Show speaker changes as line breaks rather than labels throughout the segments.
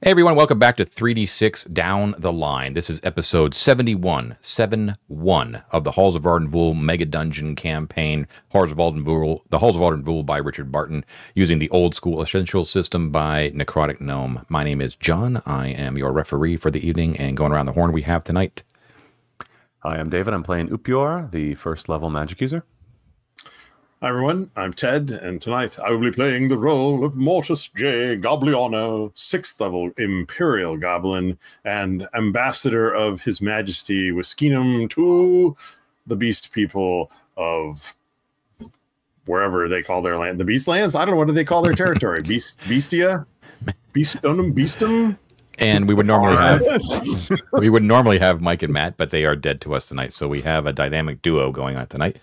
Hey everyone, welcome back to 3D6 Down the Line. This is episode 71 of the Halls of Arden Vul Megadungeon campaign, Halls of Arden Vul, the Halls of Arden Vul by Richard Barton, using the old school essential system by Necrotic Gnome. My name is John. I am your referee for the evening, and going around the horn we have tonight.
Hi, I'm David. I'm playing Upior, the first level magic user.
Hi everyone, I'm Ted, and tonight I will be playing the role of Mortis J. Gobliano, 6th level Imperial Goblin, and Ambassador of His Majesty Wiskinum to the Beast People of wherever they call their land. The Beastlands? I don't know, what do they call their territory? Beastia? Beastum?
And we would normally have Mike and Matt, but they are dead to us tonight, so we have a dynamic duo going on tonight.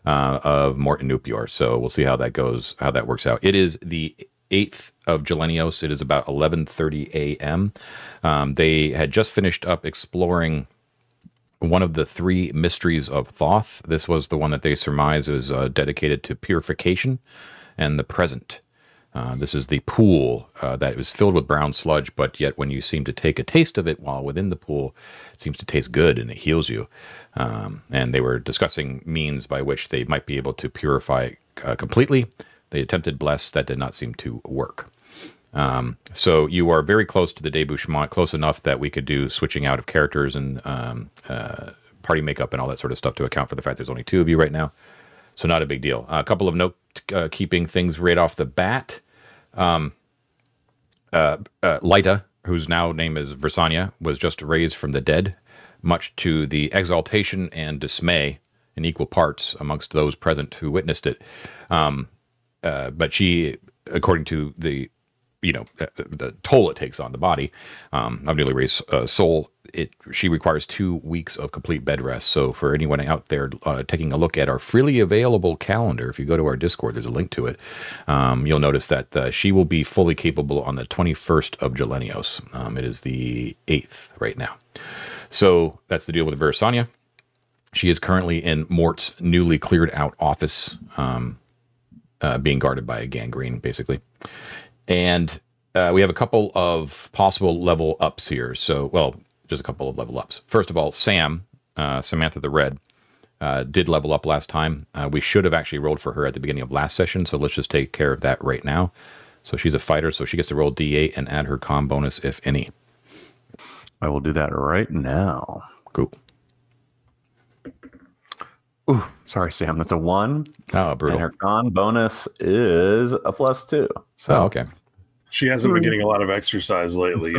Of Mort and Upior. So we'll see how that goes, how that works out. It is the 8th of Jelenios. It is about 11:30 a.m. They had just finished up exploring one of the 3 mysteries of Thoth. This was the one that they surmise is dedicated to purification and the present. This is the pool that was filled with brown sludge, but yet when you seem to take a taste of it while within the pool, it seems to taste good and it heals you. And they were discussing means by which they might be able to purify completely. They attempted bless. That did not seem to work. So you are very close to the debouchement, close enough that we could do switching out of characters and party makeup and all that sort of stuff to account for the fact there's only 2 of you right now. So not a big deal. A couple of note-keeping things right off the bat. Lyta, whose now name is Versania, was just raised from the dead, much to the exaltation and dismay in equal parts amongst those present who witnessed it. But she, according to the toll it takes on the body of newly raised soul, she requires 2 weeks of complete bed rest. So for anyone out there taking a look at our freely available calendar, if you go to our Discord, there's a link to it. You'll notice that she will be fully capable on the 21st of Jelenios. It is the 8th right now. So that's the deal with Versania. She is currently in Mort's newly cleared out office, being guarded by a gangrene, basically. And we have a couple of possible level ups here. So, well, just a couple of level ups. First of all, Samantha the Red, did level up last time. We should have actually rolled for her at the beginning of last session, so let's just take care of that right now. So she's a fighter, so she gets to roll D8 and add her comm bonus, if any.
I will do that right now.
Cool.
Ooh, sorry, Sam. That's a 1.
Oh, brutal.
And her con bonus is a +2. So
okay.
She hasn't been getting a lot of exercise lately,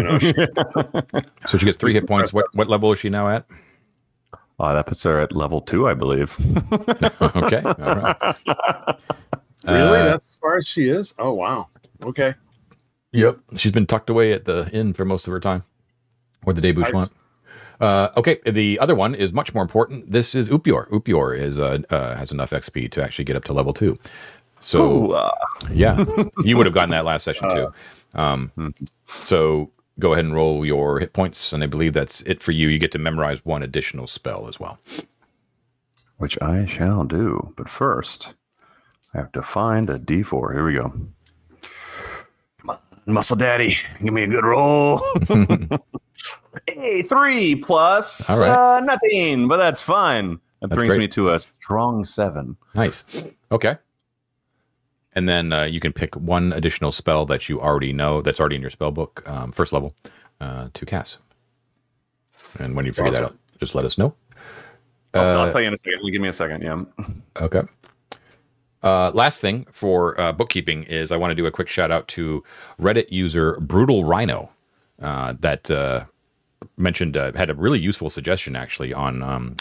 So she gets 3 hit points. What level is she now at?
That puts her at level 2, I believe.
Okay. All right.
Really? That's as far as she is? Oh, wow. Okay.
Yep. She's been tucked away at the inn for most of her time. Or the debouchement. Okay, the other one is much more important. This is Upior. Upior has enough XP to actually get up to level 2. So, yeah, you would have gotten that last session too. So go ahead and roll your hit points, and I believe that's it for you. You get to memorize 1 additional spell as well.
Which I shall do. But first, I have to find a D4. Here we go. Come on, Muscle Daddy, give me a good roll. Hey, 3 plus
all right.
Nothing, but that's fine. That brings me to a strong 7.
Nice. Okay. And then you can pick 1 additional spell that you already know, that's already in your spell book, first level, to cast. And when you figure that out, just let us know.
I'll tell you in a second. Give me a second. Yeah.
Okay. Last thing for bookkeeping is I want to do a quick shout out to Reddit user Brutal Rhino that mentioned had a really useful suggestion actually on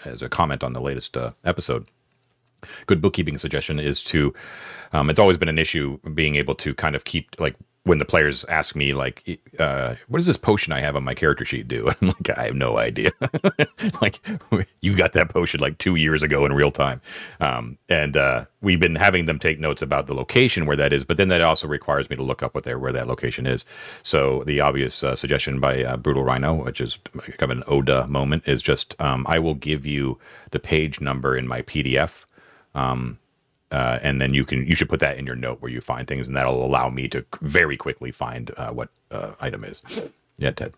as a comment on the latest episode. Good bookkeeping suggestion is to it's always been an issue being able to kind of keep, like, when the players ask me, like, what does this potion I have on my character sheet do? I'm like, I have no idea. Like, you got that potion like 2 years ago in real time. And we've been having them take notes about the location where that is, but then that also requires me to look up where that location is. So the obvious suggestion by Brutal Rhino, which is kind of an Oda moment, is just I will give you the page number in my PDF and then you should put that in your note where you find things, and that'll allow me to very quickly find what item is. Yeah, Ted.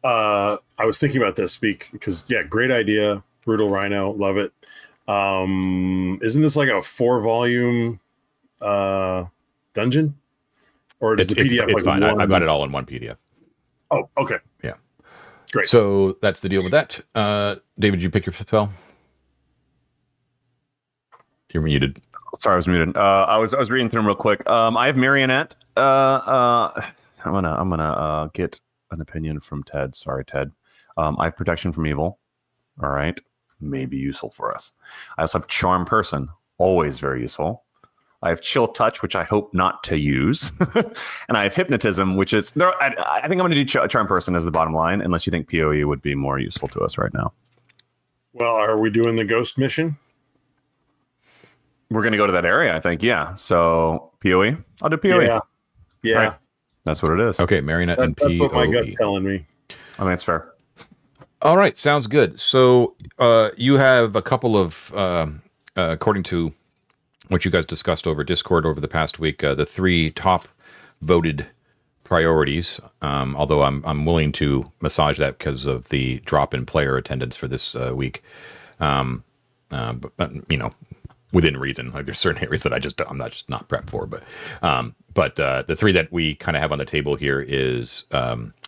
I was thinking about this because great idea. Brutal Rhino, love it. Isn't this like a 4-volume dungeon? Or does the PDF
it's fine. I've got it all in one PDF.
Oh, okay.
Yeah.
Great.
So that's the deal with that. David, did you pick your spell? You're muted.
Sorry, I was muted. I was reading through them real quick. I have Marionette. I'm gonna get an opinion from Ted. Sorry, Ted. I have Protection from Evil. All right, may be useful for us. I also have Charm Person, always very useful. I have Chill Touch, which I hope not to use, and I have Hypnotism, which is there. I think I'm going to do Charm Person as the bottom line, unless you think PoE would be more useful to us right now.
Well, are we doing the ghost mission?
We're going to go to that area, I think. Yeah. So PoE, I'll do PoE.
Yeah.
Right. That's what it is.
Okay, Marionette and PoE.
That's what my gut's telling me.
I mean, it's fair.
All right, sounds good. So you have a couple of, according to what you guys discussed over Discord over the past week, the 3 top voted priorities. Although I'm willing to massage that because of the drop in player attendance for this week. But you know, within reason. Like there's certain areas that I'm not prepped for. But the 3 that we kind of have on the table here is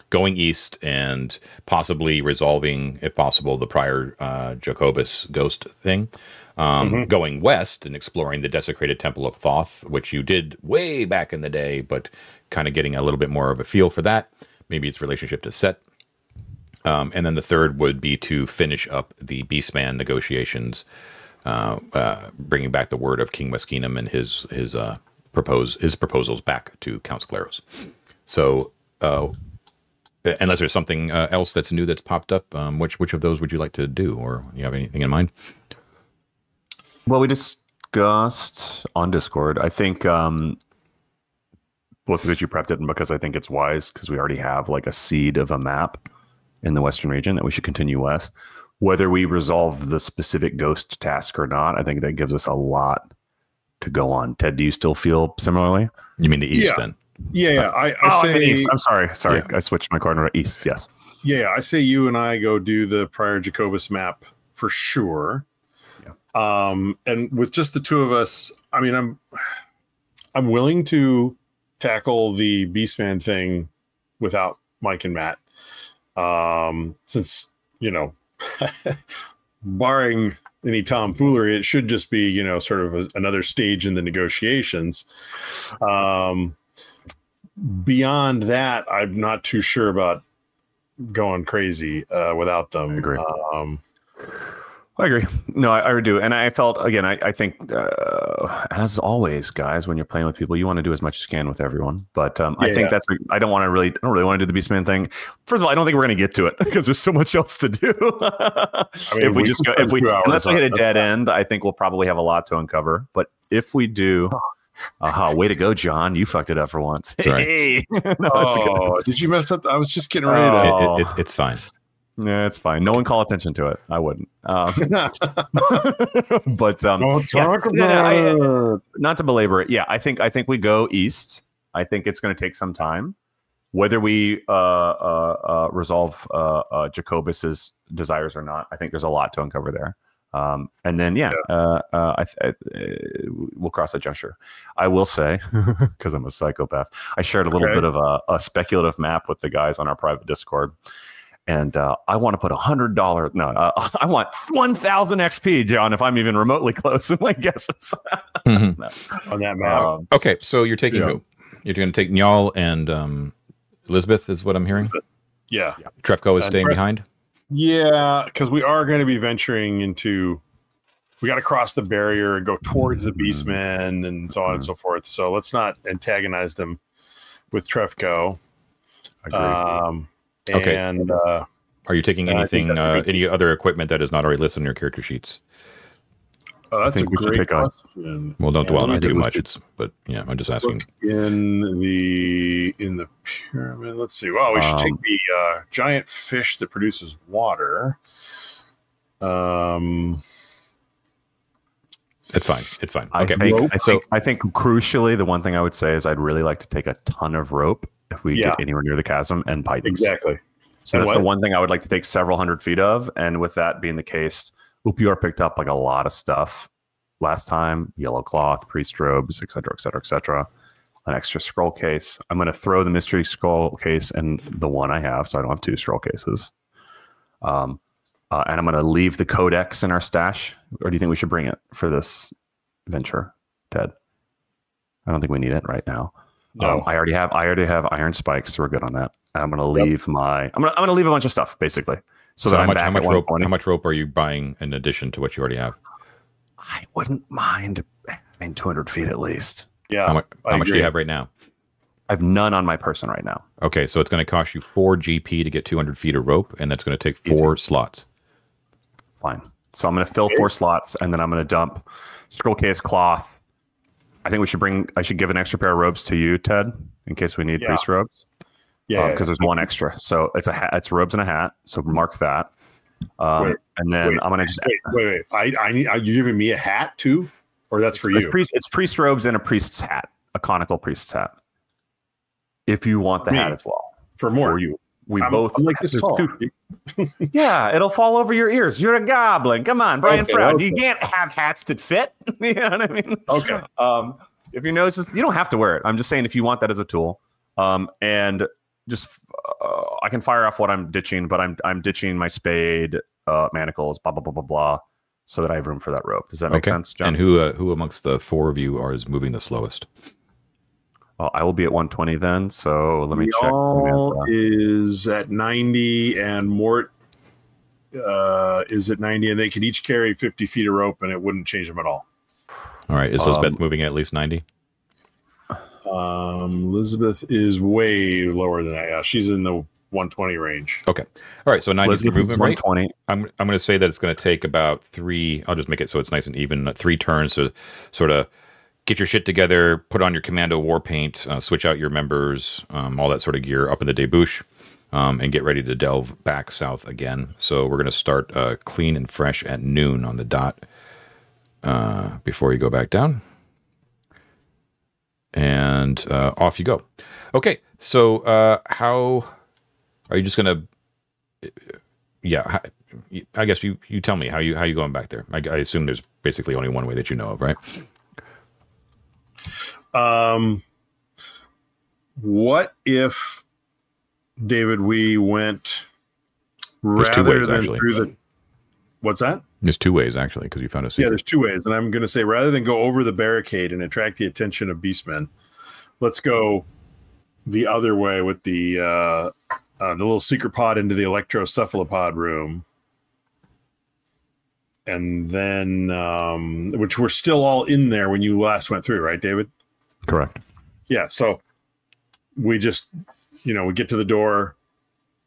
going east and possibly resolving, if possible, the Prior Jacobus ghost thing. Going west and exploring the desecrated Temple of Thoth, which you did way back in the day, but kind of getting a little bit more of a feel for that. Maybe its relationship to Set. And then the 3rd would be to finish up the Beastman negotiations, bringing back the word of King Meskinum and his proposals back to Count Scleros. So, unless there's something else that's new that's popped up, which of those would you like to do, or you have anything in mind?
Well, we discussed on Discord. I think both because you prepped it and because I think it's wise because we already have like a seed of a map in the Western region that we should continue west. Whether we resolve the specific ghost task or not, I think that gives us a lot to go on. Ted, do you still feel similarly?
You mean the east then?
Yeah. I say
east. I'm sorry.
Yeah.
I switched my coordinate east. Yes.
Yeah, I say you and I go do the Prior Jacobus map for sure. And with just the 2 of us, I mean, I'm willing to tackle the Beastman thing without Mike and Matt, since barring any tomfoolery, it should just be sort of another stage in the negotiations. Beyond that, I'm not too sure about going crazy without them.
I agree. I agree. No, I do. And I felt, again, I think, as always, guys, when you're playing with people, you want to do as much as you can with everyone. But I think I don't really want to do the Beastman thing. First of all, I don't think we're going to get to it because there's so much else to do. Unless we hit a dead end, I think we'll probably have a lot to uncover. But if we do, way to go, John. You fucked it up for once.
Hey.
No, did you mess up? I was just getting ready to.
It's fine.
Yeah, it's fine. No one call attention to it. I wouldn't. But
don't talk about it.
Not to belabor it. Yeah, I think we go east. I think it's going to take some time. Whether we resolve Jacobus's desires or not, I think there's a lot to uncover there. And then we'll cross that juncture. I will say, because I'm a psychopath, I shared a little bit of a speculative map with the guys on our private Discord. And I want to put $100. No, I want 1,000 XP, John. If I'm even remotely close in my guesses
on that map.
Okay, so you're taking who? You're going to take Njal and Elizabeth, is what I'm hearing.
Yeah.
Trefko is staying behind.
Yeah, because we are going to be venturing into. We got to cross the barrier and go towards the Beastmen and so on and so forth. So let's not antagonize them with Trefko.
Agreed.
Okay.
And
are you taking anything, any other equipment that is not already listed on your character sheets?
That's a great question.
Well, don't dwell on it too much. But yeah, I'm just asking.
In the pyramid, let's see. Well, we should take the giant fish that produces water.
It's fine. It's fine.
I
Okay.
think crucially, the one thing I would say is I'd really like to take a ton of rope if we get anywhere near the chasm and pythons.
Exactly.
So that's the one thing I would like to take several hundred feet of. And with that being the case, Upior picked up like a lot of stuff last time: yellow cloth, priest robes, etc., etc., etc. An extra scroll case. I'm going to throw the mystery scroll case in the one I have, so I don't have 2 scroll cases. And I'm going to leave the codex in our stash. Or do you think we should bring it for this venture, Ted? I don't think we need it right now.
No.
I already have iron spikes, so we're good on that. And I'm going to leave I'm going to leave a bunch of stuff basically. So that
how much rope are you buying in addition to what you already have?
I wouldn't mind having 200 feet at least.
Yeah.
How much do you have right now?
I have none on my person right now.
Okay, so it's going to cost you 4 GP to get 200 feet of rope, and that's going to take 4 slots.
Fine. So I'm going to fill 4 slots, and then I'm going to dump scroll case, cloth. I think I should give an extra pair of robes to you, Ted, in case we need priest robes. Yeah. Because there's one extra. So it's a hat. It's robes and a hat. So mark that. I'm going to just
wait. I need. Are you giving me a hat too, or that's for you?
It's priest robes and a priest's hat, a conical priest's hat. If you want the hat as well,
for more,
for you. I'm like this tall.
Yeah,
it'll fall over your ears. You're a goblin. Come on, Brian Froud. Okay. You can't have hats that fit. You know what I mean?
Okay.
If your nose is, you don't have to wear it. I'm just saying if you want that as a tool. And just I can fire off what I'm ditching, but I'm ditching my spade, manacles, blah blah blah blah blah, so that I have room for that rope. Does that make sense, John?
And who amongst the 4 of you is moving the slowest?
I will be at 120 then, so let me check.
Is at 90, and Mort is at 90, and they could each carry 50 feet of rope, and it wouldn't change them at all.
All right. Is Elizabeth moving at least 90?
Elizabeth is way lower than that. Yeah, she's in the 120 range.
Okay. All right. So 90 is movement rate.
120.
I'm going to say that it's going to take about 3. I'll just make it so it's nice and even. 3 turns to sort of get your shit together, put on your commando war paint, switch out your members, all that sort of gear up in the debouche, and get ready to delve back south again. So we're going to start clean and fresh at noon on the dot before you go back down. And off you go. Okay, so how are you just going to... Yeah, I guess you tell me how you going back there. I assume there's basically only one way that you know of, right?
What if, David, we went
There's 2 ways,
than
actually.
through the... What's that?
There's 2 ways, actually, because you found a secret.
Yeah, there's 2 ways. And I'm going to say, rather than go over the barricade and attract the attention of beastmen, let's go the other way with the little secret pod into the electrocephalopod room. And then, which we're still all in there when you last went through, right, David?
Correct.
Yeah, so we just, we get to the door,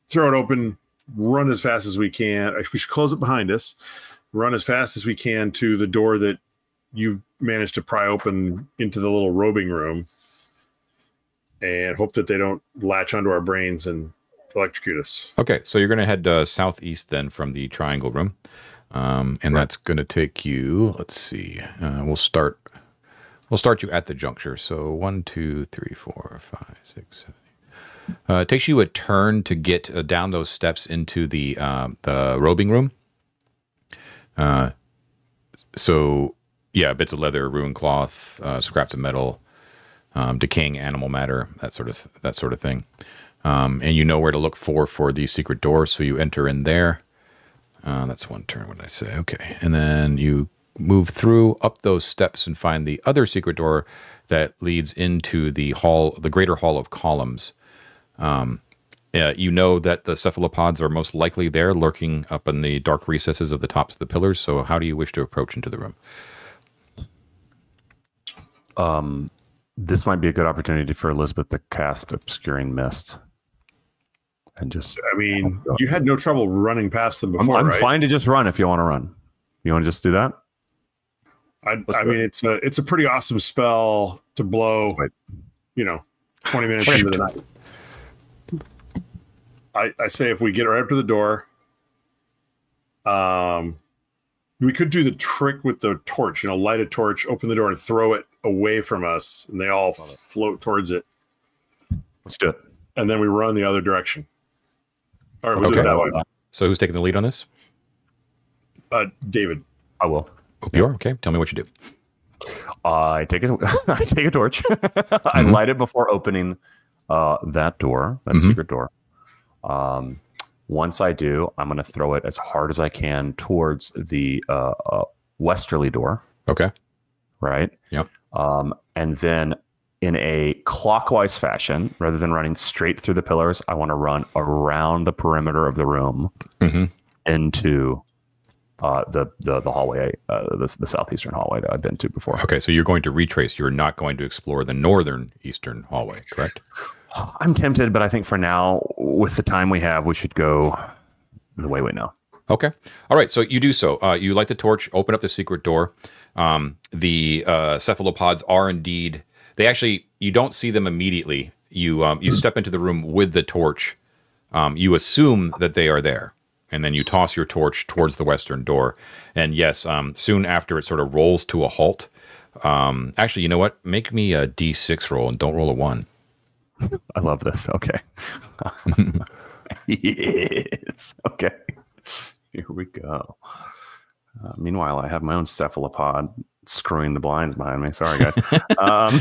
throw it open, run as fast as we can. We should close it behind us, run as fast as we can to the door that you've managed to pry open into the little robing room, and hope that they don't latch onto our brains and electrocute us.
Okay, so you're going to head southeast then from the triangle room. And that's going to take you, let's see, we'll start you at the juncture. So 1, 2, 3, 4, 5, 6, 7. It takes you a turn to get down those steps into the robing room. So yeah, bits of leather, ruined cloth, scraps of metal, decaying animal matter, that sort of thing. And you know where to look for the secret door. So you enter in there. That's 1 turn. What did I say? Okay. And then you move through up those steps and find the other secret door that leads into the hall, the greater hall of columns. You know that the cephalopods are most likely there, lurking up in the dark recesses of the tops of the pillars. So how do you wish to approach into the room?
This might be a good opportunity for Elizabeth to cast Obscuring Mist. And just,
you had no trouble running past them before,
I'm
right?
fine to just run if you want to run. You want to just do that?
It's a pretty awesome spell to blow, 20 minutes into the night. I say if we get right up to the door, We could do the trick with the torch. Light a torch, open the door, and throw it away from us, and they all float towards it.
Let's do it.
And then we run the other direction. All right, we'll do it that way.
So who's taking the lead on this?
David.
I will.
Upior, okay. Tell me what you do.
I take a torch. I light it before opening that door, that secret door. Once I do, I'm going to throw it as hard as I can towards the westerly door.
Okay.
Right?
Yep.
And then in a clockwise fashion, rather than running straight through the pillars, I want to run around the perimeter of the room into the hallway, the southeastern hallway that I've been to before.
Okay, so you're going to retrace. You're not going to explore the northern eastern hallway, correct?
I'm tempted, but I think for now, with the time we have, we should go the way we know.
Okay. All right, so you do so. You light the torch, open up the secret door. The cephalopods are indeed... you don't see them immediately. You step into the room with the torch. You assume that they are there. And then you toss your torch towards the western door. And yes, soon after it sort of rolls to a halt. Actually, you know what? Make me a D6 roll and don't roll a 1.
I love this. Okay. Yes. Okay. Here we go. Meanwhile, I have my own cephalopod screwing the blinds behind me. Sorry, guys. All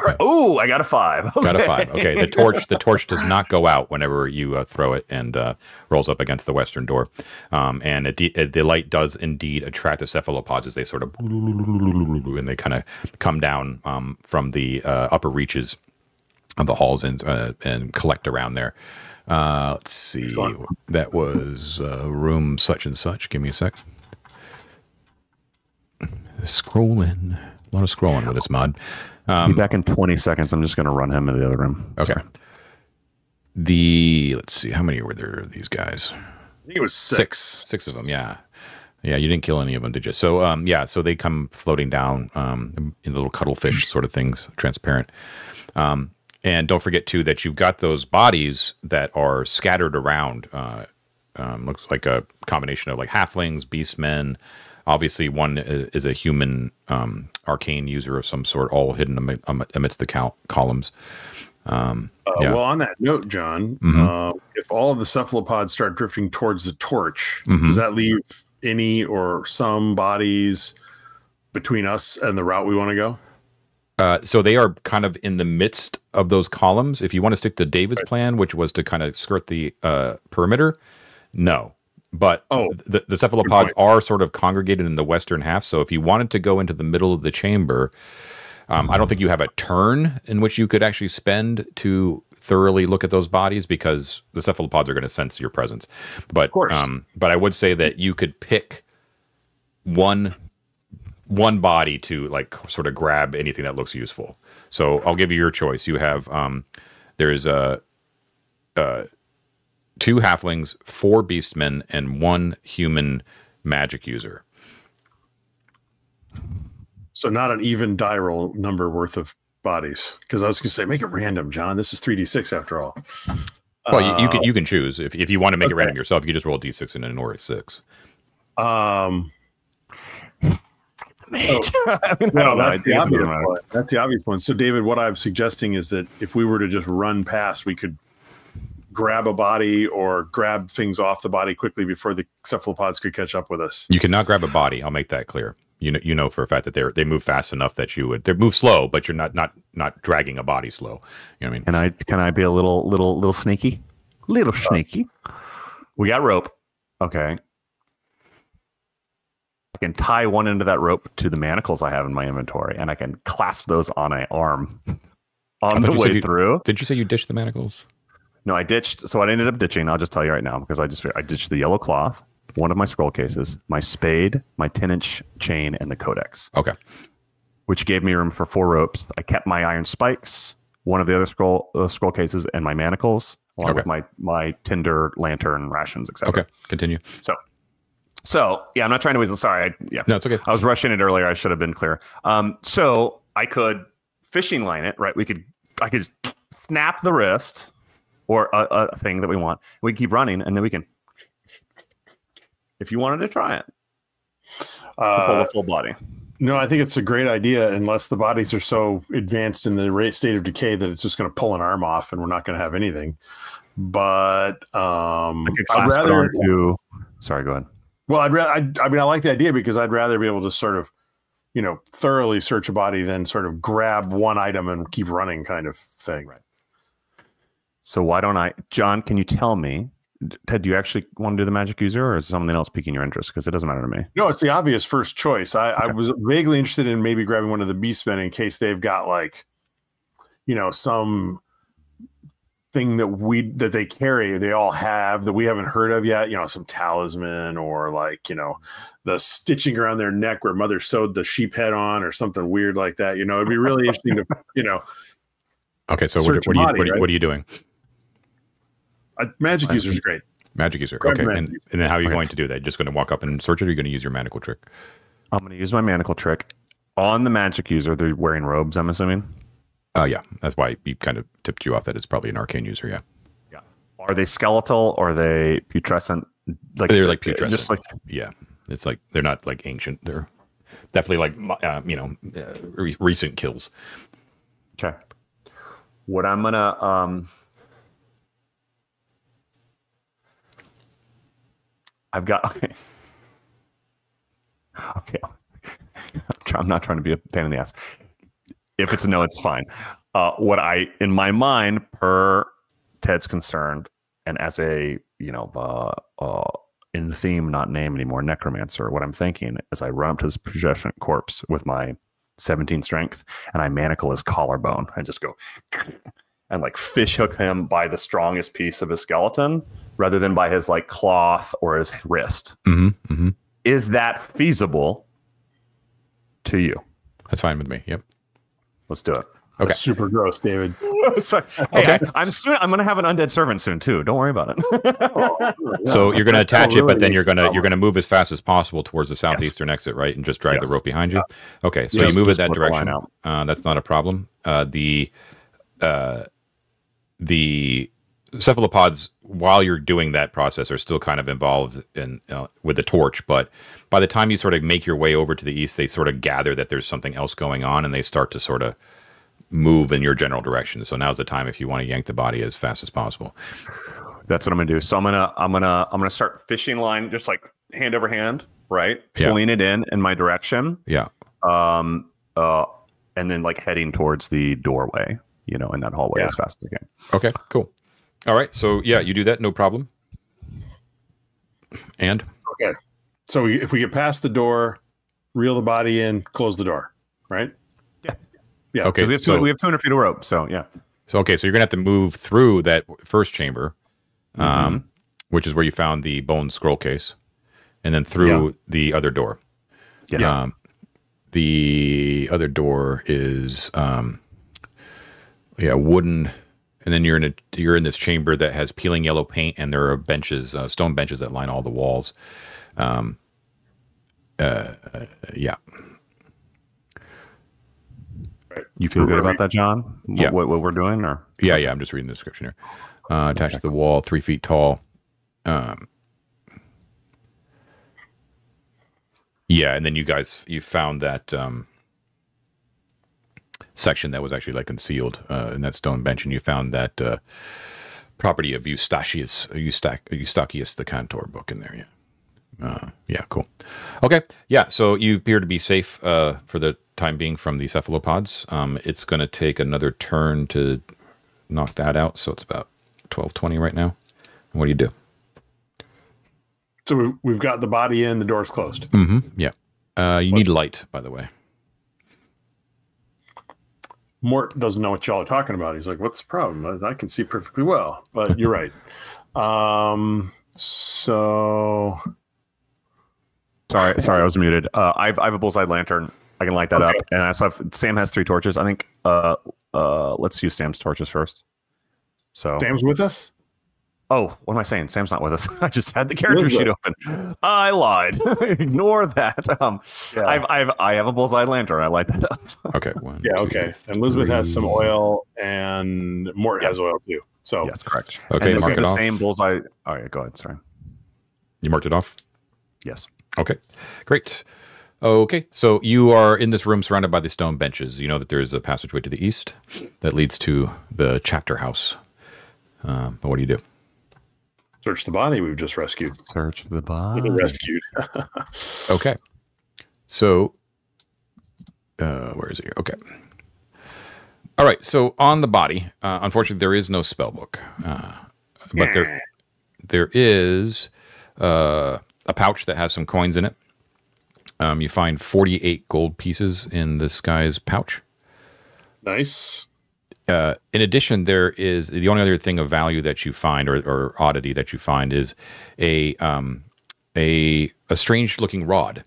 right. Oh, I got a 5. Okay.
Got a 5. Okay. The torch does not go out whenever you throw it and rolls up against the western door. And the light does indeed attract the cephalopods as they sort of and they kind of come down from the upper reaches of the halls and collect around there. Let's see. Excellent. That was room such and such. Give me a sec. Scrolling. A lot of scrolling with this mod.
Be back in 20 seconds. I'm just going to run him into the other room.
Okay. Sorry. Let's see. How many were there of these guys?
I think it was 6.
6 of them, yeah. Yeah, you didn't kill any of them, did you? So, so they come floating down in little cuttlefish sort of things, transparent. And don't forget, too, that you've got those bodies that are scattered around. Looks like a combination of like halflings, beastmen. Obviously, one is a human arcane user of some sort, all hidden amidst the columns.
Well, on that note, John, if all of the cephalopods start drifting towards the torch, does that leave any or some bodies between us and the route we want to go?
So they are kind of in the midst of those columns. If you want to stick to David's plan, which was to kind of skirt the perimeter, no. But the cephalopods are sort of congregated in the western half. So if you wanted to go into the middle of the chamber, I don't think you have a turn in which you could actually spend to thoroughly look at those bodies because the cephalopods are going to sense your presence. But of course. But I would say that you could pick one body to like sort of grab anything that looks useful. So I'll give you your choice. You have there's 2 halflings, 4 beastmen, and 1 human magic user.
So not an even die roll number worth of bodies. Because I was going to say, make it random, John. This is 3d6 after all.
Well, you can choose. If you want to make it random yourself, you just roll a d6 and an or a 6.
Mage.
That's the obvious one. So, David, what I'm suggesting is that if we were to just run past, we could grab a body or grab things off the body quickly before the cephalopods could catch up with us.
You cannot grab a body. I'll make that clear. You know for a fact that they move fast enough that they move slow, but you're not dragging a body slow. You know what I mean?
Can I be a little sneaky? Little sneaky. We got rope. Okay. I can tie one end of that rope to the manacles I have in my inventory, and I can clasp those on an arm on the way through.
Did you say you ditched the manacles?
No, I ditched. So what I ended up ditching, I'll just tell you right now, because I ditched the yellow cloth, one of my scroll cases, my spade, my 10-inch chain, and the codex.
Okay.
Which gave me room for 4 ropes. I kept my iron spikes, one of the other scroll cases, and my manacles, along with my tinder, lantern, rations, etc.
Okay, continue.
So yeah, I'm not trying to weasel. Sorry.
No, it's okay.
I was rushing it earlier. I should have been clear. So I could fishing line it, right? I could snap the wrist or a thing that we want. We can keep running, and then we can, if you wanted to try it. Pull the full body.
No, I think it's a great idea unless the bodies are so advanced in the state of decay that it's just going to pull an arm off and we're not going to have anything. But I'd rather.
Sorry, go ahead.
Well, I mean, I like the idea because I'd rather be able to sort of, thoroughly search a body than sort of grab one item and keep running kind of thing.
Right. So why don't John, can you tell me, Ted, do you actually want to do the magic user or is something else piquing your interest? Because it doesn't matter to me.
No, it's the obvious first choice. I was vaguely interested in maybe grabbing one of the beastmen in case they've got some thing that they carry, they all have that we haven't heard of yet, some talisman or the stitching around their neck where mother sewed the sheep head on or something weird like that. It'd be really interesting to,
Okay. So what are you doing?
Magic user is great.
Magic user. Okay. And then how are you going to do that? You're just going to walk up and search it, or are you going to use your manacle trick?
I'm going to use my manacle trick on the magic user. They're wearing robes, I'm assuming.
Yeah. That's why he kind of tipped you off that it's probably an arcane user. Yeah.
Yeah. Are they skeletal or are they putrescent?
They're like putrescent.
Just like,
yeah. It's like, they're not like ancient. They're definitely recent kills.
Okay. What I'm going to, I've got, okay. I'm not trying to be a pain in the ass. If it's a no, it's fine. In my mind, per Ted's concerned, and as a, in theme, not name anymore, necromancer, what I'm thinking is I run up to this projection corpse with my 17 strength and I manacle his collarbone and just go and fish hook him by the strongest piece of his skeleton rather than by his cloth or his wrist.
Mm-hmm, mm-hmm.
Is that feasible to you?
That's fine with me. Yep.
Let's do it.
Okay. That's super gross, David.
Sorry. Hey, I'm going to have an undead servant soon too. Don't worry about it.
So you're going to attach it, but then you're going to move as fast as possible towards the southeastern exit, right, and just drag the rope behind you. Okay, so you move it that direction. That's not a problem. The cephalopods, while you're doing that process, are still kind of involved in with the torch. But by the time you sort of make your way over to the east, they sort of gather that there's something else going on, and they start to sort of move in your general direction. So now's the time if you want to yank the body as fast as possible.
That's what I'm gonna do. So I'm gonna start fishing line, just hand over hand, right? Pulling it in my direction.
Yeah.
And then heading towards the doorway, in that hallway as fast as I can.
Okay, cool. All right. So yeah, you do that, no problem. And
okay. So if we get past the door, reel the body in, close the door, right?
Yeah.
Yeah.
Okay. We have 200 feet of rope. So yeah.
So okay. So you're gonna have to move through that first chamber, which is where you found the bone scroll case, and then through the other door.
Yes.
The other door is wooden, and then you're in this chamber that has peeling yellow paint, and there are benches, stone benches that line all the walls. Yeah.
You feel good about that, John?
Yeah.
What we're doing, or
yeah. I'm just reading the description here. Attached to the wall, 3 feet tall. Yeah, and then you found that section that was actually concealed in that stone bench, and you found that property of Eustachius, the Cantor book in there. Yeah, cool. Okay, yeah. So you appear to be safe for the time being from the cephalopods. It's going to take another turn to knock that out, so it's about 12:20 right now. What do you do?
So we've got the body in, the door's closed.
Mm-hmm. Yeah. You need light, by the way.
Mort doesn't know what y'all are talking about. He's like, what's the problem? I can see perfectly well, but you're right. So...
Sorry, I was muted. I have a bullseye lantern. I can light that up. And I also have... Sam has 3 torches. I think let's use Sam's torches first. So
Sam's with us?
Oh, what am I saying? Sam's not with us. I just had the character sheet open. I lied. Ignore that. I have a bullseye lantern. I light that up.
Okay.
Okay. And Elizabeth has some oil, and Mort has oil too. So
yes, correct.
Okay,
and this
mark
is
it
the
off.
same bullseye. All right, go ahead. Sorry.
You marked it off?
Yes.
Okay. Great. Okay, so you are in this room surrounded by the stone benches. You know that there is a passageway to the east that leads to the chapter house. But what do you do?
Search the body we've just rescued.
Search the body.
Rescued.
Okay. So, where is it here? Okay. All right. So on the body, unfortunately, there is no spell book, but there is a pouch that has some coins in it. You find 48 gold pieces in this guy's pouch.
Nice.
In addition, there is the only other thing of value that you find, or oddity that you find, is a strange looking rod.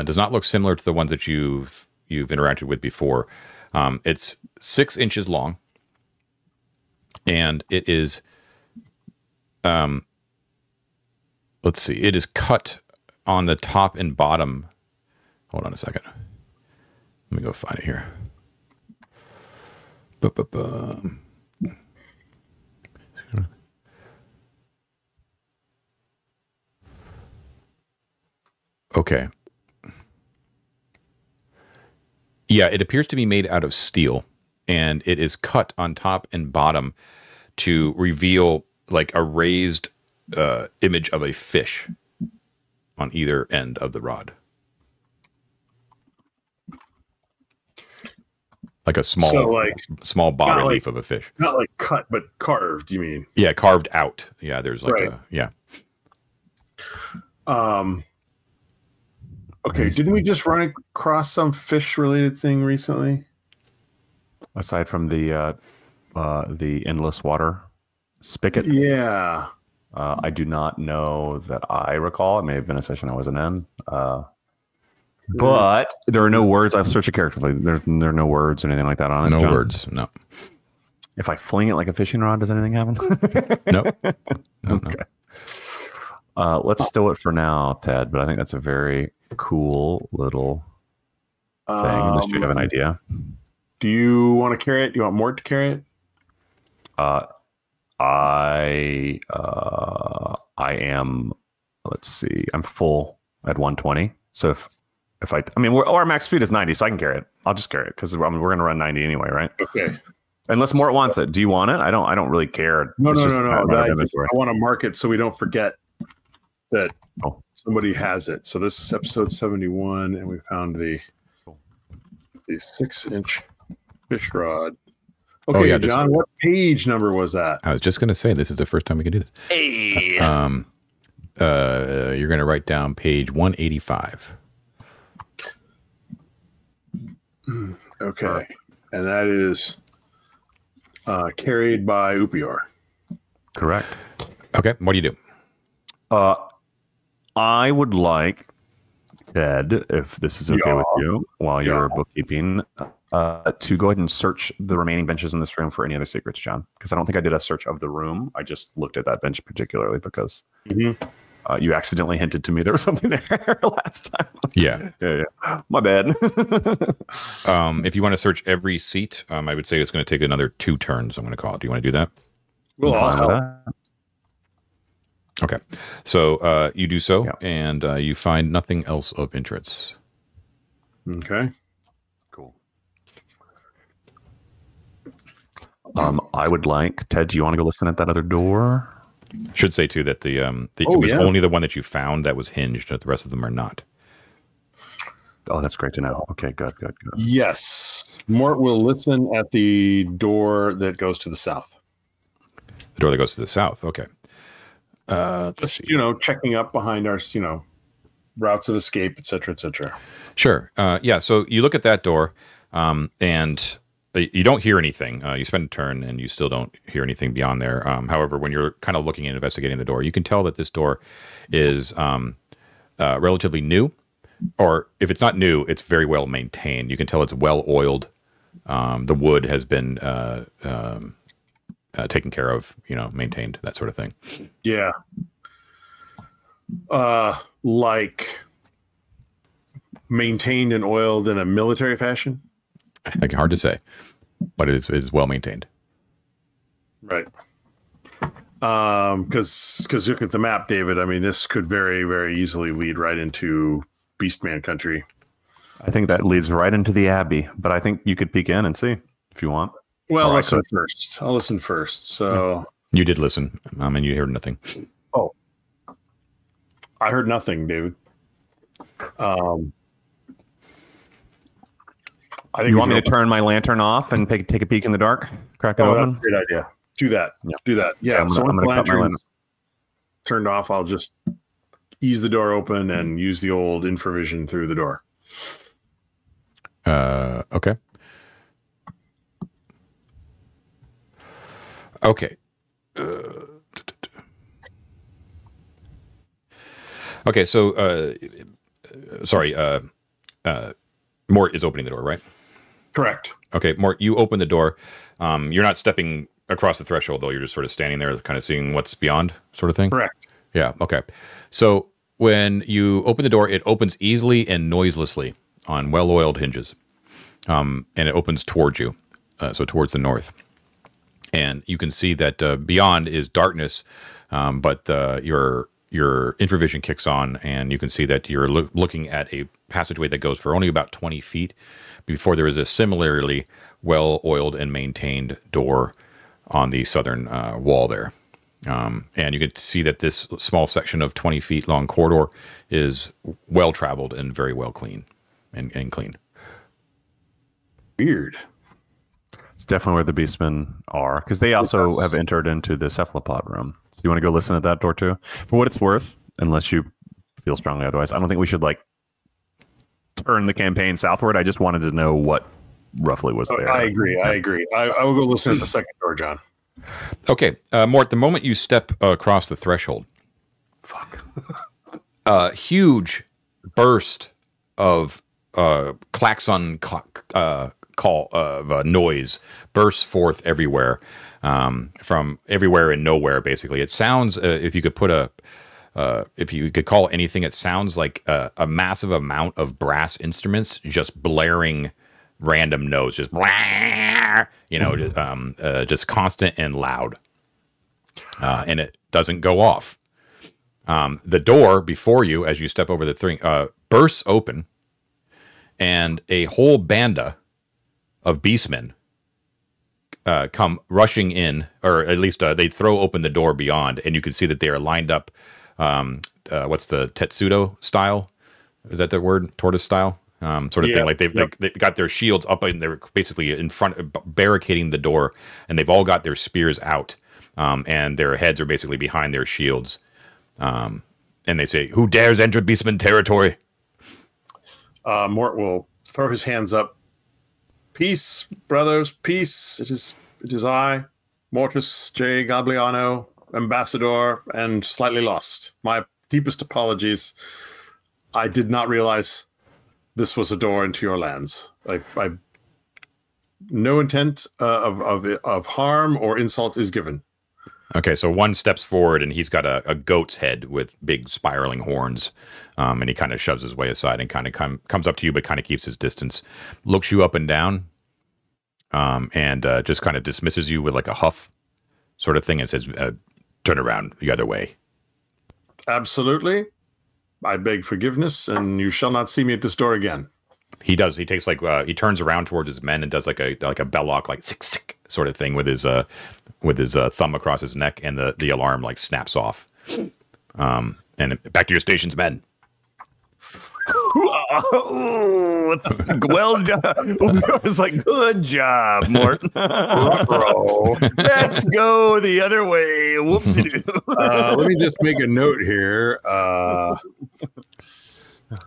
Does not look similar to the ones that you've interacted with before. It's 6 inches long, and it is, let's see, it is cut on the top and bottom. Hold on a second. Let me go find it here. Okay. Yeah, it appears to be made out of steel, and it is cut on top and bottom to reveal like a raised image of a fish on either end of the rod. Like a small bas relief of a fish.
Not like cut, but carved, you mean?
Yeah, carved out. Yeah, there's like
right.
Yeah.
Okay, didn't we just run across some fish-related thing recently?
Aside from the endless water spigot?
Yeah.
I do not know that I recall. It may have been a session I wasn't in. But there are no words. I've searched a character. There are no words or anything like that on it.
No
John.
words. No.
If I fling it like a fishing rod, does anything happen?
Nope. No.
Okay. Let's stow it for now, Ted. But I think that's a very cool little thing. Unless you have an idea.
Do you want to carry it? Do you want Mort to carry it?
I am. Let's see. I'm full at 120. So if our max speed is 90, so I can carry it. I'll just carry it because we're going to run 90 anyway, right?
Okay.
Unless Mort wants it. Do you want it? I don't really care.
No. I want to mark it so we don't forget that somebody has it. So this is episode 71, and we found the 6-inch fish rod. Okay, John, what page number was that?
I was just going to say, this is the first time we can do this.
Hey.
You're going to write down page 185.
Okay. And that is carried by Upior.
Correct.
Okay. What do you do?
I would like, Ted, if this is okay with you, while you're bookkeeping, to go ahead and search the remaining benches in this room for any other secrets, John. Because I don't think I did a search of the room. I just looked at that bench particularly because you accidentally hinted to me there was something there last time.
Yeah.
My bad.
If you want to search every seat, I would say it's going to take another 2 turns, I'm going to call it. Do you want to do that?
Well, I'll help.
Okay. So you do so, and you find nothing else of interest.
Okay.
Cool. I would like, Ted, do you want to go listen at that other door?
Should say, too, that it was only the one that you found that was hinged. The rest of them are not.
Oh, that's great to know. Okay, good.
Yes. Mort will listen at the door that goes to the south.
The door that goes to the south. Okay.
Just, checking up behind our, routes of escape, et cetera, et cetera.
Sure. So you look at that door, and you don't hear anything. You spend a turn, and you still don't hear anything beyond there. However, when you're kind of looking and investigating the door, you can tell that this door is relatively new. Or if it's not new, it's very well maintained. You can tell it's well oiled. The wood has been taken care of, maintained, that sort of thing.
Yeah. Like maintained and oiled in a military fashion?
Like, hard to say, but it is well maintained.
Right. Because look at the map, David. I mean, this could very, very easily lead right into Beastman country.
I think that leads right into the Abbey, but I think you could peek in and see if you want.
Well, listen first. I'll listen first. So
you did listen, and you heard nothing.
Oh, I heard nothing, David. I think
you want me to turn my lantern off and take a peek in the dark? Crack it open?
That's a great idea. Do that.
Yeah.
Do that. Yeah.
So I'm going to cut my lantern.
Turned off. I'll just ease the door open and use the old infravision through the door.
Okay. Okay. Okay, so sorry, Mort is opening the door, right?
Correct.
Okay, Mort, you open the door. You're not stepping across the threshold, though. You're just sort of standing there, kind of seeing what's beyond, sort of thing?
Correct.
Yeah, okay. So when you open the door, it opens easily and noiselessly on well-oiled hinges. And it opens towards you, so towards the north. And you can see that beyond is darkness, but your infravision kicks on, and you can see that you're looking at a passageway that goes for only about 20 feet before there is a similarly well-oiled and maintained door on the southern wall there. And you can see that this small section of 20 feet long corridor is well-traveled and very well clean and clean.
Weird.
It's definitely where the Beastmen are, because they also have entered into the cephalopod room. So you want to go listen at that door too? For what it's worth, unless you feel strongly otherwise, I don't think we should turn the campaign southward. I just wanted to know what roughly was there.
I agree. I will go listen at the second door, John.
Okay, Mort, the moment you step across the threshold, a huge burst of klaxon call of noise bursts forth everywhere, from everywhere and nowhere. Basically, it sounds if you could call anything, it sounds like a massive amount of brass instruments just blaring random notes, just just constant and loud, and it doesn't go off. The door before you, as you step over the thing, bursts open, and a whole banda of beastmen come rushing in, or at least they throw open the door beyond, and you can see that they are lined up. What's the Tetsudo style? Is that the word? Tortoise style? Sort of thing. Like they've got their shields up, and they're basically in front, barricading the door, and they've all got their spears out, and their heads are basically behind their shields. And they say, "Who dares enter Beastman territory?"
Mort will throw his hands up. Peace, brothers, peace. It is I, Mortis J. Gabliano, ambassador, and slightly lost. My deepest apologies. I did not realize this was a door into your lands. I no intent of harm or insult is given.
Okay, so one steps forward, and he's got a goat's head with big spiraling horns, and he kind of shoves his way aside and kind of comes up to you, but kind of keeps his distance, looks you up and down, and just kind of dismisses you with like a huff sort of thing, and says, turn around the other way.
Absolutely. I beg forgiveness, and you shall not see me at this door again.
He does. He takes he turns around towards his men and does like a belloc, like sick, sick sort of thing with his thumb across his neck, and the alarm like snaps off. And back to your stations, men.
Well done. I was like, good job, Mort. Let's go the other way. Whoopsie-doo.
Let me just make a note here.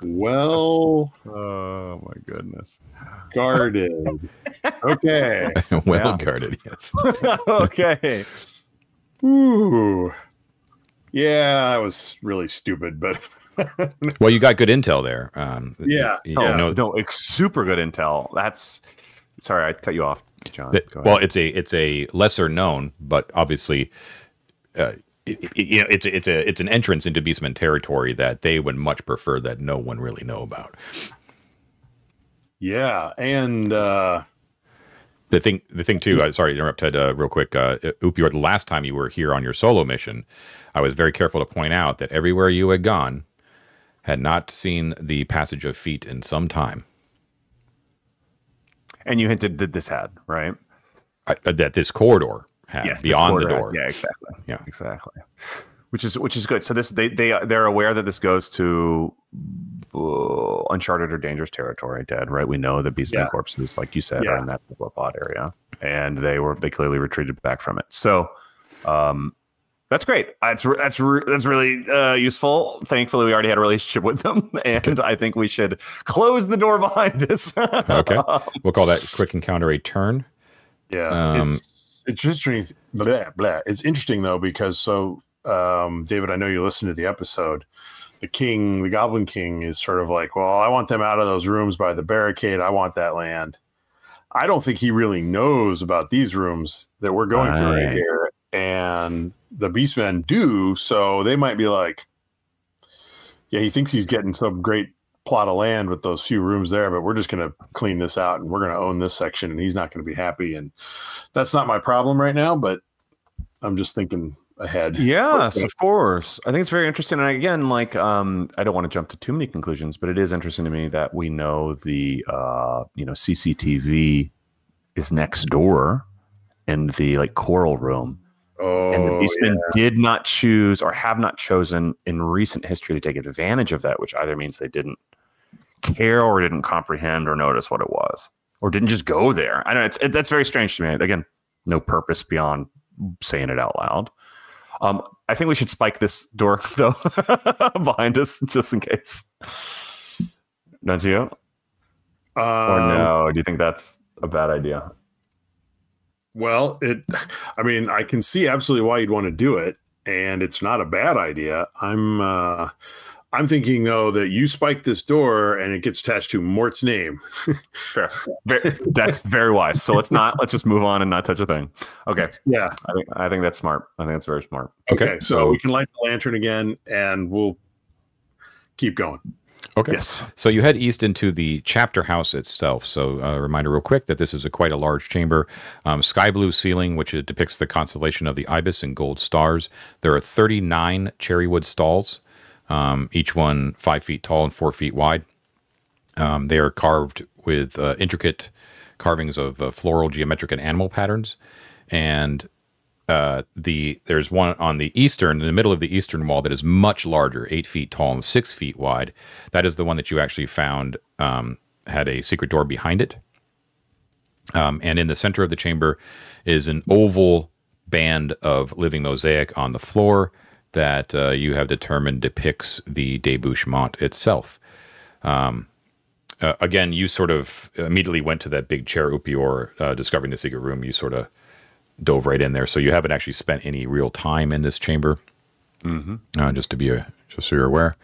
Well,
oh my goodness.
Guarded. Okay.
Well guarded, yes.
Okay.
Ooh. Yeah, that was really stupid, but
well, you got good intel there.
Yeah.
No, it's super good intel. That's sorry, I cut you off, John.
Well, it's a lesser known, but obviously, it's an entrance into Beastman territory that they would much prefer that no one really know about.
Yeah, and
the thing too. Sorry to interrupt, Ted. Real quick, Upior. The last time you were here on your solo mission, I was very careful to point out that everywhere you had gone, Had not seen the passage of feet in some time.
And you hinted that this had, right?
That this corridor had beyond the door.
Yeah, exactly.
Yeah,
exactly. Which is good. So this they're aware that this goes to uncharted or dangerous territory, Ted. Right? We know that Beastman corpses, like you said, are in that pod area, and they clearly retreated back from it. So. That's great. That's really useful. Thankfully, we already had a relationship with them, and I think we should close the door behind us.
Okay, we'll call that quick encounter a turn.
Yeah, it's interesting. Blah, blah. It's interesting though because David, I know you listened to the episode. The Goblin King, is sort of like, well, I want them out of those rooms by the barricade. I want that land. I don't think he really knows about these rooms that we're going through right here. And the Beastmen do, so they might be like, yeah, he thinks he's getting some great plot of land with those few rooms there, but we're just going to clean this out and we're going to own this section and he's not going to be happy. And that's not my problem right now, but I'm just thinking ahead.
Yes, of course. I think it's very interesting. And again, like, I don't want to jump to too many conclusions, but it is interesting to me that we know the, CCTV is next door in the like coral room. And the Beastmen did not choose or have not chosen in recent history to take advantage of that, which either means they didn't care or didn't comprehend or notice what it was, or didn't just go there. I know that's very strange to me. Again, no purpose beyond saying it out loud. I think we should spike this door though behind us just in case. Don't you? Or no? Do you think that's a bad idea?
Well, I can see absolutely why you'd want to do it, and it's not a bad idea. I'm thinking though that you spike this door and it gets attached to Mort's name.
Sure, that's very wise. So let's just move on and not touch a thing. Okay.
Yeah,
I think that's smart. I think that's very smart.
Okay, so we can light the lantern again, and we'll keep going.
Okay.
Yes.
So you head east into the chapter house itself. So a reminder real quick that this is quite a large chamber. Sky blue ceiling, which depicts the constellation of the ibis and gold stars. There are 39 cherrywood stalls, each one 5 feet tall and 4 feet wide. They are carved with intricate carvings of floral, geometric, and animal patterns. And there's one on the in the middle of the eastern wall that is much larger, 8 feet tall and 6 feet wide. That is the one that you actually found had a secret door behind it. And in the center of the chamber is an oval band of living mosaic on the floor that you have determined depicts the debouchement itself. Again, you sort of immediately went to that big chair Upior, discovering the secret room. You sort of dove right in there, so you haven't actually spent any real time in this chamber. Just so you're aware.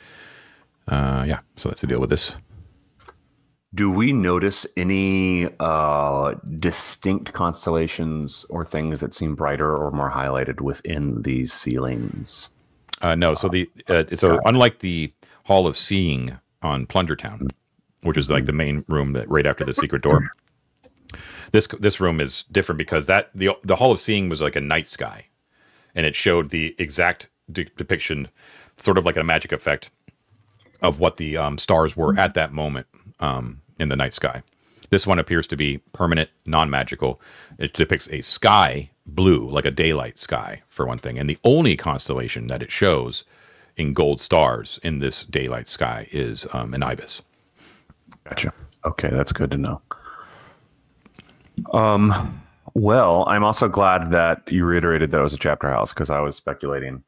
So that's the deal with this.
Do we notice any distinct constellations or things that seem brighter or more highlighted within these ceilings?
No. So unlike the Hall of Seeing on Plungertown, which is like the main room that right after the secret door. This room is different because the Hall of Seeing was like a night sky, and it showed the exact depiction, sort of like a magic effect, of what the stars were at that moment in the night sky. This one appears to be permanent, non-magical. It depicts a sky blue, like a daylight sky, for one thing, and the only constellation that it shows in gold stars in this daylight sky is an ibis.
Gotcha. Okay, that's good to know. Well, I'm also glad that you reiterated that it was a chapter house, because I was speculating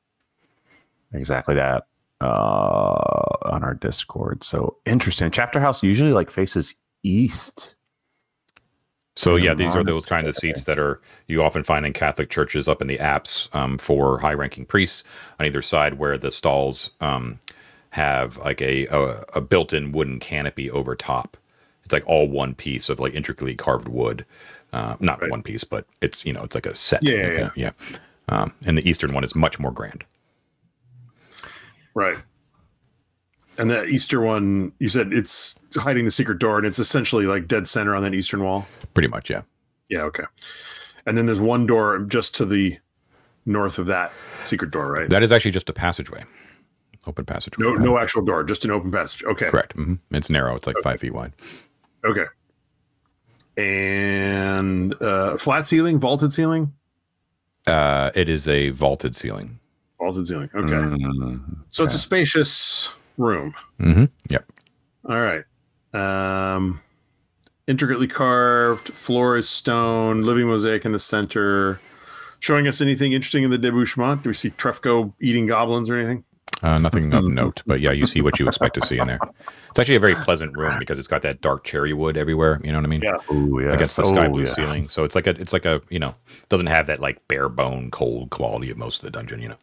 exactly that on our Discord. So interesting. Chapter house usually like faces east.
So yeah, these are those kinds of seats that you often find in Catholic churches up in the apse for high-ranking priests on either side, where the stalls have like a built-in wooden canopy over top. It's like all one piece of like intricately carved wood. Not one piece, but it's it's like a set. Yeah. And the eastern one is much more grand.
Right. And that eastern one, you said it's hiding the secret door, and it's essentially like dead center on that eastern wall.
Pretty much, yeah.
Yeah. Okay. And then there's one door just to the north of that secret door, right?
That is actually just a passageway. open passage.
No actual door, just an open passage. Okay.
Correct. It's narrow. It's like 5 feet wide.
Okay. And flat ceiling, vaulted ceiling?
It is a vaulted ceiling.
Vaulted ceiling. Okay. So it's a spacious room.
Yep.
All right. Intricately carved, floor is stone, living mosaic in the center. Showing us anything interesting in the debouchement? Do we see Trefco eating goblins or anything?
Nothing of note, but yeah, you see what you expect to see in there. It's actually a very pleasant room because it's got that dark cherry wood everywhere. You know what I mean?
Yeah.
Ooh, yes.
Against the sky blue ceiling. So it's like a doesn't have that like bare bone cold quality of most of the dungeon.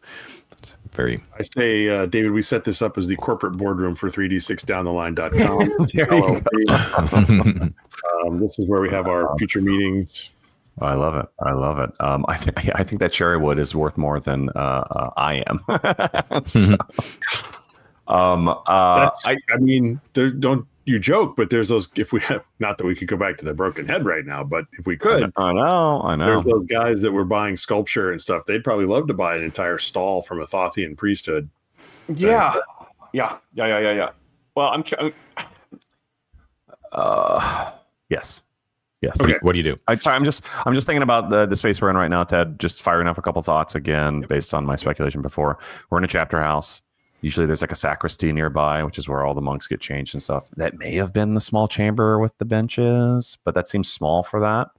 It's very.
I say, David, we set this up as the corporate boardroom for 3d6downtheline.com. This is where we have our future meetings.
I love it. I think that cherry wood is worth more than I am. So,
I mean, don't you joke, but there's those. If we have, not that we could go back to the broken head right now, but if we could,
I know.
There's those guys that were buying sculpture and stuff. They'd probably love to buy an entire stall from a Thothian priesthood.
Yeah. Well, yes.
Okay. What do you do?
I'm just thinking about the space we're in right now, Ted. Just firing off a couple thoughts again, based on my speculation before. We're in a chapter house. Usually there's like a sacristy nearby, which is where all the monks get changed and stuff. That may have been the small chamber with the benches, but that seems small for that.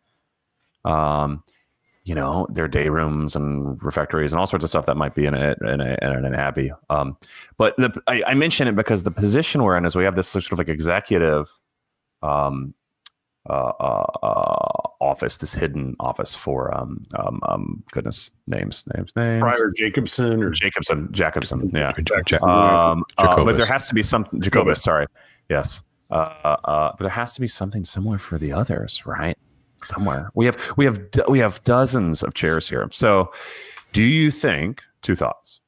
There are day rooms and refectories and all sorts of stuff that might be in an abbey. But I mention it because the position we're in is we have this sort of like executive office, this hidden office for goodness, names.
Prior Jacobson or
Jacobson, yeah.
Jacobus.
But there has to be something. Jacobus, sorry. Yes. But there has to be something similar for the others, right? Somewhere we have dozens of chairs here. So, do you think? Two thoughts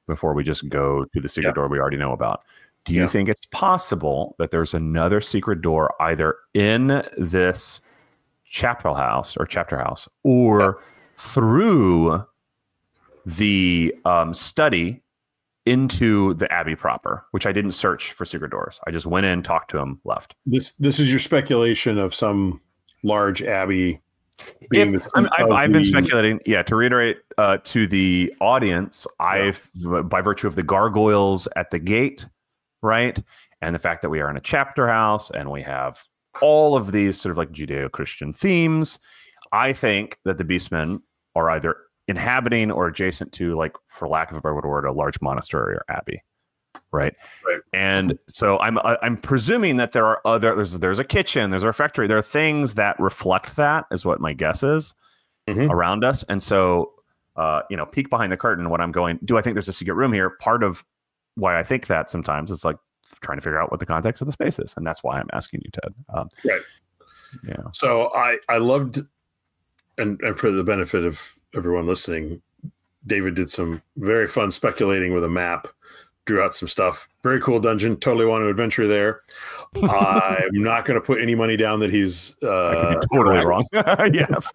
before we just go to the secret door we already know about. Do you think it's possible that there's another secret door either in this chapter house or through the study into the abbey proper, which I didn't search for secret doors. I just went in, talked to him, left.
This is your speculation of some large abbey being
I've been speculating. Yeah, to reiterate to the audience, I've by virtue of the gargoyles at the gate, right? And the fact that we are in a chapter house and we have all of these sort of like Judeo-Christian themes, I think that the beastmen are either inhabiting or adjacent to, like, for lack of a better word, a large monastery or abbey, right? And so I'm presuming that there are there's a kitchen, there's a refectory, there are things that reflect that, is what my guess is, around us. And so peek behind the curtain, what I'm going, do I think there's a secret room here? Part of why I think that sometimes is like trying to figure out what the context of the space is, and that's why I'm asking you, Ted.
Right. Yeah. So I loved, and for the benefit of everyone listening, David did some very fun speculating with a map, drew out some stuff. Very cool dungeon. Totally want to adventure there. I'm not going to put any money down that he's
totally wrong. Yes,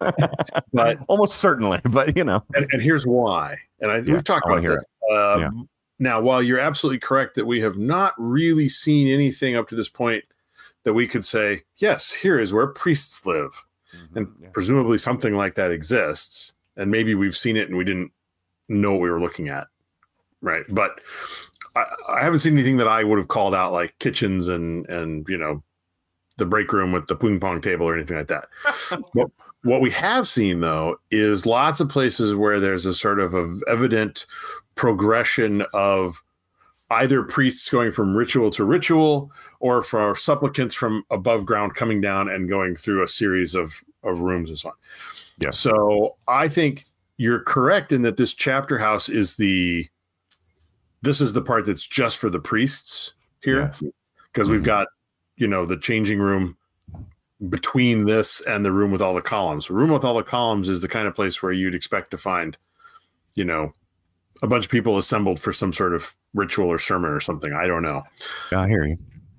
but
almost certainly. But and
here's why. And we've talked about this. Now, while you're absolutely correct that we have not really seen anything up to this point that we could say, yes, here is where priests live, and presumably something like that exists, and maybe we've seen it and we didn't know what we were looking at, right? But I haven't seen anything that I would have called out like kitchens and the break room with the ping pong table or anything like that. What we have seen, though, is lots of places where there's a sort of evident progression of either priests going from ritual to ritual, or for supplicants from above ground coming down and going through a series of rooms and so on. Yeah. So I think you're correct in that this chapter house is this is the part that's just for the priests here, because we've got the changing room between this and the room with all the columns. The room with all the columns is the kind of place where you'd expect to find a bunch of people assembled for some sort of ritual or sermon or something. I don't know.
I hear you.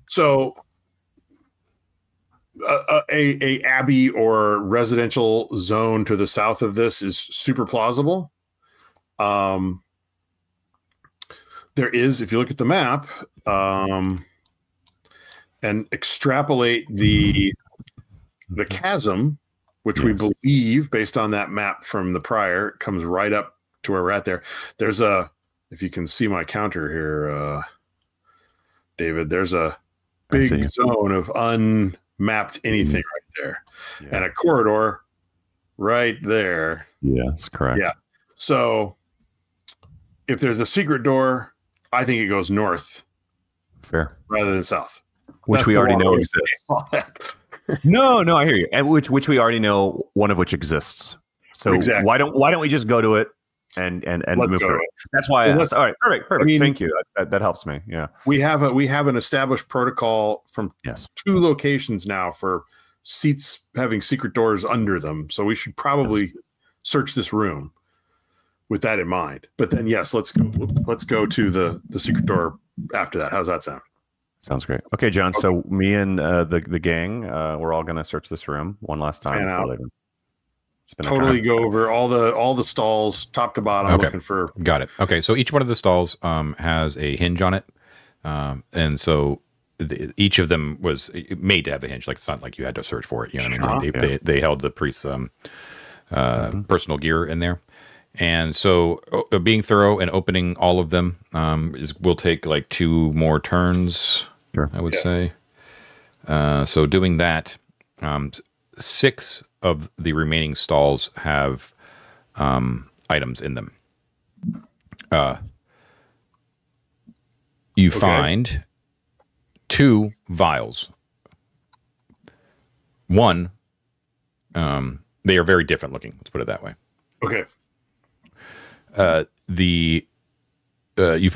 So a abbey or residential zone to the south of this is super plausible. there is, if you look at the map, and extrapolate the chasm, which we believe, based on that map from the prior, comes right up to where we're at there. There's a, if you can see my counter here, David, there's a big zone of unmapped anything right there. Yeah. And a corridor right there.
Yes, correct.
Yeah. So if there's a secret door, I think it goes north.
Fair.
Rather than south.
Which
That's
we already know exists. No, I hear you. And which we already know, one of which exists. So exactly. why don't we just go to it and move through it? That's why I asked. All right, perfect. I mean, thank you. That helps me. Yeah.
We have an established protocol from 2 locations now for seats having secret doors under them. So we should probably search this room with that in mind. But then let's go to the secret door after that. How's that sound?
Sounds great. Okay, John. Okay. So me and the gang, we're all going to search this room one last time.
Totally go over all the stalls, top to bottom.
Okay.
Looking for.
Got it. Okay, so each one of the stalls has a hinge on it, and so each of them was made to have a hinge. Like, it's not like you had to search for it. You know what I mean? They held the priest's personal gear in there. And so being thorough and opening all of them will take like 2 more turns, I would say. So doing that, 6 of the remaining stalls have items in them. You find 2 vials. One, they are very different looking. Let's put it that way.
Okay.
You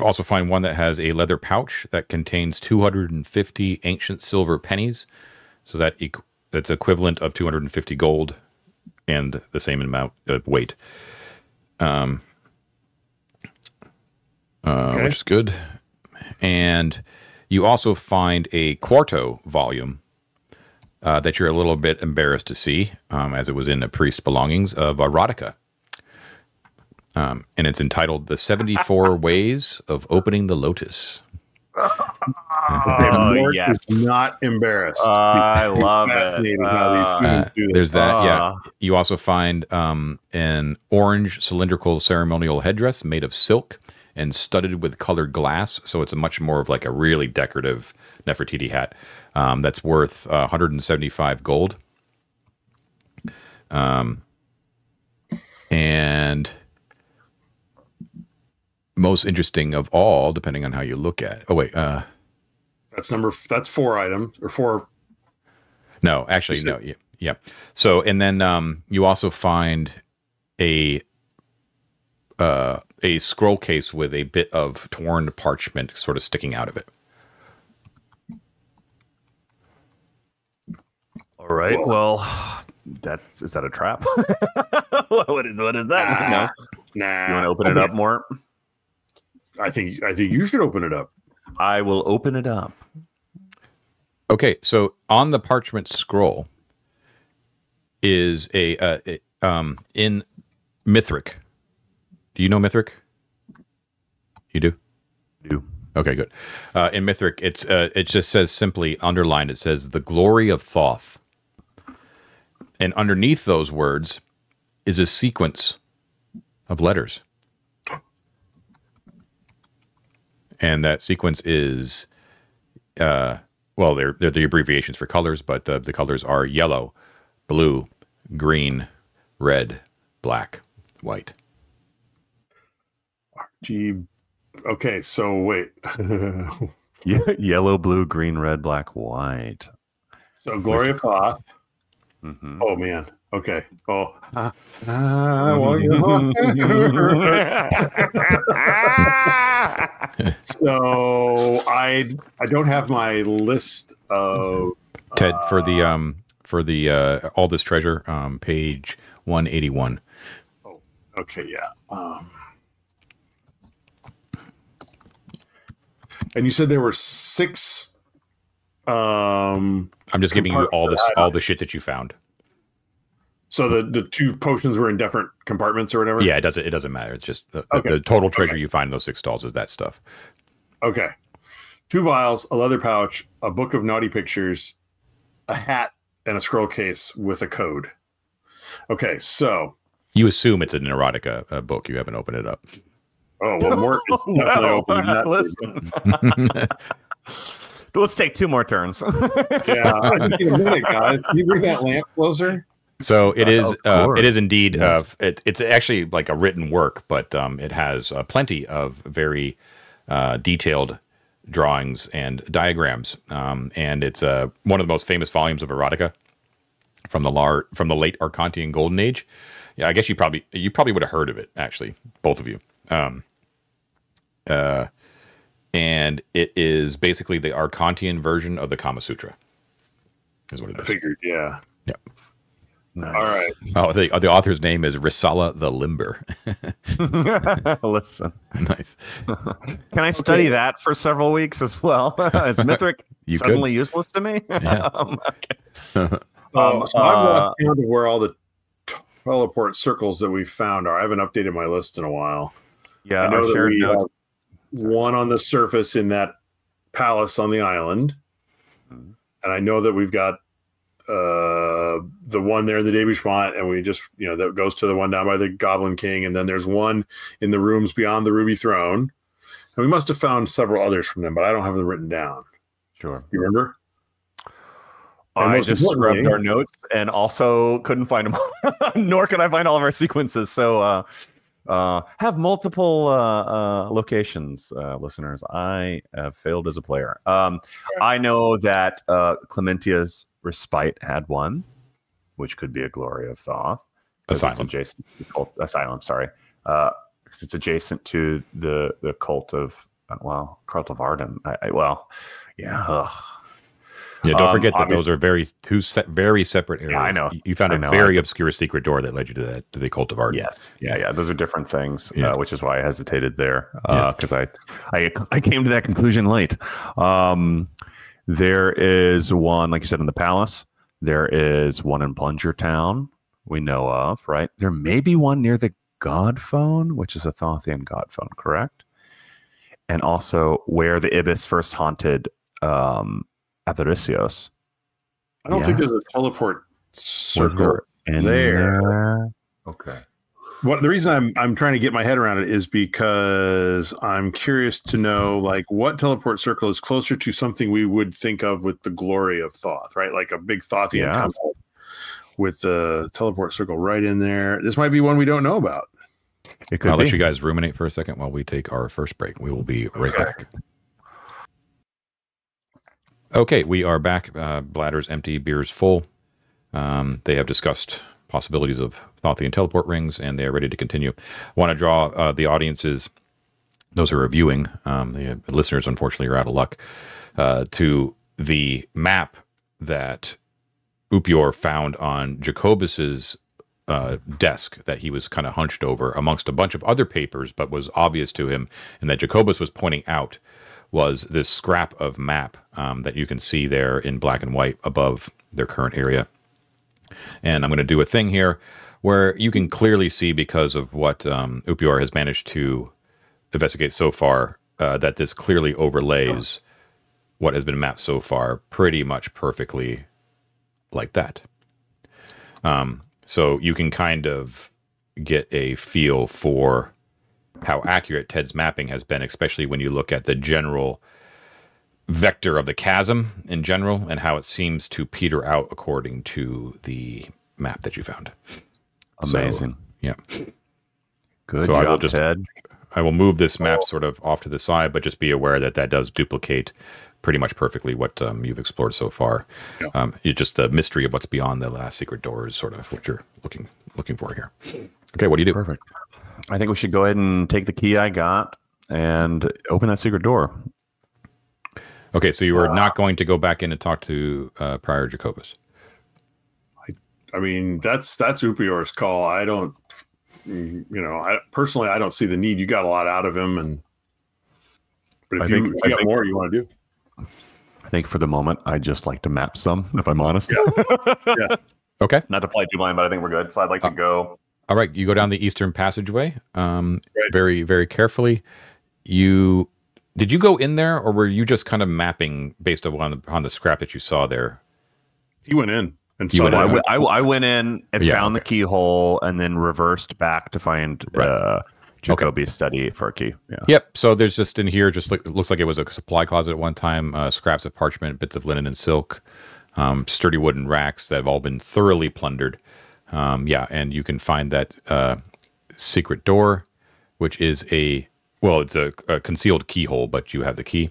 also find one that has a leather pouch that contains 250 ancient silver pennies, so that's equivalent of 250 gold and the same amount of weight, which is good. And you also find a quarto volume that you're a little bit embarrassed to see, as it was in the priest's belongings, of erotica. And it's entitled "The 74 Ways of Opening the Lotus."
Mort is not embarrassed.
I love it.
There's that. Yeah. You also find an orange cylindrical ceremonial headdress made of silk and studded with colored glass. So it's a much more of like a really decorative Nefertiti hat that's worth 175 gold. And most interesting of all, depending on how you look at it. Oh, wait.
That's 4 items or 4.
No, actually, no. Yeah. So, and then you also find a scroll case with a bit of torn parchment sort of sticking out of it.
All right. Well, is that a trap? what is that?
Nah.
You want to open it up more?
I think you should open it up.
I will open it up.
Okay, so on the parchment scroll is a in Mithric. Do you know Mithric? You do?
I do.
Okay, good. In Mithric, it just says simply underlined. It says the glory of Thoth, and underneath those words is a sequence of letters. And that sequence is, they're the abbreviations for colors, but the colors are yellow, blue, green, red, black, white.
Okay, so wait.
Yellow, blue, green, red, black, white.
So Glory of Thoth. Mm-hmm. Oh, man. Okay. Oh. So I don't have my list of
Ted for the all this treasure, page 181.
Oh, okay, yeah. And you said there were 6.
I'm just giving you all the shit that you found.
So the two potions were in different compartments or whatever?
Yeah, it doesn't matter. It's just the total treasure you find in those 6 stalls is that stuff.
Okay. 2 vials, a leather pouch, a book of naughty pictures, a hat, and a scroll case with a code. Okay, so...
You assume it's an erotica book. You haven't opened it up.
Oh, well, Mort is definitely opening that.
Listen. Let's take 2 more turns.
Yeah, I need a minute, guys. Can you bring that lamp closer?
So it is. It is indeed. Yes. It's actually like a written work, but it has plenty of very detailed drawings and diagrams, and it's one of the most famous volumes of erotica from the late Arcantian Golden Age. Yeah, I guess you probably would have heard of it, actually, both of you. And it is basically the Arcantian version of the Kama Sutra. Is what it is.
I figured, yeah.
Yep.
Nice. All right.
Oh, the author's name is Risala the Limber.
Listen.
Nice.
Can I study that for several weeks as well? Is Mithril suddenly useless to me?
Yeah.
Okay.
So I've lost count of where all the teleport circles that we found are. I haven't updated my list in a while.
Yeah,
I know that we
note.
have one on the surface in that palace on the island, and I know that we've got the one there in the debouchement, and we just that goes to the one down by the Goblin King, and then there's one in the rooms beyond the Ruby Throne, and we must have found several others from them, but I don't have them written down.
Sure,
you remember?
I just scrubbed our notes and also couldn't find them, nor could I find all of our sequences. So have multiple locations, listeners. I have failed as a player. I know that Clementia's Respite had one, which could be a Glory of Thoth.
Asylum.
It's adjacent to the cult, Asylum, sorry. Because it's adjacent to the cult of, cult of Arden. Yeah. Ugh.
Yeah, don't forget that those are very separate areas.
Yeah, I know.
You found a very obscure secret door that led you to the cult of Arden.
Yes. Yeah. Those are different things, which is why I hesitated there, because I came to that conclusion late. There is one, like you said, in the palace. There is one in Plunger Town we know of, right? There may be one near the God Phone, which is a Thothian God Phone, correct? And also where the Ibis first haunted Avaricios.
I don't think there's a teleport circle there.
Okay.
The reason I'm trying to get my head around it is because I'm curious to know what teleport circle is closer to something we would think of with the Glory of Thoth, right? Like a big Thothian temple with the teleport circle right in there. This might be one we don't know about.
I'll let you guys ruminate for a second while we take our first break. We will be right back. Okay, we are back. Bladders empty, beers full. They have discussed possibilities of Thothian teleport rings, and they are ready to continue. I want to draw the audiences, those who are viewing, the listeners unfortunately are out of luck, to the map that Upior found on Jacobus's desk that he was kind of hunched over amongst a bunch of other papers, but was obvious to him, and that Jacobus was pointing out was this scrap of map that you can see there in black and white above their current area. And I'm going to do a thing here where you can clearly see, because of what Upior has managed to investigate so far, that this clearly overlays what has been mapped so far pretty much perfectly like that. So you can kind of get a feel for how accurate Ted's mapping has been, especially when you look at the general vector of the chasm in general and how it seems to peter out according to the map that you found.
Amazing.
So, yeah.
Good job, Ted.
I will move this map sort of off to the side, but just be aware that that does duplicate pretty much perfectly what you've explored so far. Yeah. Just the mystery of what's beyond the last secret door is sort of what you're looking for here. Okay, what do you do?
Perfect. I think we should go ahead and take the key I got and open that secret door.
Okay, so you are not going to go back in and talk to Prior Jacobus.
I mean, that's Upior's call. I don't, personally, I don't see the need. You got a lot out of him, but if you got more you want to do.
I think for the moment, I'd just like to map some, if I'm honest.
Yeah.
Okay.
Not to play too blind, but I think we're good. So I'd like to go.
All right. You go down the eastern passageway very, very carefully. Did you go in there, or were you just kind of mapping based on the scrap that you saw there?
He went in. And
You
so
went in.
I went in and found the keyhole and then reversed back to find Jacoby's study for a key. Yeah.
Yep. So there's just in here, looks like it was a supply closet at one time, scraps of parchment, bits of linen and silk, sturdy wooden racks that have all been thoroughly plundered. And you can find that secret door, which is it's a concealed keyhole, but you have the key.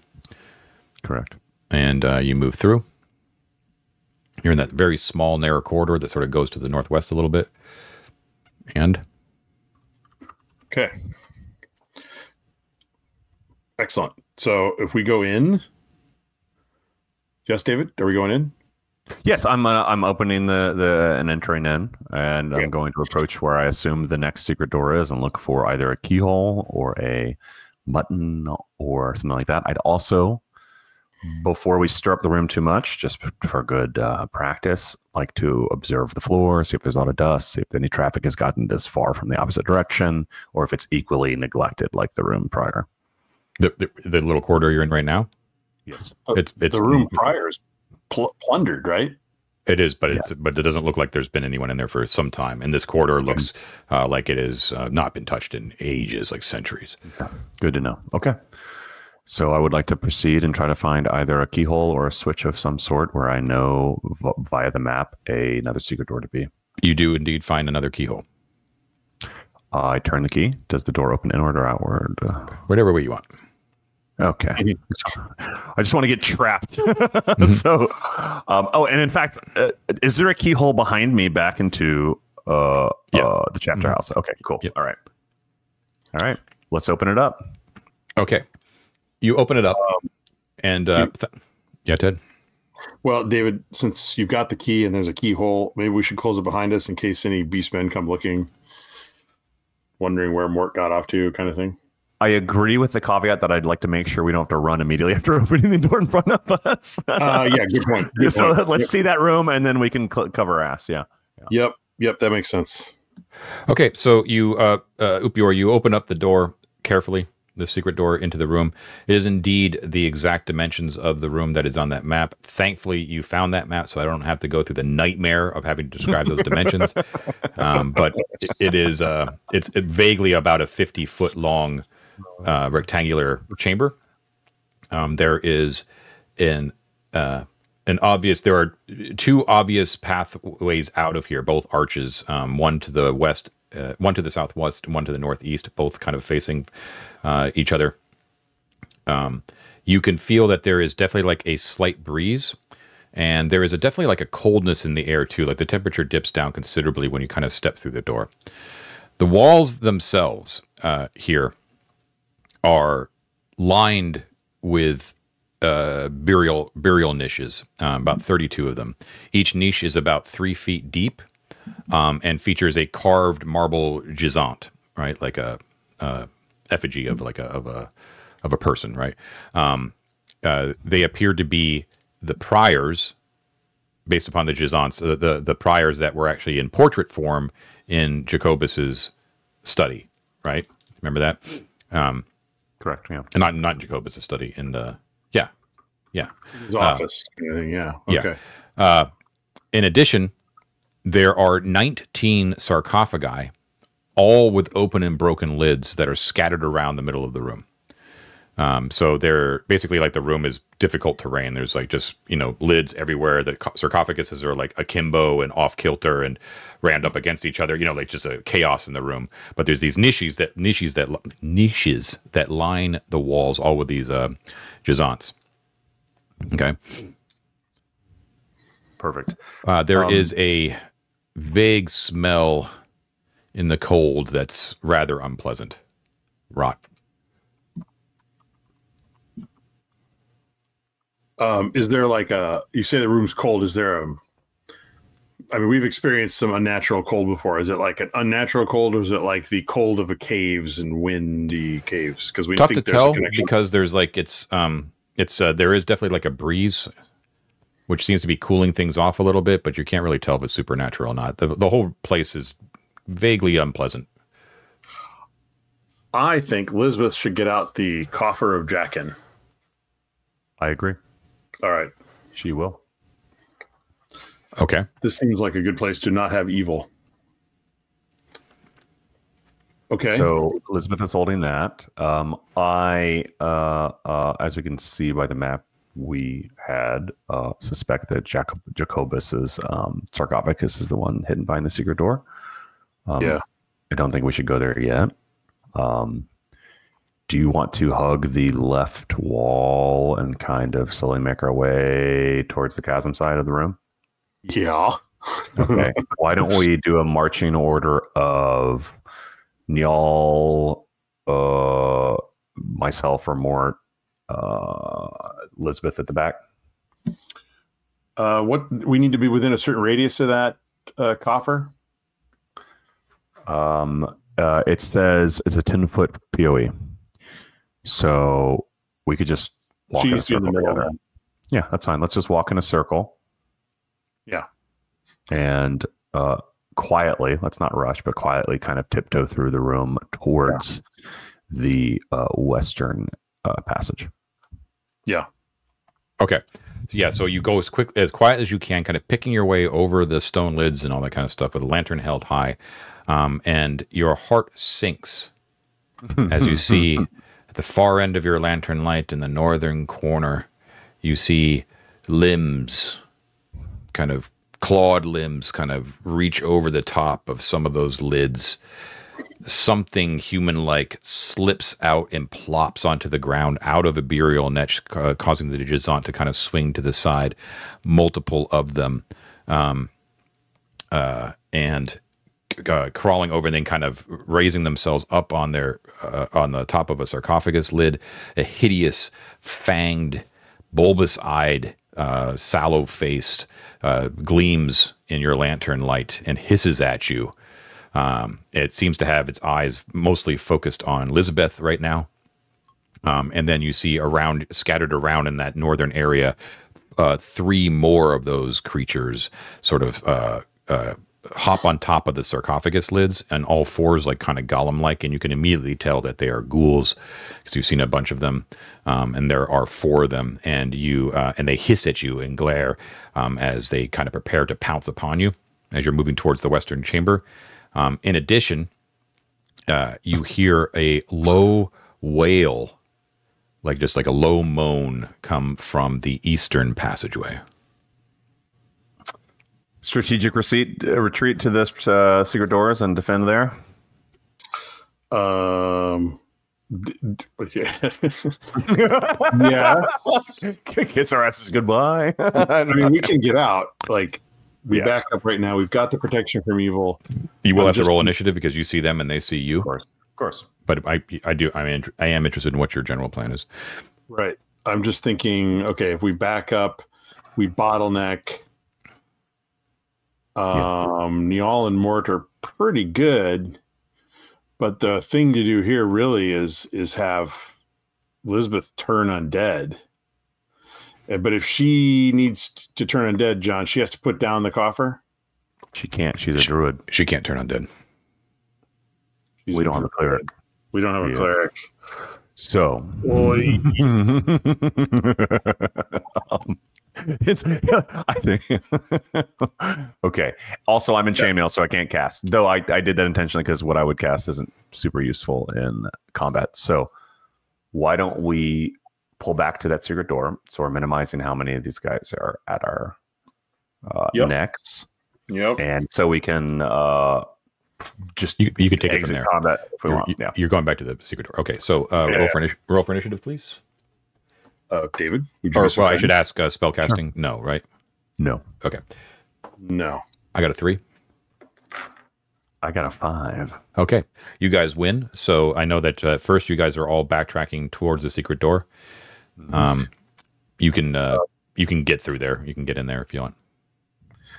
Correct.
And you move through. You're in that very small, narrow corridor that sort of goes to the northwest a little bit. And?
Okay. Excellent. So if we go in... Yes, David? Are we going in?
Yes, I'm opening and entering in, and I'm going to approach where I assume the next secret door is and look for either a keyhole or a button or something like that. I'd also, before we stir up the room too much, just for good practice, like to observe the floor, see if there's a lot of dust, see if any traffic has gotten this far from the opposite direction, or if it's equally neglected like the room prior.
The little corridor you're in right now?
Yes.
It's the room prior is plundered, right?
It is, but it doesn't look like there's been anyone in there for some time. And this corridor looks like it has not been touched in ages, like centuries.
Good to know. Okay. So I would like to proceed and try to find either a keyhole or a switch of some sort where I know via the map another secret door to be. You
do indeed find another keyhole.
I turn the key. Does the door open inward or outward?
Whatever way you want.
Okay. I just want to get trapped. So, and in fact, is there a keyhole behind me back into the chapter house? Okay, cool. Yep. All right. Let's open it up.
Okay. You open it up, and Ted.
Well, David, since you've got the key and there's a keyhole, maybe we should close it behind us in case any beastmen come looking, wondering where Mort got off to, kind of thing.
I agree with the caveat that I'd like to make sure we don't have to run immediately after opening the door in front of us.
Good point.
Let's see that room, and then we can cover ass. Yeah.
Yep, that makes sense.
Okay, so you, Upior, you open up the door carefully, the secret door into the room. It is indeed the exact dimensions of the room that is on that map. Thankfully, you found that map, so I don't have to go through the nightmare of having to describe those dimensions. But it's vaguely about a 50-foot long rectangular chamber. There is there are two obvious pathways out of here, both arches, one to the west, one to the southwest, one to the northeast, both kind of facing each other. You can feel that there is definitely like a slight breeze, and there is definitely like a coldness in the air too. Like the temperature dips down considerably when you kind of step through the door. The walls themselves here are lined with burial niches, about 32 of them. Each niche is about 3 feet deep, and features a carved marble gisant, right, like a effigy of a person, right. They appear to be the priors, based upon the gisants, the priors that were actually in portrait form in Jacobus's study, right? Remember that?
Correct. Yeah.
And not Jacobus's study in the
his office. Okay.
In addition, there are 19 sarcophagi, all with open and broken lids that are scattered around the middle of the room. So they're basically like the room is difficult terrain. There's like just, lids everywhere. The sarcophaguses are like akimbo and off kilter and rammed up against each other, like just a chaos in the room. But there's these niches that line the walls, all with these gisants. Okay.
Perfect.
There is a vague smell in the cold that's rather unpleasant. Rot.
Is there like you say the room's cold, is there we've experienced some unnatural cold before. Is it like an unnatural cold, or is it like the cold of a caves and windy caves? Because we
tough
think
to
there's
tell
a connection.
because there's like there is definitely like a breeze which seems to be cooling things off a little bit, but you can't really tell if it's supernatural or not. The whole place is vaguely unpleasant.
I think Elizabeth should get out the coffer of Jackin.
I agree.
All right.
She will.
Okay.
This seems like a good place to not have evil. Okay.
So Elizabeth is holding that. As we can see by the map, we had suspect that Jacobus's sarcophagus is the one hidden behind the secret door.
Yeah.
I don't think we should go there yet. Do you want to hug the left wall and kind of slowly make our way towards the chasm side of the room?
Yeah.
Okay. Why don't we do a marching order of Niall, myself, or Mort, Elizabeth at the back?
What we need to be within a certain radius of that coffer?
It says it's a 10-foot POE. So we could just walk in a circle together. Yeah, that's fine. Let's just walk in a circle.
Yeah.
And quietly, let's not rush, but quietly kind of tiptoe through the room towards the western passage.
Yeah.
Okay. Yeah, so you go as quiet as you can, kind of picking your way over the stone lids and all that kind of stuff with a lantern held high. And your heart sinks as you see at the far end of your lantern light in the northern corner, you see limbs, kind of clawed limbs, kind of reach over the top of some of those lids. Something human-like slips out and plops onto the ground out of a burial niche, causing the Digizant to kind of swing to the side. Multiple of them. And crawling over and then kind of raising themselves up on their on the top of a sarcophagus lid. A hideous, fanged, bulbous-eyed, sallow-faced gleams in your lantern light and hisses at you. It seems to have its eyes mostly focused on Elizabeth right now. And then you see scattered around in that northern area, 3 more of those creatures sort of hop on top of the sarcophagus lids, and all 4s like kind of golem-like, and you can immediately tell that they are ghouls because you've seen a bunch of them, and there are 4 of them, and they hiss at you and glare as they kind of prepare to pounce upon you as you're moving towards the western chamber. In addition, you hear a low wail, just like a low moan, come from the eastern passageway.
Strategic retreat to this secret doors and defend there.
Yeah.
Kiss our asses goodbye.
I mean, we can get out. We back up right now. We've got the protection from evil.
You will have to roll initiative because you see them and they see you.
Of course.
But I am interested in what your general plan is.
Right. I'm just thinking, okay, if we back up, we bottleneck. Niall and Mort are pretty good, but the thing to do here really is have Elizabeth turn undead. But if she needs to turn undead, John, she has to put down the coffer.
She can't. She's a druid.
She can't turn undead.
We don't have a cleric.
We don't have a cleric.
So. I think. Okay. Also, I'm in chainmail, so I can't cast. Though I did that intentionally because what I would cast isn't super useful in combat. So why don't we pull back to that secret door? So we're minimizing how many of these guys are at our necks.
Yep.
And so we can just
you can take it from there.
Combat if we want.
You're going back to the secret door. Okay. So roll for initiative, please.
David?
I should ask spellcasting. Sure. No, right?
No.
Okay.
No.
I got a 3.
I got a 5.
Okay. You guys win. So I know that first you guys are all backtracking towards the secret door. You can get through there. You can get in there if you want.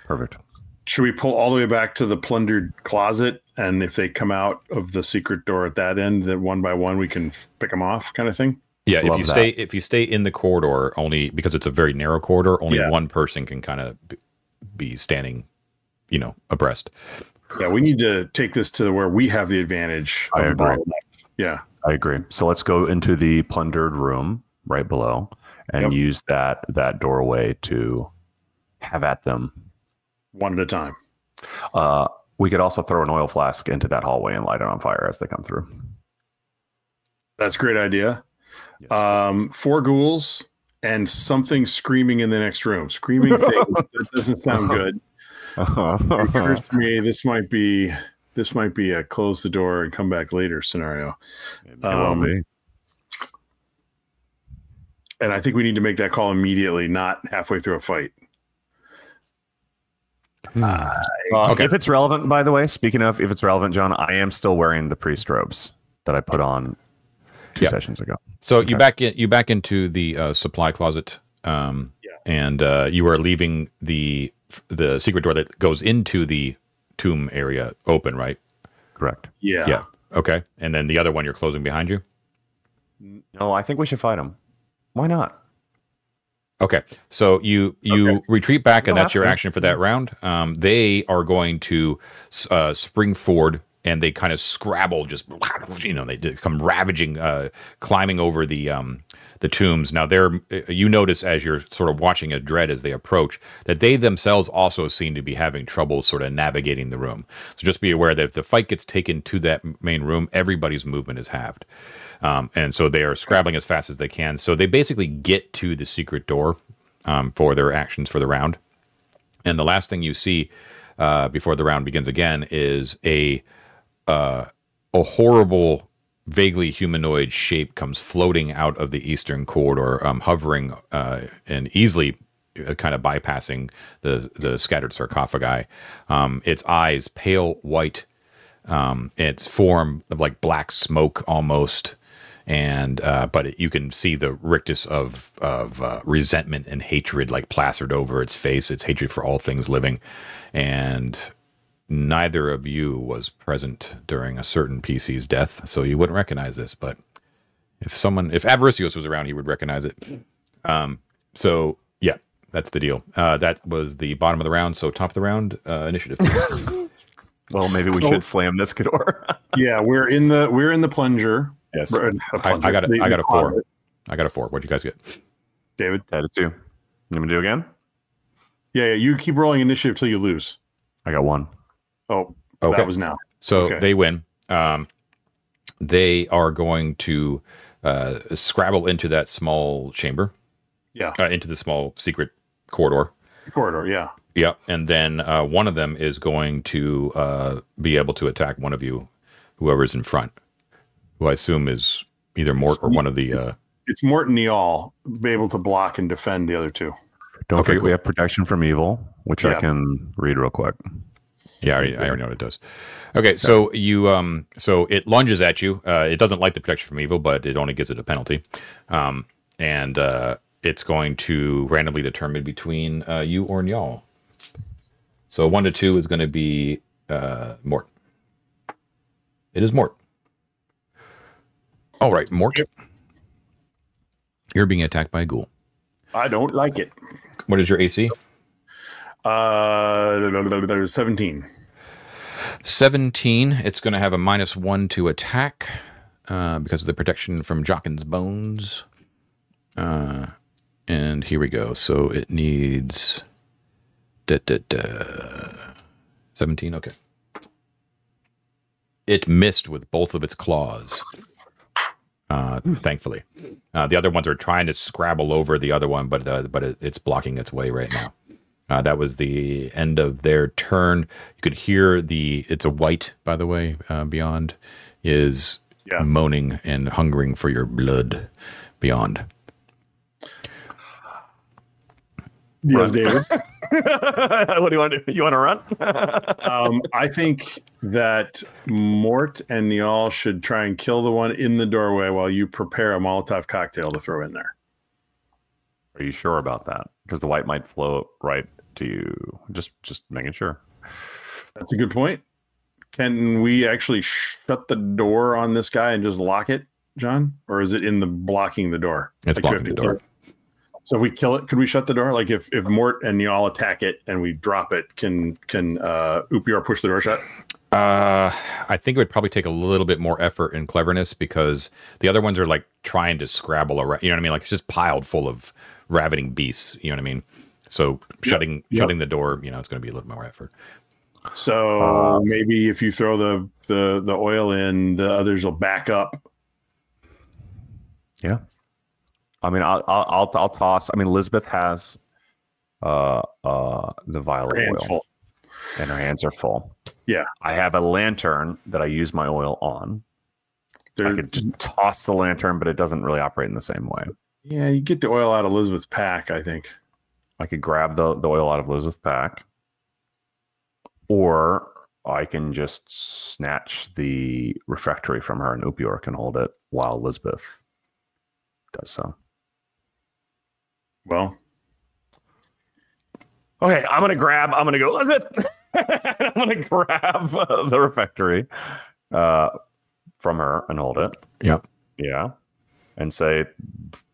Perfect.
Should we pull all the way back to the plundered closet? And if they come out of the secret door at that end, then one by one we can pick them off, kind of thing?
Yeah,
Love
if you stay in the corridor, only because it's a very narrow corridor, only one person can kind of be standing, abreast.
Yeah, we need to take this to where we have the advantage.
I agree.
Yeah,
I agree. So let's go into the plundered room right below and use that doorway to have at them
one at a time.
We could also throw an oil flask into that hallway and light it on fire as they come through.
That's a great idea.
Yes.
4 ghouls and something screaming in the next room. Screaming things. That doesn't sound good. It occurs to me this might be a close the door and come back later scenario.
It will be.
And I think we need to make that call immediately, not halfway through a fight.
Okay. If it's relevant, by the way, speaking of, if it's relevant, John, I am still wearing the priest robes that I put on 2 sessions ago.
So you back into the supply closet, and you are leaving the secret door that goes into the tomb area open, right?
Correct.
Yeah.
Yeah. Okay. And then the other one you're closing behind you?
No, I think we should fight him. Why not?
Okay. So you retreat back, and that's your action for that round. They are going to spring forward, and they kind of scrabble, just they come ravaging, climbing over the tombs. Now you notice as you're sort of watching a dread as they approach that they themselves also seem to be having trouble sort of navigating the room. So just be aware that if the fight gets taken to that main room, everybody's movement is halved. And so they are scrabbling as fast as they can. So they basically get to the secret door for their actions for the round. And the last thing you see before the round begins again is a horrible, vaguely humanoid shape comes floating out of the eastern corridor, hovering and easily kind of bypassing the scattered sarcophagi. Its eyes pale white, its form like black smoke almost. And but you can see the rictus of resentment and hatred like plastered over its face. Its hatred for all things living, and neither of you was present during a certain PC's death, so you wouldn't recognize this. But if Avaricios was around, he would recognize it. So yeah, that's the deal. That was the bottom of the round. So top of the round, initiative.
Well, maybe we should slam this door.
Yeah, we're in the plunger.
Yes,
I got a 4. I got a 4. What'd you guys get?
David?
I had a 2. You want me to do again?
Yeah, you keep rolling initiative till you lose.
I got 1.
Oh,
okay.
That was now.
So they win. They are going to scrabble into that small chamber.
Yeah.
Into the small secret corridor.
Yeah.
Yeah, and then one of them is going to be able to attack one of you, whoever's in front, who I assume is either Mort or one of the...
It's Mort and Upior, be able to block and defend the other two.
Don't forget we have protection from evil, which I can read real quick.
Yeah, I already know what it does. Okay, so you so it lunges at you. It doesn't like the protection from evil, but it only gives it a penalty. And it's going to randomly determine between you or y'all. So 1 to 2 is going to be Mort. It is Mort. All right, Mort. Yep. You're being attacked by a ghoul.
I don't like it.
What is your AC?
17.
17. It's going to have a -1 to attack because of the protection from Jockin's bones. And here we go. So it needs 17. Okay. It missed with both of its claws. Thankfully, the other ones are trying to scrabble over the other one, but it's blocking its way right now. That was the end of their turn. You could hear it's a white, by the way, beyond is moaning and hungering for your blood beyond.
Yes, David.
What do you want to do? You want to run?
I think that Mort and Niall should try and kill the one in the doorway while you prepare a Molotov cocktail to throw in there.
Are you sure about that? Because the white might float right to you. Just making sure.
That's a good point. Can we actually shut the door on this guy and just lock it John? Or is it in the blocking the door?
It's blocking the door.
So if we kill it, could we shut the door? Like if Mort and y'all attack it and we drop it, can Upior push the door shut?
I think it would probably take a little bit more effort and cleverness because the other ones are like trying to scrabble around. You know what I mean? Like it's just piled full of ravening beasts. You know what I mean? So shutting the door, you know, it's going to be a little more effort.
So maybe if you throw the oil in, the others will back up.
Yeah. I mean, I'll toss. I mean, Elizabeth has the vial of oil, and her hands are full.
Yeah,
I have a lantern that I use my oil on. I could just toss the lantern, but it doesn't really operate in the same way.
Yeah, you get the oil out of Elizabeth's pack, I think.
I could grab the oil out of Elizabeth's pack, or I can just snatch the refractory from her, and Upior can hold it while Elizabeth does so.
Well,
okay, I'm gonna go, Elizabeth. I'm gonna grab the refractory from her and hold it.
Yep.
Yeah. And say,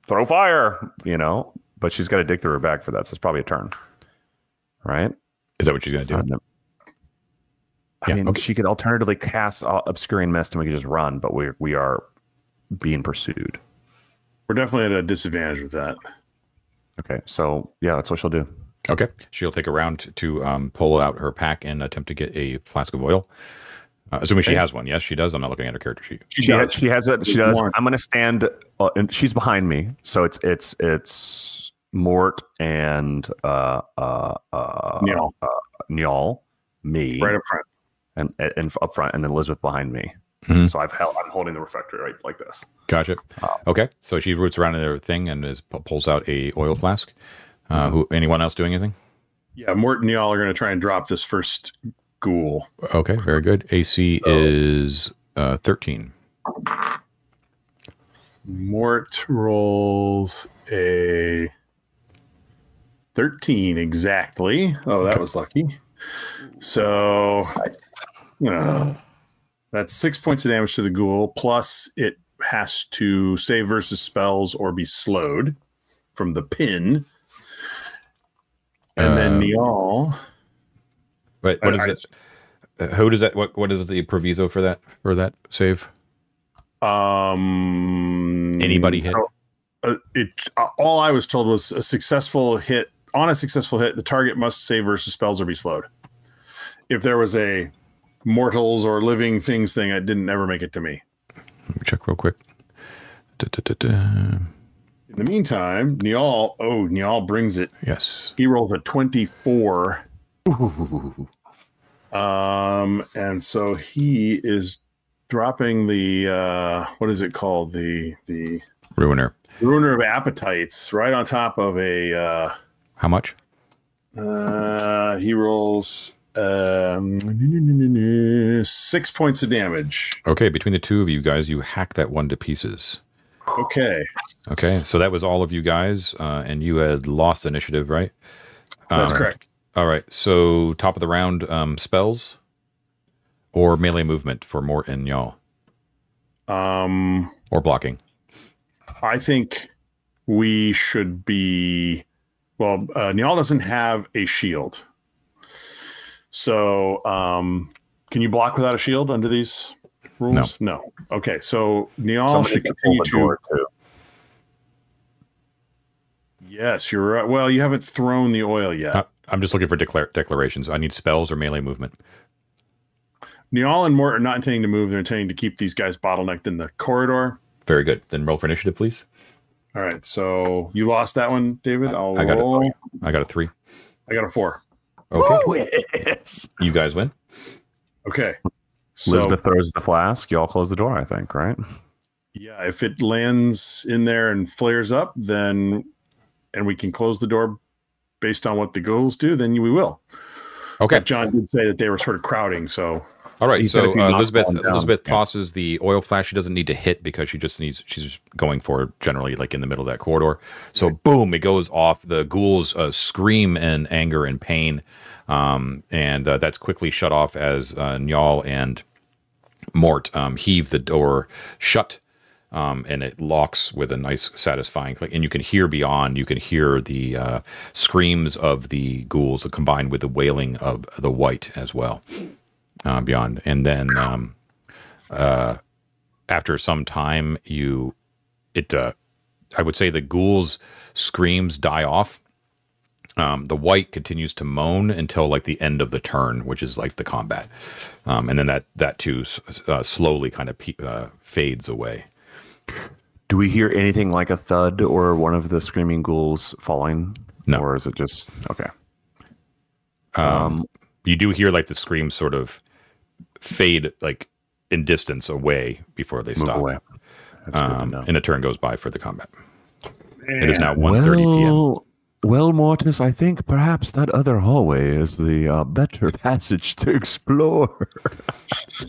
throw fire, you know. But she's got to dig through her bag for that, so it's probably a turn. Right?
Is that what she's gonna do?
I mean, she could alternatively cast Obscuring Mist and we could just run, but we are being pursued.
We're definitely at a disadvantage with that.
Okay, so yeah, that's what she'll do.
Okay, she'll take a round to pull out her pack and attempt to get a flask of oil. Assuming she has one. Yes, she does. I'm not looking at her character sheet.
She has it. She does. I'm going to stand, and she's behind me. So it's Mort and Njal, me,
right up front,
and up front, and then Elizabeth behind me.
Mm-hmm.
So I'm holding the refractory right like this.
Gotcha. Okay, so she roots around in her thing and pulls out a oil flask. Anyone else doing anything?
Yeah, Mort and y'all are going to try and drop this first ghoul.
Okay, very good. AC is 13.
Mort rolls a 13 exactly. Oh, that was lucky. So that's 6 points of damage to the ghoul, plus it has to save versus spells or be slowed from the pin. And then Niall.
Wait, what is it? Who does that? What is the proviso for that save? Anybody hit?
All I was told was a successful hit. On a successful hit, the target must save versus spells or be slowed. If there was a mortals or living things thing, it didn't ever make it to me.
Let me check real quick.
In the meantime, Niall brings it.
Yes.
He rolls a 24.
Ooh.
And so he is dropping the what is it called? The
Ruiner
of Appetites right on top of a
how much?
He rolls 6 points of damage.
Okay, between the two of you guys, you hack that one to pieces.
Okay,
so that was all of you guys, and you had lost initiative, right?
That's correct.
All right, so top of the round, spells or melee movement for Mort and y'all? Or blocking?
I think we should be... Well, Njal doesn't have a shield. So can you block without a shield under these rules? No. Okay, so Njal should continue to... Yes, you're right. Well, you haven't thrown the oil yet.
I'm just looking for declarations. I need spells or melee movement.
Njal and Mort are not intending to move. They're intending to keep these guys bottlenecked in the corridor.
Very good. Then roll for initiative, please.
All right. So you lost that one, David.
I got a 3.
I got a 4.
Okay.
Yes.
You guys win.
Okay. So,
Elizabeth throws the flask. You all close the door, I think, right?
Yeah. If it lands in there and flares up, then... and we can close the door based on what the ghouls do, then we will.
Okay.
But John did say that they were sort of crowding, so...
All right, so Elizabeth tosses the oil flash. She doesn't need to hit because she's just going for generally like in the middle of that corridor. So boom, it goes off. The ghouls scream in anger and pain, and that's quickly shut off as Njal and Mort heave the door shut. and it locks with a nice, satisfying click. And you can hear beyond. You can hear the screams of the ghouls combined with the wailing of the wight as well beyond. And then after some time, I would say the ghouls' screams die off. The wight continues to moan until like the end of the turn, which is like the combat, and then that too slowly kind of fades away.
Do we hear anything like a thud or one of the screaming ghouls falling?
No.
Or is it just okay?
You do hear like the screams sort of fade like in distance away before they stop.
Away. That's good to know.
And a turn goes by for the combat. It is now 1:30 p.m.
Well, Mortis, I think perhaps that other hallway is the better passage to explore.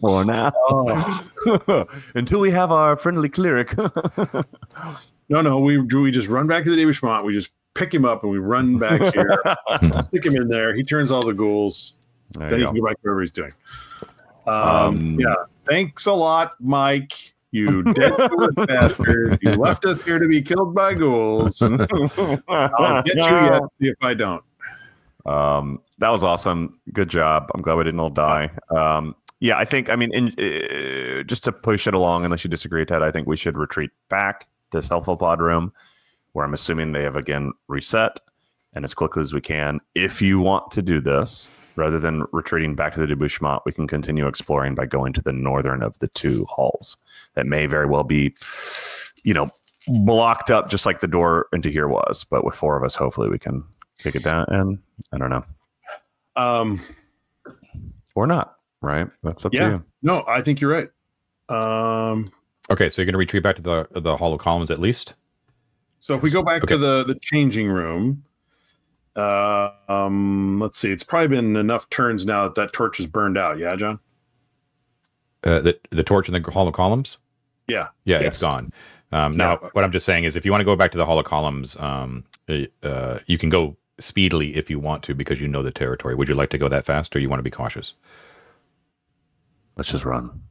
For now. Until we have our friendly cleric.
No, we just run back to the Devious. We just pick him up and we run back here, stick him in there. He turns all the ghouls. Then he can go back to whatever he's doing. Yeah. Thanks a lot, Mike. You dead bastard. You left us here to be killed by ghouls. I'll get you yet, see if I don't.
That was awesome. Good job. I'm glad we didn't all die. Yeah, I think, just to push it along, unless you disagree, Ted, I think we should retreat back to Cephalopod room, where I'm assuming they have again reset, and as quickly as we can. If you want to do this, rather than retreating back to the debouchement, we can continue exploring by going to the northern of the two halls. That may very well be, blocked up just like the door into here was. But with four of us, hopefully we can kick it down. And I don't know. Or not, right? That's up to you.
No, I think you're right.
Okay, so you're going to retreat back to the Hall of Columns at least?
So if we go back to the changing room, let's see. It's probably been enough turns now that torch is burned out. Yeah, John?
The torch in the Hall of Columns?
Yeah.
Yeah, yes. It's gone. Now, what I'm just saying is if you want to go back to the Hall of Columns, you can go speedily if you want to because you know the territory. Would you like to go that fast or you want to be cautious?
Let's just run.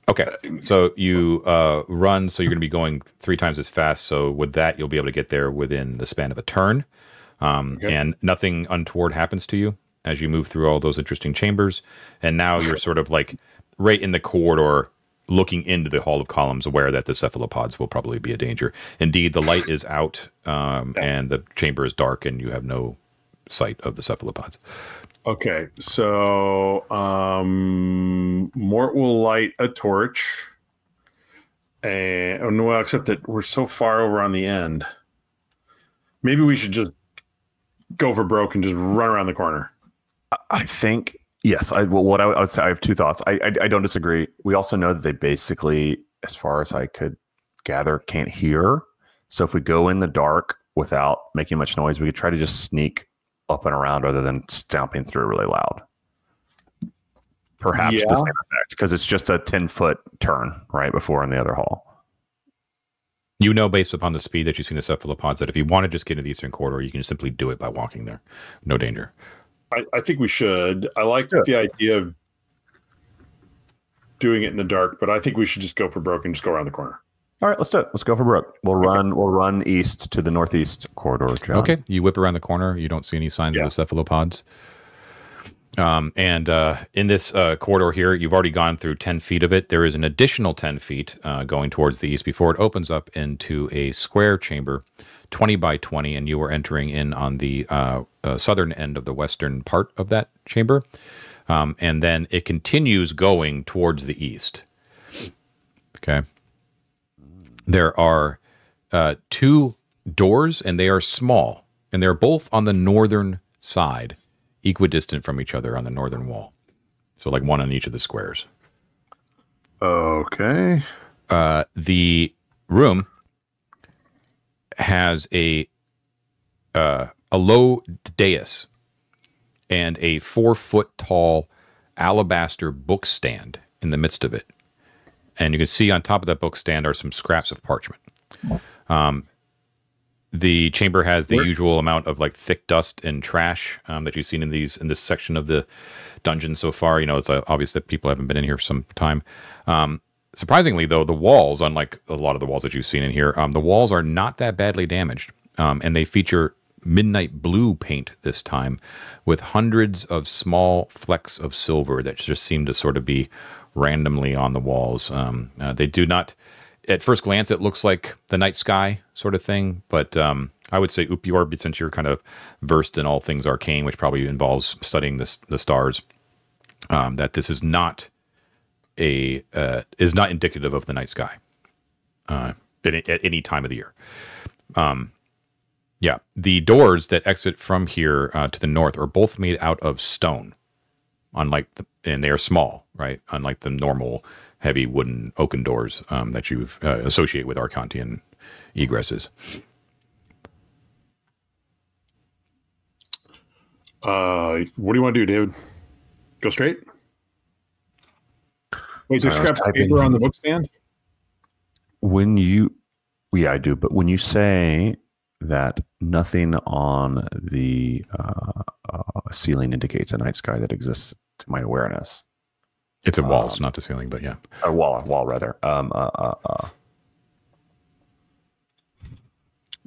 Okay, so you run, so you're going to be going 3 times as fast. So with that, you'll be able to get there within the span of a turn. And nothing untoward happens to you as you move through all those interesting chambers. And now you're sort of like right in the corridor looking into the Hall of Columns, aware that the cephalopods will probably be a danger. Indeed, the light is out and the chamber is dark and you have no sight of the cephalopods.
Okay, so Mort will light a torch. And, well, except that we're so far over on the end. Maybe we should just go for broke and just run around the corner.
I think, yes. What I would say, I have 2 thoughts. I don't disagree. We also know that they basically, as far as I could gather, can't hear. So if we go in the dark without making much noise, we could try to just sneak up and around rather than stomping through really loud. Perhaps the same effect, because it's just a 10-foot turn right before in the other hall.
You know, based upon the speed that you've seen the cephalopods, that if you want to just get into the eastern corridor, you can simply do it by walking there. No danger.
I think we should. I like the idea of doing it in the dark, but I think we should just go for broke and just go around the corner.
All right, let's do it. Let's go for broke. We'll run east to the northeast corridor, John.
Okay, you whip around the corner. You don't see any signs of the cephalopods. And in this corridor here, you've already gone through 10 feet of it. There is an additional 10 feet going towards the east before it opens up into a square chamber, 20 by 20, and you are entering in on the southern end of the western part of that chamber. And then it continues going towards the east. Okay. There are 2 doors, and they are small, and they're both on the northern side, equidistant from each other on the northern wall. So like one on each of the squares.
Okay.
The room has a low dais and a 4-foot tall alabaster book stand in the midst of it. And you can see on top of that book stand are some scraps of parchment. The chamber has the usual amount of like thick dust and trash that you've seen in this section of the dungeon so far. You know, it's obvious that people haven't been in here for some time. Surprisingly, though, the walls, unlike a lot of the walls that you've seen in here, the walls are not that badly damaged, and they feature midnight blue paint this time, with hundreds of small flecks of silver that just seem to sort of be randomly on the walls. They do not, at first glance, it looks like the night sky sort of thing, but I would say Upior, since you're kind of versed in all things arcane, which probably involves studying the stars, that this is not is not indicative of the night sky at any time of the year. Yeah, the doors that exit from here to the north are both made out of stone, and they are small, right? Unlike the normal heavy wooden oaken doors that you associate with Arcantian egresses.
What do you want to do, David? Go straight? Wait, there's scrap paper on the book stand?
Yeah, I do. But when you say that nothing on the ceiling indicates a night sky that exists to my awareness.
It's a walls, not the ceiling, but yeah.
A wall rather.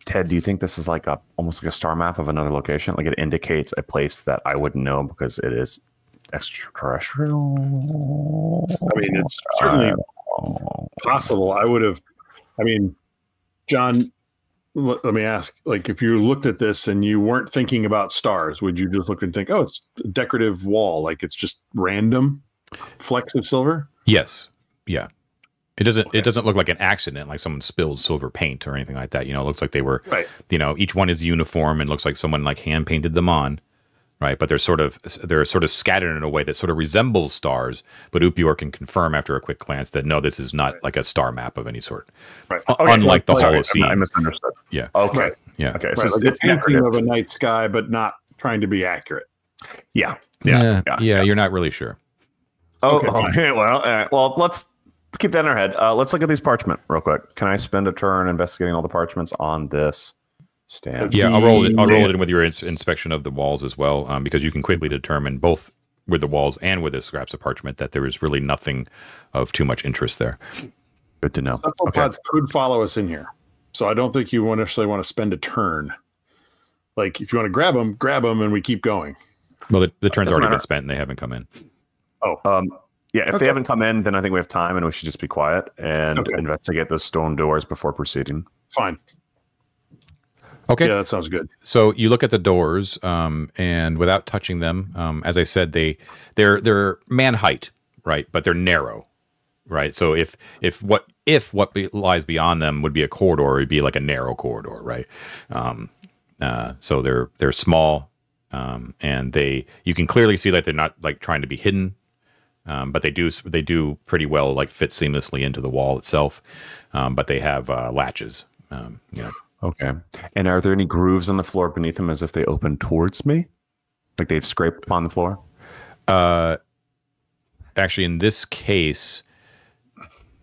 Ted, do you think this is like almost like a star map of another location? Like it indicates a place that I wouldn't know because it is extraterrestrial?
I mean, it's certainly possible. John, let me ask, like, if you looked at this and you weren't thinking about stars, would you just look and think, oh, it's a decorative wall, like it's just random flecks of silver?
Yes. Yeah. It doesn't look like an accident, like someone spilled silver paint or anything like that. You know, it looks like they were,
right.
You know, each one is uniform and looks like someone like hand painted them on, right? But they're sort of scattered in a way that sort of resembles stars. But Upior can confirm after a quick glance that no, this is not like a star map of any sort.
Right.
Unlike the Holocene.
I misunderstood.
Yeah.
Okay.
Right.
Yeah.
Okay.
Right.
So
Like
it's
thinking of a night sky, but not trying to be accurate.
Yeah.
You're not really sure.
Okay. Well, let's keep that in our head. Let's look at these parchment real quick. Can I spend a turn investigating all the parchments on this stand?
Yeah, I'll roll it in with your inspection of the walls as well, because you can quickly determine both with the walls and with the scraps of parchment that there is really nothing of too much interest there.
Good to know.
Cephalopods could follow us in here, so I don't think you necessarily want to spend a turn. Like, if you want to grab them, and we keep going.
Well, the turn's already been spent, and they haven't come in.
Yeah, if they haven't come in, then I think we have time, and we should just be quiet and investigate those stone doors before proceeding.
Fine.
Okay.
Yeah, that sounds good. So
you look at the doors, and without touching them, as I said, they're man height, right? But they're narrow, right? So if what lies beyond them would be a corridor, it'd be like a narrow corridor, right? So they're small, and you can clearly see that they're not like trying to be hidden. But they do pretty well, like fit seamlessly into the wall itself. But they have latches.
Okay. And are there any grooves on the floor beneath them, as if they open towards me, like they've scraped upon the floor?
Actually, in this case,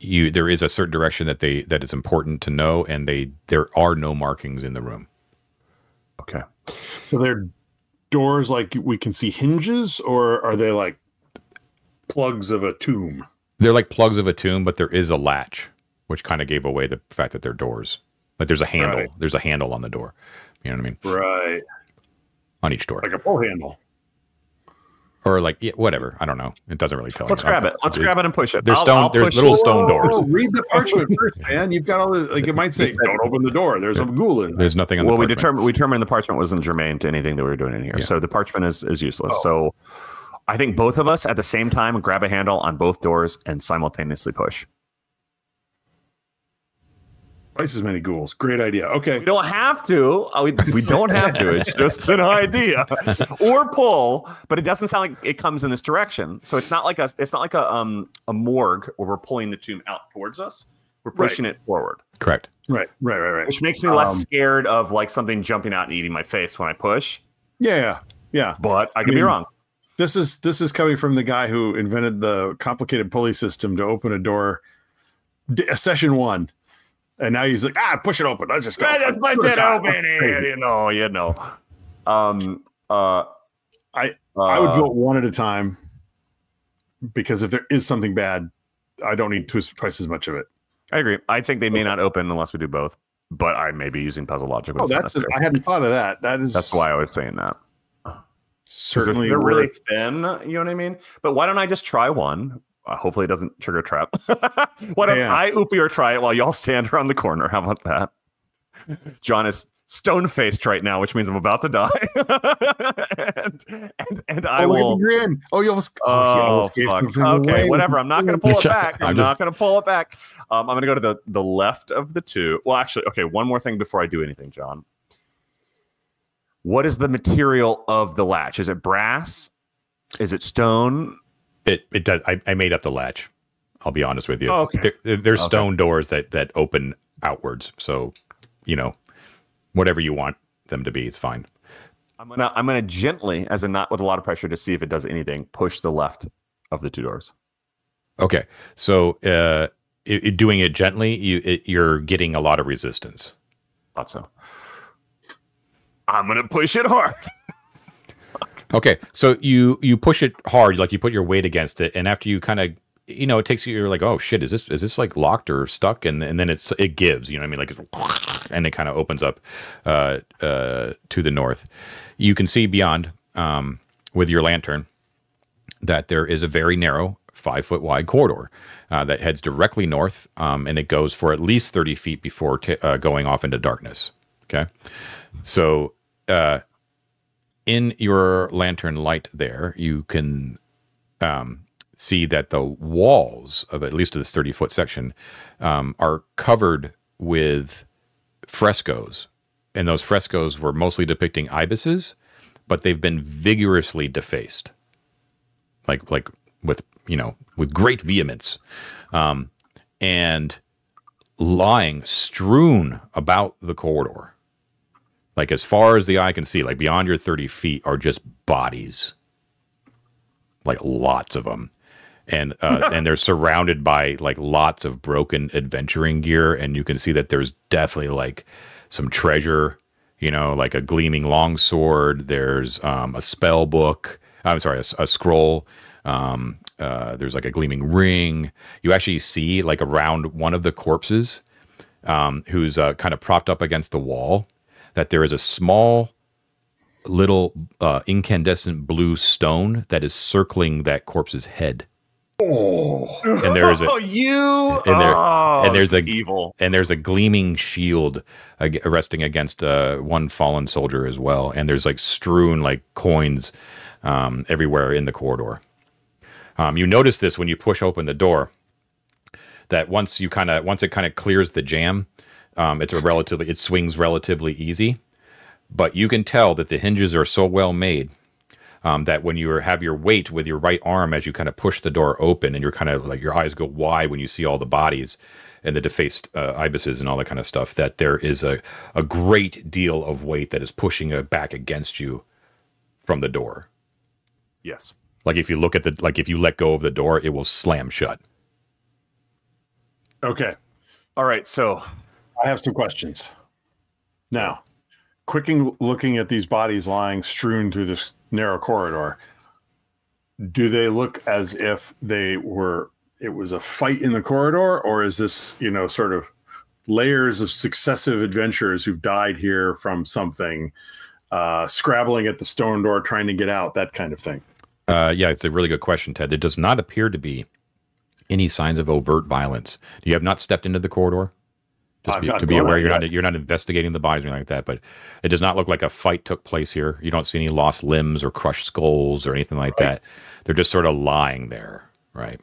there is a certain direction that is important to know, and there are no markings in the room.
Okay.
So they're doors like we can see hinges, or are they like plugs of a tomb?
They're like plugs of a tomb, but there is a latch, which kind of gave away the fact that they're doors. Like there's a handle. Right. There's a handle on the door. You know what I mean?
Right.
On each door.
Like a pull handle.
Or like, whatever. I don't know. It doesn't really tell.
Let's grab it. Let's grab it and push it.
There's little stone doors.
Read the parchment first, man. You've got all the, like, it might say, don't open the door. There's a ghoul in there.
There's nothing on the parchment.
We determined the parchment wasn't germane to anything that we were doing in here. Yeah. So the parchment is useless. So I think both of us at the same time grab a handle on both doors and simultaneously push.
Twice as many ghouls. Great idea. Okay.
We don't have to. We don't have to. It's just an idea. Or pull, but it doesn't sound like it comes in this direction. So it's not like a morgue where we're pulling the tomb out towards us. We're pushing it forward.
Correct.
Right.
Which makes me less scared of like something jumping out and eating my face when I push.
Yeah.
But I could be wrong.
This is coming from the guy who invented the complicated pulley system to open a door. Session 1. And now he's like, push it open. Let's just go.
Just push it open here. You know.
I would vote one at a time, because if there is something bad, I don't need twice as much of it.
I agree. I think they may not open unless we do both, but I may be using puzzle logic.
Oh, I hadn't thought of that. That's
why I was saying that.
Certainly,
they're really thin. You know what I mean? But why don't I just try one? Hopefully, it doesn't trigger a trap. Why don't I Upior try it while y'all stand around the corner? How about that? John is stone-faced right now, which means I'm about to die. and I will.
Grin. Oh, you almost.
Fuck. Okay, whatever. I'm not going to pull it back. I'm not going to pull it back. I'm going to go to the left of the two. Well, actually, okay. One more thing before I do anything, John. What is the material of the latch? Is it brass? Is it stone?
It does. I made up the latch. I'll be honest with you.
Oh, okay.
There's stone doors that open outwards. So, whatever you want them to be, it's fine.
I'm gonna gently, as in not with a lot of pressure, to see if it does anything, push the left of the two doors.
Okay. So doing it gently, you're getting a lot of resistance.
Thought so. I'm gonna push it hard.
Okay, so you push it hard, like you put your weight against it, and after you kind of, it takes you're like, oh shit, is this like locked or stuck? And then it gives, you know what I mean, like and it kind of opens up to the north. You can see beyond with your lantern that there is a very narrow 5-foot wide corridor that heads directly north, and it goes for at least 30 feet before going off into darkness. Okay, so. In your lantern light there, you can see that the walls of at least this 30-foot section are covered with frescoes. And those frescoes were mostly depicting ibises, but they've been vigorously defaced. Like with great vehemence. And lying strewn about the corridor. Like as far as the eye can see, like beyond your 30 feet are just bodies. Like lots of them. And and they're surrounded by like lots of broken adventuring gear. And you can see that there's definitely like some treasure, like a gleaming longsword. There's a spell book. I'm sorry, a scroll. There's like a gleaming ring. You actually see like around one of the corpses who's kind of propped up against the wall. That there is a small little incandescent blue stone that is circling that corpse's head.
Oh,
and there is
evil.
And there's a gleaming shield resting against one fallen soldier as well. And there's like strewn like coins everywhere in the corridor. You notice this when you push open the door. That once it kind of clears the jam. It swings relatively easy, but you can tell that the hinges are so well made that when you have your weight with your right arm as you kind of push the door open and you're kind of like your eyes go wide when you see all the bodies and the defaced ibises and all that kind of stuff, that there is a great deal of weight that is pushing it back against you from the door.
Yes.
Like if you let go of the door, it will slam shut.
Okay.
All right. So
I have some questions. Now, looking at these bodies lying strewn through this narrow corridor, do they look as if it was a fight in the corridor, or is this, sort of layers of successive adventurers who've died here from something, scrabbling at the stone door, trying to get out, that kind of thing?
Yeah, it's a really good question, Ted. There does not appear to be any signs of overt violence. You have not stepped into the corridor? To be aware, you're not investigating the bodies or anything like that, but it does not look like a fight took place here. You don't see any lost limbs or crushed skulls or anything like that. They're just sort of lying there, right?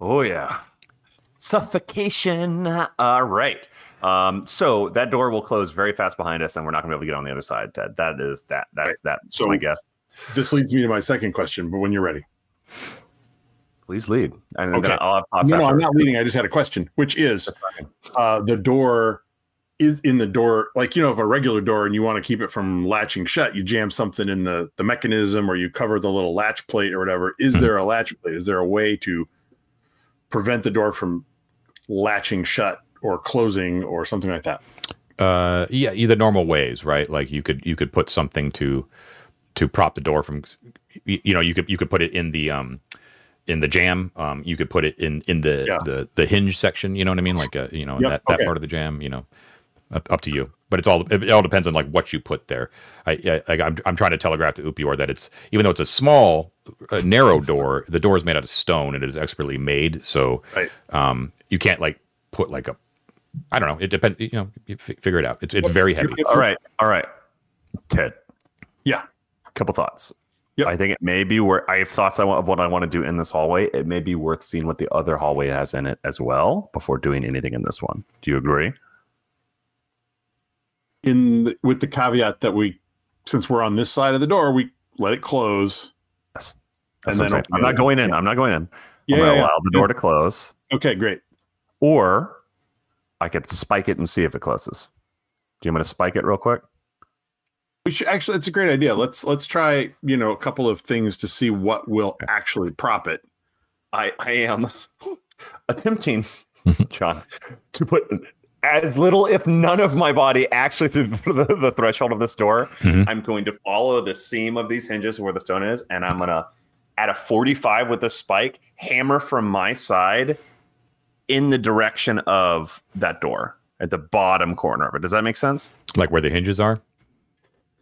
Oh yeah, suffocation. All right. So that door will close very fast behind us, and we're not going to be able to get on the other side. That's my guess.
This leads me to my second question, but when you're ready.
Please lead. And
okay.
I'll have thoughts
no, I'm not leading. I just had a question, which is the door is in the door. Like, if a regular door and you want to keep it from latching shut, you jam something in the mechanism or you cover the little latch plate or whatever. Is there a latch plate? Is there a way to prevent the door from latching shut or closing or something like that?
Yeah, the normal ways, right? Like you could put something to prop the door from, you could put it in the in the jam. You could put it in the hinge section. You know what I mean? Like you know, that part of the jam. You know, up to you. But it all depends on like what you put there. I'm trying to telegraph to Upior that it's, even though it's a small, narrow door, the door is made out of stone and it is expertly made. So you can't like put like a, I don't know. It depends. You know, you figure it out. It's very heavy.
All right, Ted.
Yeah,
a couple thoughts.
Yep.
I think it may be where I have thoughts of what I want to do in this hallway. It may be worth seeing what the other hallway has in it as well before doing anything in this one. Do you agree?
With the caveat that since we're on this side of the door, we let it close.
Yes. And then I'm not going in. I'm not going in.
Yeah,
I'm going to allow the door to close.
Okay, great.
Or I could spike it and see if it closes. Do you want me to spike it real quick?
We should actually. It's a great idea. Let's try a couple of things to see what will actually prop it.
I am attempting, John, to put as little, if none, of my body actually through the threshold of this door.
Mm-hmm.
I'm going to follow the seam of these hinges where the stone is, and I'm going to, at a 45 with the spike, hammer from my side in the direction of that door at the bottom corner of it. Does that make sense?
Like where the hinges are?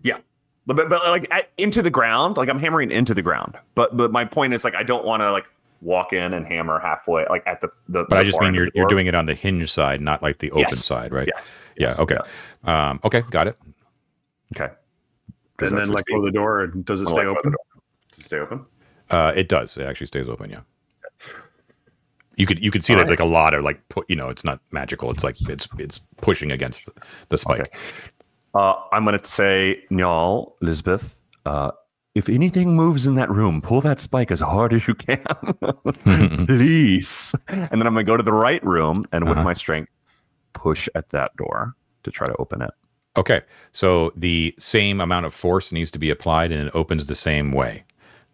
Yeah. But like into the ground, like I'm hammering into the ground. But my point is, like, I don't want to like walk in and hammer halfway, like at the
But I just mean you're doing it on the hinge side, not like the open side, right?
Yes.
Yeah. Okay.
Yes.
Okay. Got it.
Okay.
And then let go of the door, and does it stay open?
Does it stay open?
It does. It actually stays open. Yeah. You could see there's like a lot of like it's not magical. It's like it's pushing against the spike.
Okay. I'm going to say, Njal, Lisbeth, if anything moves in that room, pull that spike as hard as you can. Please. And then I'm going to go to the right room and with my strength, push at that door to try to open it.
Okay. So the same amount of force needs to be applied and it opens the same way,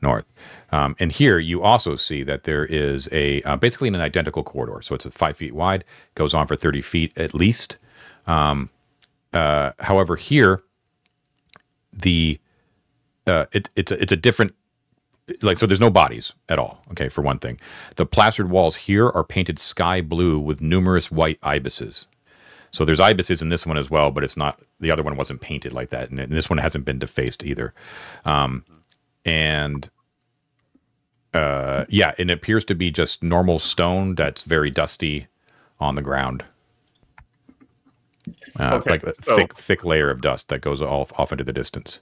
north. And here you also see that there is basically an identical corridor. So it's 5 feet wide, goes on for 30 feet at least. However, here, it's a different, like, so there's no bodies at all. Okay, for one thing, the plastered walls here are painted sky blue with numerous white ibises. So there's ibises in this one as well, but it's not. The other one wasn't painted like that, and this one hasn't been defaced either. And it appears to be just normal stone that's very dusty on the ground. Like a thick layer of dust that goes off into the distance.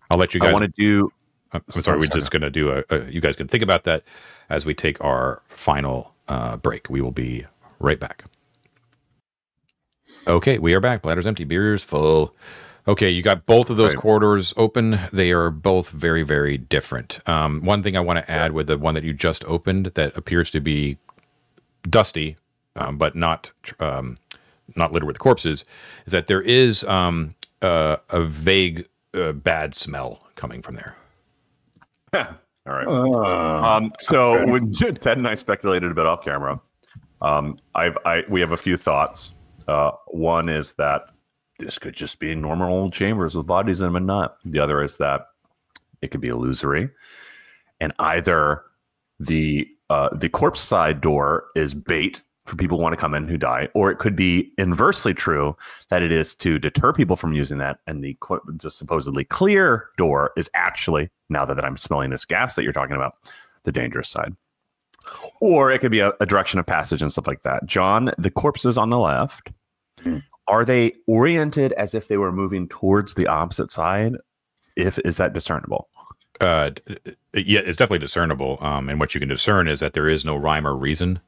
I'll let you guys.
I want to do.
I'm sorry, we're just going to do you guys can think about that as we take our final break. We will be right back. Okay, we are back. Bladder's empty, beer's full. Okay, you got both of those corridors open. They are both very, very different. One thing I want to add with the one that you just opened that appears to be dusty, but not littered with corpses, is that there is a vague bad smell coming from there.
All right. So when Ted and I speculated a bit off camera, we have a few thoughts. One is that this could just be normal old chambers with bodies in them and not. The other is that it could be illusory, and either the corpse side door is bait for people who want to come in who die, or it could be inversely true that it is to deter people from using that, and the just supposedly clear door is actually, now that I'm smelling this gas that you're talking about, the dangerous side. Or it could be a direction of passage and stuff like that. John, the corpses on the left, are they oriented as if they were moving towards the opposite side? Is that discernible?
Yeah, it's definitely discernible. And what you can discern is that there is no rhyme or reason.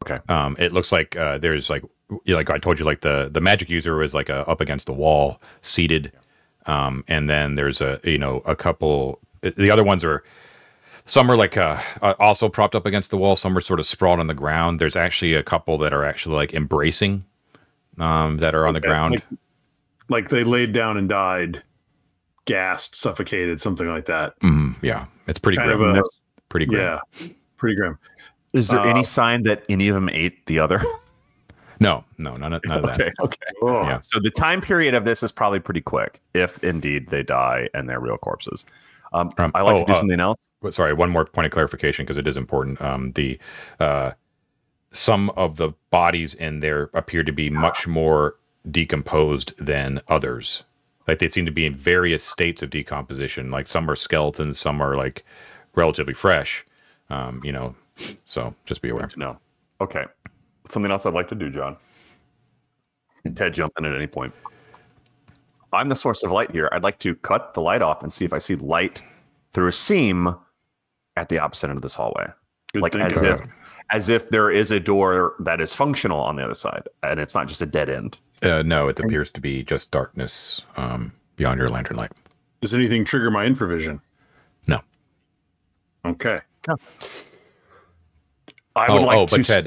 Okay.
It looks like there's like I told you, like the magic user is like up against the wall, seated, and then there's a couple. The other ones are, some are like also propped up against the wall. Some are sort of sprawled on the ground. There's actually a couple that are actually like embracing, that are on the ground,
like they laid down and died, gassed, suffocated, something like that.
Yeah, it's pretty
kind
grim.
of
pretty grim.
Yeah, pretty grim.
Is there any sign that any of them ate the other?
No, none of that.
Okay.
Oh.
Yeah. So the time period of this is probably pretty quick, if indeed they die and they're real corpses. I like to do something else.
Sorry, one more point of clarification because it is important. Some of the bodies in there appear to be much more decomposed than others. Like they seem to be in various states of decomposition. Like some are skeletons, some are like relatively fresh. So just be aware.
No. Okay. Something else I'd like to do, John. And Ted, jump in at any point. I'm the source of light here. I'd like to cut the light off and see if I see light through a seam at the opposite end of this hallway.
Good
as if there is a door that is functional on the other side, and it's not just a dead end.
No, it appears to be just darkness beyond your lantern light.
Does anything trigger my infravision?
No.
Okay.
No. I would like to.
But Ted,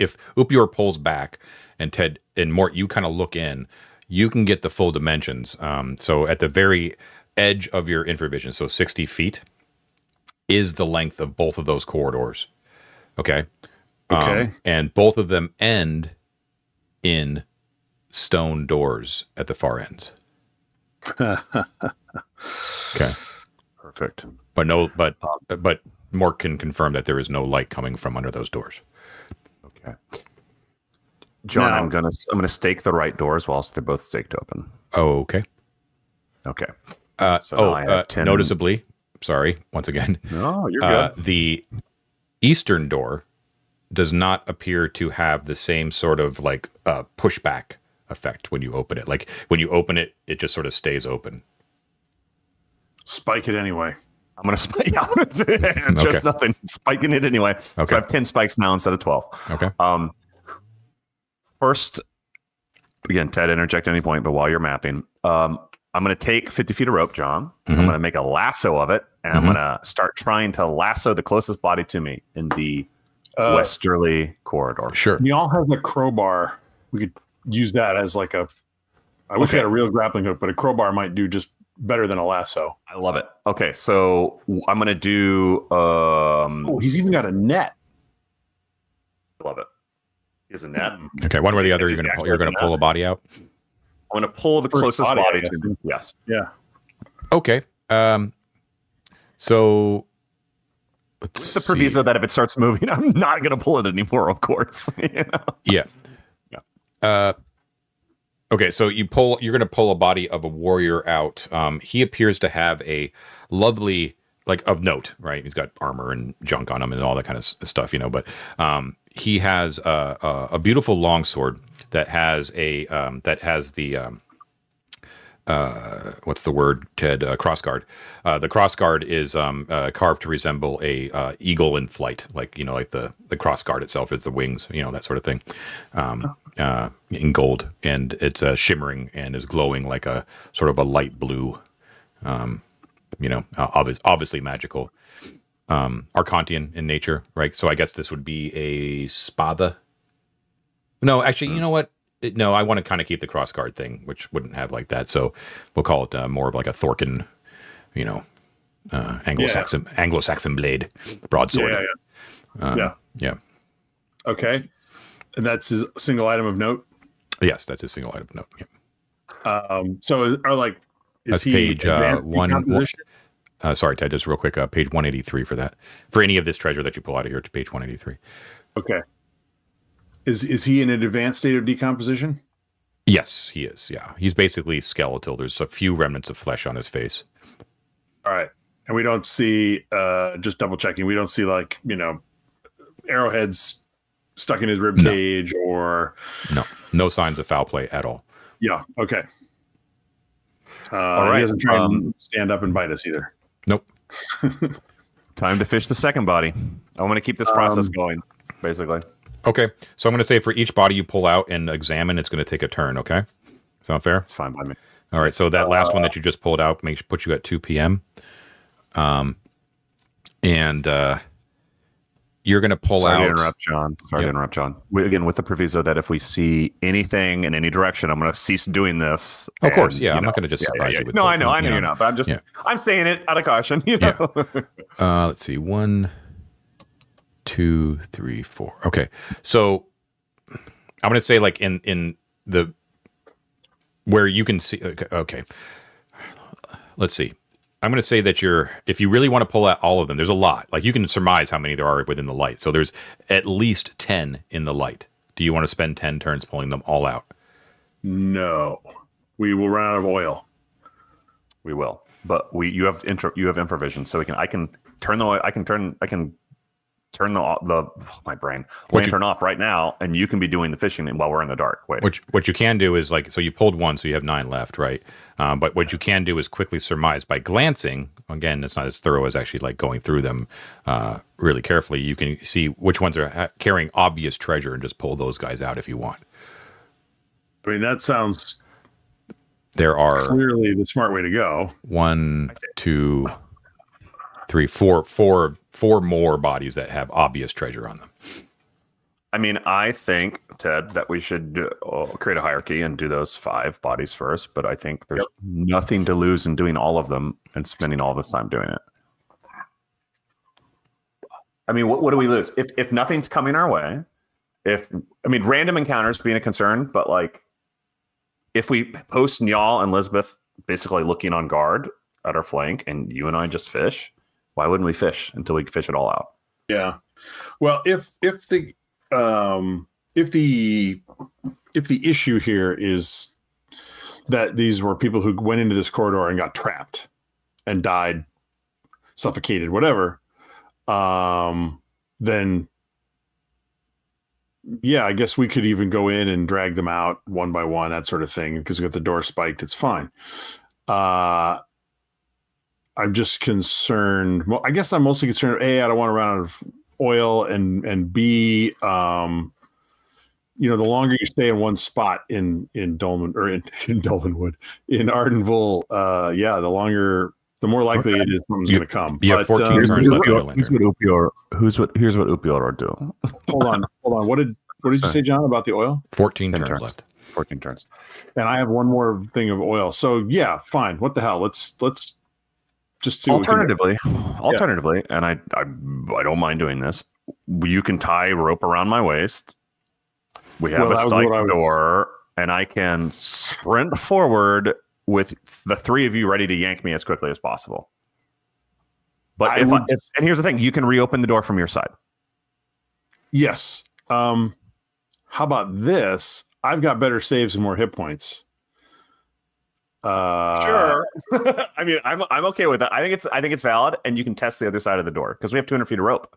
if Upior pulls back, and Ted and Mort, you kind of look in, you can get the full dimensions. So at the very edge of your infravision, so 60 feet, is the length of both of those corridors. Okay.
Okay.
And both of them end in stone doors at the far ends. Okay.
Perfect.
But Mort can confirm that there is no light coming from under those doors.
Okay. John,
Now,
I'm gonna stake the right doors whilst they're both staked open.
Oh, okay.
Okay. So now I have 10.
Noticeably, sorry, once again.
No, you're good.
The eastern door does not appear to have the same sort of like pushback effect when you open it. Like when you open it, it just sort of stays open.
spike it anyway.
I'm going to spike. Yeah, it's just nothing. Spiking it anyway.
Okay.
So I have 10 spikes now instead of 12.
Okay.
First, again, Ted, interject at any point, but while you're mapping, I'm going to take 50 feet of rope, John. I'm going to make a lasso of it, and I'm going to start trying to lasso the closest body to me in the westerly corridor.
Sure.
Y'all has a crowbar. We could use that as like a. I wish we had a real grappling hook, but a crowbar might do just better than a lasso.
I love it. Okay, so I'm going to do.
Oh, he's even got a net.
I love it. He has a net.
Okay. One way or the other, you're going to pull a body out.
I'm going to pull the
First
closest body
body,
to me. Yes.
Yeah.
Okay. So
With the proviso that if it starts moving, I'm not going to pull it anymore, of course. You know?
Yeah. Okay, so you're going to pull a body of a warrior out. He appears to have a lovely, like, of note, right? He's got armor and junk on him and all that kind of stuff, you know. But he has a beautiful longsword that has the what's the word, Ted? Crossguard. The crossguard is carved to resemble a eagle in flight, like, you know, like the crossguard itself is the wings, you know, that sort of thing, in gold, and it's shimmering and is glowing like a sort of a light blue, you know, obviously magical, Arcantian in nature, right? So I guess this would be a spada. No, actually, you know what? No, I want to kind of keep the crossguard thing, which wouldn't have like that. So we'll call it more of like a Thorkin, you know, Anglo-Saxon blade, broadsword. Yeah.
Okay. And that's a single item of note?
Yes, that's a single item of note. Yeah.
So are like, is
that's
he
page one. Sorry, Ted, just real quick, page 183 for that. For any of this treasure that you pull out of here, to page 183.
Okay. Is he in an advanced state of decomposition?
Yes, he is. Yeah, he's basically skeletal. There's a few remnants of flesh on his face.
All right, and we don't see. Just double checking. We don't see, like, you know, arrowheads stuck in his rib cage or
no signs of foul play at all.
Yeah. Okay.
All right.
He doesn't try and stand up and bite us either.
Nope.
Time to fish the second body. I want to keep this process going, basically.
Okay, so I'm going to say for each body you pull out and examine, it's going to take a turn, okay? Sound fair?
It's fine by me.
All right, so that last one that you just pulled out put you at 2 p.m. And you're going to pull out...
Sorry to interrupt, John. Again, with the proviso that if we see anything in any direction, I'm going to cease doing this.
Of course, yeah. I'm not going to just surprise you with...
No, I know you're not, but I'm saying it out of caution, you know?
Yeah. Let's see, 1, 2, 3, 4. Okay, so I'm going to say, like, in the where you can see. Okay, let's see. I'm going to say that if you really want to pull out all of them, there's a lot. Like you can surmise how many there are within the light. So there's at least 10 in the light. Do you want to spend 10 turns pulling them all out?
No, we will run out of oil.
We will, but you have infravision, so I can turn my brain lantern off right now, and you can be doing the fishing while we're in the dark. Wait,
what you can do is so you pulled one, so you have 9 left, right? But what you can do is quickly surmise by glancing. Again, it's not as thorough as actually like going through them really carefully. You can see which ones are carrying obvious treasure and just pull those guys out if you want.
I mean, that sounds.
There are
clearly the smart way to go.
1, 2, 3, 4 more bodies that have obvious treasure on them.
I mean, I think, Ted, that we should create a hierarchy and do those 5 bodies first. But I think there's nothing to lose in doing all of them and spending all this time doing it. I mean, what do we lose if nothing's coming our way? Random encounters being a concern, but like if we post Njal and Lisbeth basically looking on guard at our flank, and you and I just fish. Why wouldn't we fish until we fish it all out?
Yeah. Well, if the issue here is that these were people who went into this corridor and got trapped and died, suffocated, whatever, then yeah, I guess we could even go in and drag them out one by one, that sort of thing, because we got the door spiked. It's fine. I'm just concerned. Well, I guess I'm mostly concerned. A, I don't want to run out of oil, and B, the longer you stay in one spot in Dolmen or in Dolmenwood, in Arden Vul, the more likely it is something's going to come.
You have 14 turns left.
Here's what Upior will do.
Hold on. What did you say, John, about the oil?
14 turns left.
14 turns.
And I have one more thing of oil. So yeah, fine. What the hell? Let's just see.
Alternatively, and I don't mind doing this. You can tie rope around my waist. We have a spike door, and I can sprint forward with the 3 of you ready to yank me as quickly as possible. But and here's the thing: you can reopen the door from your side.
Yes. How about this? I've got better saves and more hit points.
Sure. I mean, I'm okay with that. I think it's valid, and you can test the other side of the door because we have 200 feet of rope.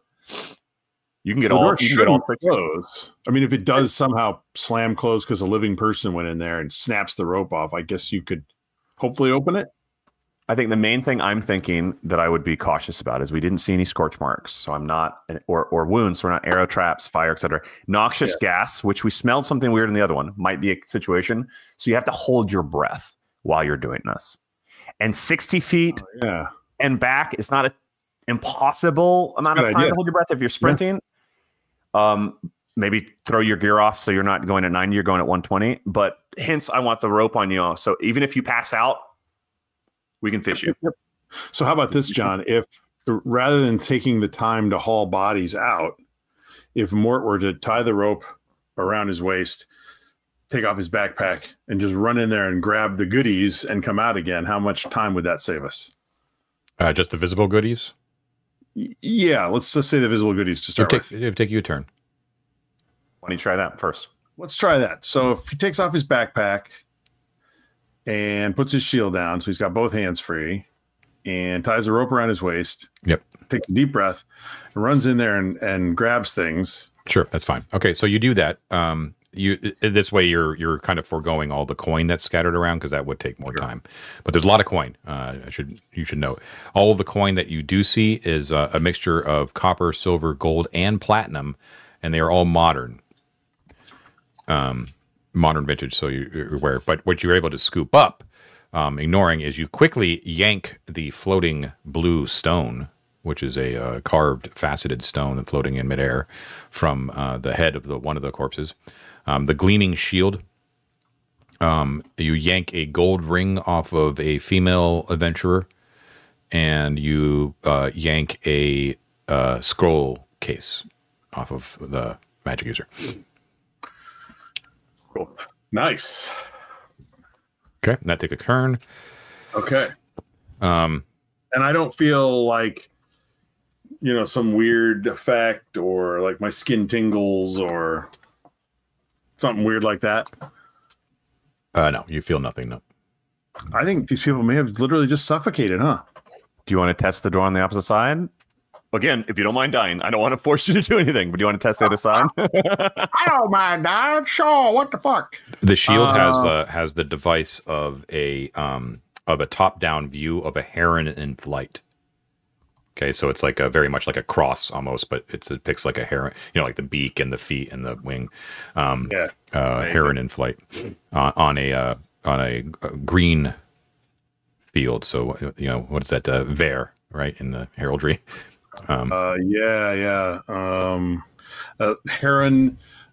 You can get all 6
close. I mean, if it does somehow slam closed because a living person went in there and snaps the rope off, I guess you could hopefully open it.
I think the main thing I'm thinking that I would be cautious about is we didn't see any scorch marks, so I'm not, or wounds, so we're not arrow traps, fire, etc. Noxious gas, which we smelled something weird in the other one, might be a situation. So you have to hold your breath while you're doing this. And 60 feet and back is not an impossible amount of time to hold your breath if you're sprinting. Maybe throw your gear off so you're not going at 90, you're going at 120. But hence, I want the rope on you. So even if you pass out, we can fish you.
So how about this, John? If rather than taking the time to haul bodies out, if Mort were to tie the rope around his waist, take off his backpack, and just run in there and grab the goodies and come out again, how much time would that save us?
Just the visible goodies?
Yeah, let's just say the visible goodies to start with.
It would take you a turn.
Why don't you try that first?
Let's try that. So if he takes off his backpack and puts his shield down, so he's got both hands free, and ties a rope around his waist.
Yep.
Takes a deep breath, and runs in there and grabs things.
Sure, that's fine. Okay, so you do that. This way you're kind of foregoing all the coin that's scattered around because that would take more time. But there's a lot of coin. You should note all of the coin that you do see is a mixture of copper, silver, gold, and platinum, and they are all modern. Modern vintage, so you're aware. But what you're able to scoop up, ignoring, is you quickly yank the floating blue stone, which is a carved, faceted stone floating in midair from the head of one of the corpses. The gleaming shield. You yank a gold ring off of a female adventurer, and you yank a scroll case off of the magic user.
Cool. Nice.
Okay, and that take a turn.
Okay. And I don't feel like, you know, some weird effect or like my skin tingles or something weird like that.
No, you feel nothing. No.
I think these people may have literally just suffocated, huh?
Do you want to test the door on the opposite side? Again, if you don't mind dying, I don't want to force you to do anything, but do you want to test the other side?
I don't mind dying. Sure. What the fuck?
The shield has the device of a top-down view of a heron in flight. Okay, so it's like very much like a cross almost, but it depicts like a heron, you know, like the beak and the feet and the wing. Heron in flight on a green field. So you know what is that? Vare, right, in the heraldry.
Heron,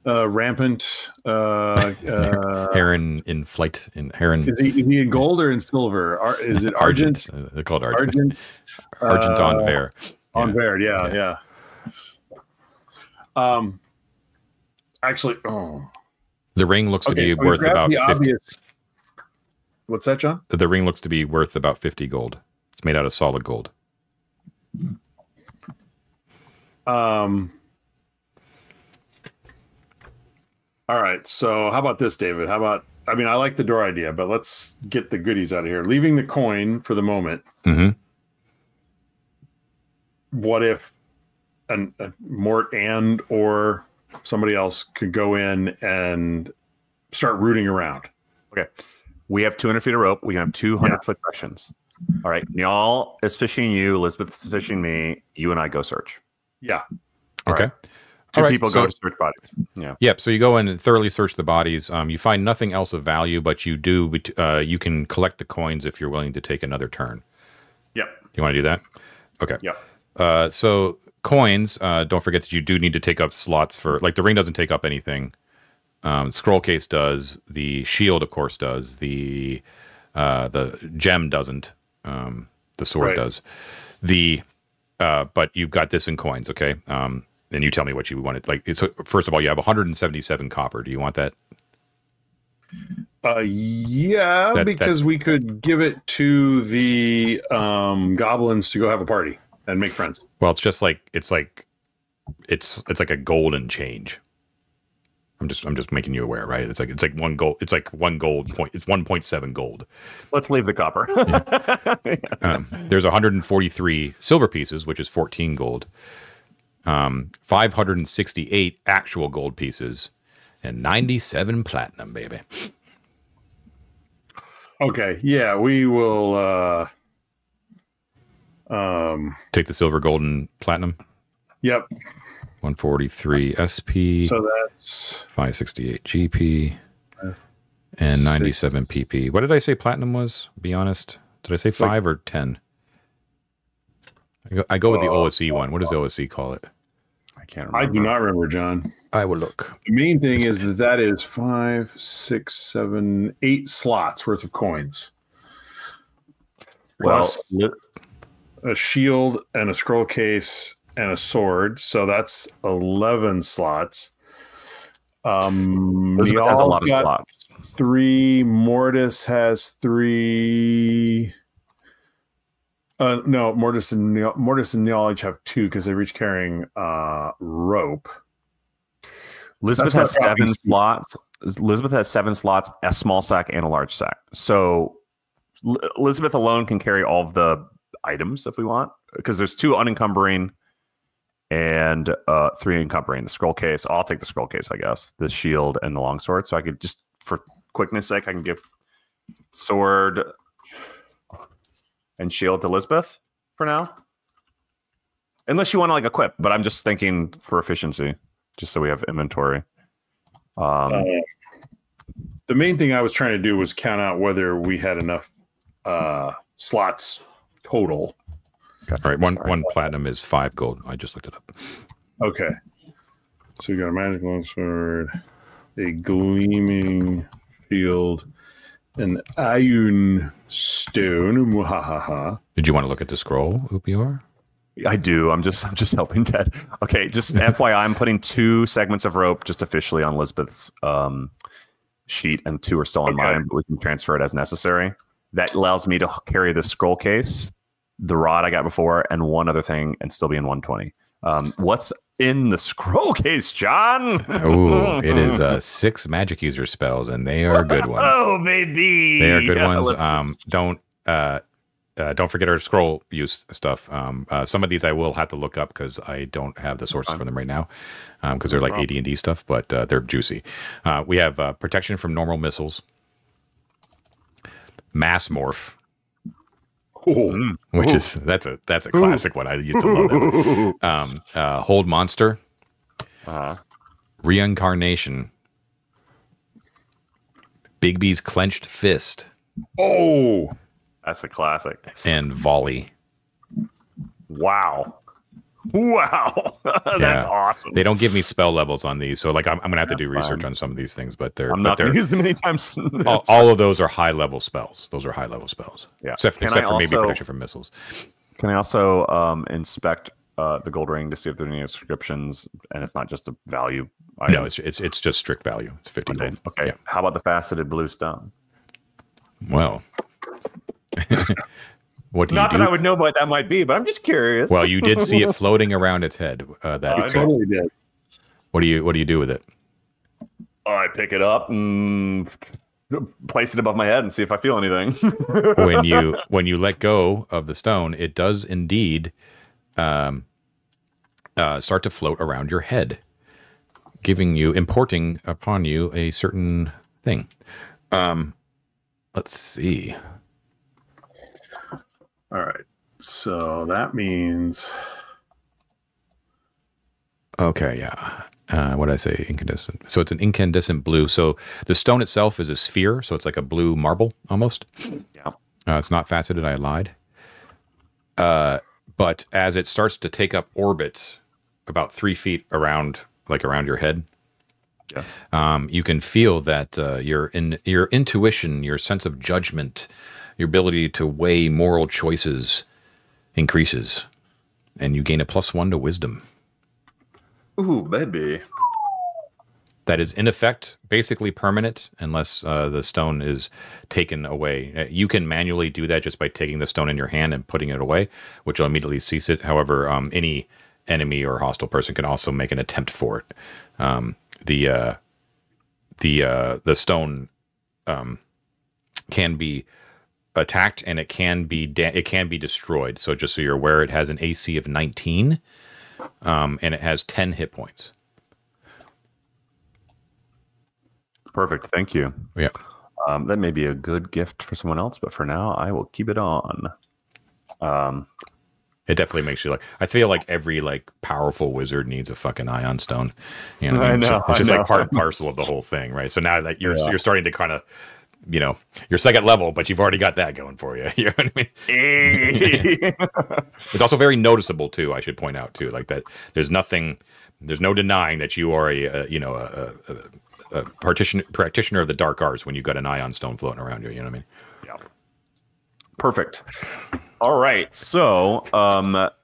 rampant.
Heron in flight. Heron.
Is he in gold or in silver? Is it argent?
They're called argent. Argent on Vare.
On Vare, yeah. Actually,
the ring looks to be worth about 50.
What's that, John?
The ring looks to be worth about 50 gold. It's made out of solid gold.
All right. So how about this, David? How about, I mean, I like the door idea, but let's get the goodies out of here. Leaving the coin for the moment.
Mm-hmm.
What if a Mort and or somebody else could go in and start rooting around?
Okay. We have 200 feet of rope. We have 200-foot sections. All right. Y'all is fishing you. Elizabeth is fishing me. You and I go search.
Yeah.
Okay.
Right. Two people go to search bodies. Yeah.
Yep. So you go in and thoroughly search the bodies. You find nothing else of value, but you do. You can collect the coins if you're willing to take another turn.
Yep.
You want to do that? Okay.
Yep.
So coins. Don't forget that you do need to take up slots for. Like the ring doesn't take up anything. Scroll case does. The shield, of course, does. The gem doesn't. The sword does. But you've got this in coins. Okay. And you tell me what you wanted. Like, so first of all, you have 177 copper. Do you want that?
Because we could give it to the goblins to go have a party and make friends.
Well, it's just like it's like a golden change. I'm just making you aware, right? It's like one gold. It's like one gold point. It's 1.7 gold.
Let's leave the copper.
There's 143 silver pieces, which is 14 gold. 568 actual gold pieces and 97 platinum, baby.
Okay, yeah, we will
take the silver, gold, and platinum.
Yep.
143 SP.
So that's
568 GP and 97 PP. What did I say platinum was? Be honest. Did I say 5 or 10? I go with the OSE one. What does the OSE call it?
I can't remember.
I do not remember, John.
I will look.
The main thing is that is 5, 6, 7, 8 slots worth of coins.
Well,
plus a shield and a scroll case and a sword. So that's 11 slots.
Elizabeth has a lot of slots.
3. Mortis has 3. No, Mortis and Knowledge have 2 because they're each carrying rope.
Elizabeth has 7 slots. Elizabeth has 7 slots, a small sack and a large sack. So Elizabeth alone can carry all of the items if we want, because there's 2 unencumbering and 3 encumbering. The scroll case. I'll take the scroll case, I guess. The shield and the longsword. So I could just, for quickness sake, I can give sword and shield to Elizabeth for now, unless you want to like equip. But I'm just thinking for efficiency, just so we have inventory.
The main thing I was trying to do was count out whether we had enough slots total.
Okay. All right, one platinum is 5 gold. I just looked it up.
Okay, so we got a magic longsword, a gleaming shield, an iron stone. Mwahaha.
Did you want to look at the scroll, Upior?
I do. I'm just helping Ted. Okay, just FYI, I'm putting 2 segments of rope just officially on Elizabeth's sheet, and 2 are still on mine, but we can transfer it as necessary. That allows me to carry the scroll case the rod I got before, and one other thing, and still be in 120. What's in the scroll case, John?
Oh, it is 6 magic user spells, and they are good ones.
Oh, baby,
they are good ones. Don't forget our scroll use stuff. Some of these I will have to look up because I don't have the sources for them right now, because they're like AD&D stuff, but they're juicy. We have protection from normal missiles, mass morph. Which is that's a classic one. I used to love that one. Hold monster, reincarnation, Bigby's clenched fist.
Oh, that's a classic.
And volley.
Wow. That's awesome.
They don't give me spell levels on these, so like I'm gonna have to do research on some of these things, but I'm
not gonna use them anytime soon.
all of those are high level spells. Those are high level spells. Yeah, except for maybe protection from missiles.
Can I also inspect the gold ring to see if there are any inscriptions, and it's not just a value item?
No, it's just strict value. It's 50 gold.
Okay. Yeah. How about the faceted blue stone?
Well. What do
Not
you do?
that I would know what that might be, but I'm just curious.
Well, you did see it floating around its head.
I totally did.
What do you do with it?
I pick it up and place it above my head and see if I feel anything.
when you let go of the stone, it does indeed start to float around your head, importing upon you a certain thing. Let's see.
All right, so that means...
Okay, yeah. What did I say? Incandescent. So it's an incandescent blue. So the stone itself is a sphere, so it's like a blue marble almost.
Yeah.
It's not faceted. I lied. But as it starts to take up orbit about 3 feet around your head,
yes,
you can feel that your intuition, your sense of judgment, your ability to weigh moral choices increases, and you gain a +1 to wisdom.
Ooh, baby.
That is in effect basically permanent unless the stone is taken away. You can manually do that just by taking the stone in your hand and putting it away, which will immediately cease it. However, any enemy or hostile person can also make an attempt for it. The stone can be attacked, and it can be destroyed. So just so you're aware, it has an AC of 19, and it has 10 hit points.
Perfect. Thank you.
Yeah.
That may be a good gift for someone else, but for now, I will keep it on.
It definitely makes you like. I feel like every powerful wizard needs a fucking ion stone. You know,
I know.
So it's just like part and parcel of the whole thing, right? So now that you're starting to kind of, you're second level, but you've already got that going for you. You know what I mean? It's also very noticeable too. I should point out too, like that. There's no denying that you are a practitioner of the dark arts when you've got an ion stone floating around you. You know what I mean?
Yeah. Perfect. All right. So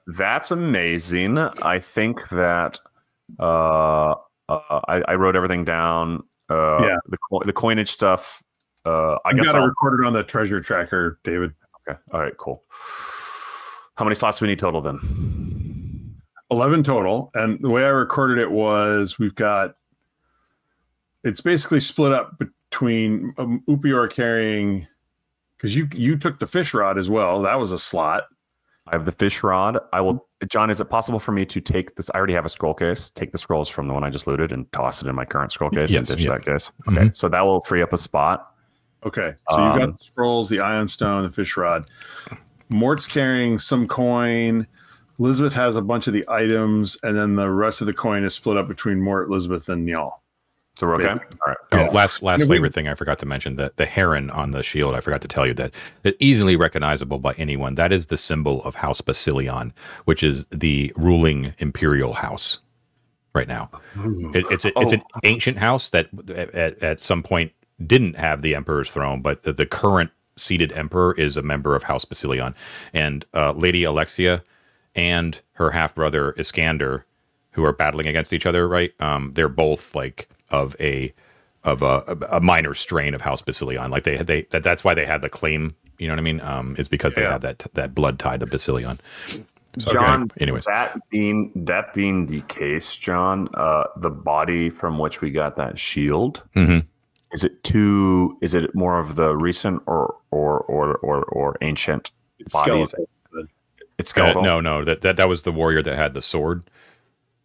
that's amazing. I think that I wrote everything down. The coinage stuff. I guess
got to record it on the treasure tracker, David.
Okay. All right. Cool. How many slots do we need total then?
11 total. And the way I recorded it was it's basically split up between Upior carrying, because you took the fish rod as well. That was a slot.
I have the fish rod. I will. John, is it possible for me to take this? I already have a scroll case. Take the scrolls from the one I just looted and toss it in my current scroll case and ditch that case. Okay. So that will free up a spot.
Okay. So you got the scrolls, the ion stone, the fish rod. Mort's carrying some coin. Elizabeth has a bunch of the items, and then the rest of the coin is split up between Mort, Elizabeth, and Njal.
So we're okay.
Basically.
All right.
Oh, last flavor thing I forgot to mention, that the heron on the shield, I forgot to tell you that easily recognizable by anyone. That is the symbol of House Basilion, which is the ruling imperial house right now. It's an ancient house that at some point didn't have the emperor's throne, but the current seated emperor is a member of House Basilion. And Lady Alexia and her half-brother Iskander, who are battling against each other, right? They're both of a a minor strain of House Basilion. Like that's why they had the claim. You know what I mean? It's because they have that blood tied to Basilion. So,
John,
okay. Anyways,
that being the case, John, the body from which we got that shield, is it more of the recent or ancient body? It's skeletal.
No, that was the warrior that had the sword.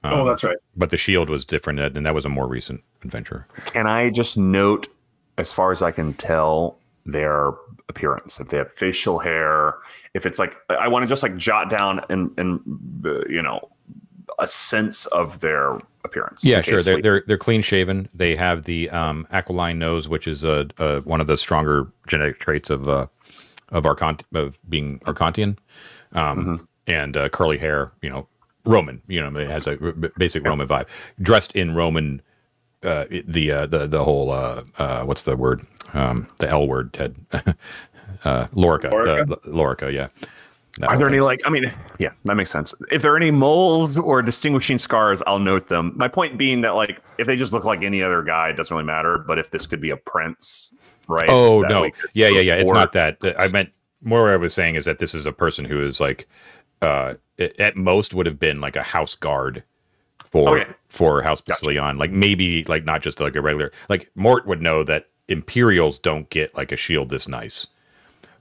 That's right.
But the shield was different, and that was a more recent adventure.
Can I just note, as far as I can tell, their appearance? If they have facial hair, if it's like, I want to just like jot down and a sense of their appearance.
Yeah, sure. They're clean shaven. They have the aquiline nose, which is one of the stronger genetic traits of being Arcontian, and curly hair. Roman. It has a basic Roman vibe. Dressed in Roman. The whole what's the word? The L word, Ted. Lorica. Lorica, yeah.
Are there any that makes sense. If there are any moles or distinguishing scars, I'll note them. My point being that if they just look like any other guy, it doesn't really matter. But if this could be a prince, right?
Oh no, yeah. It's not that. I meant more. What I was saying is that this is a person who is at most would have been like a house guard for House Basilion, maybe not just like a regular. Mort would know that Imperials don't get like a shield this nice,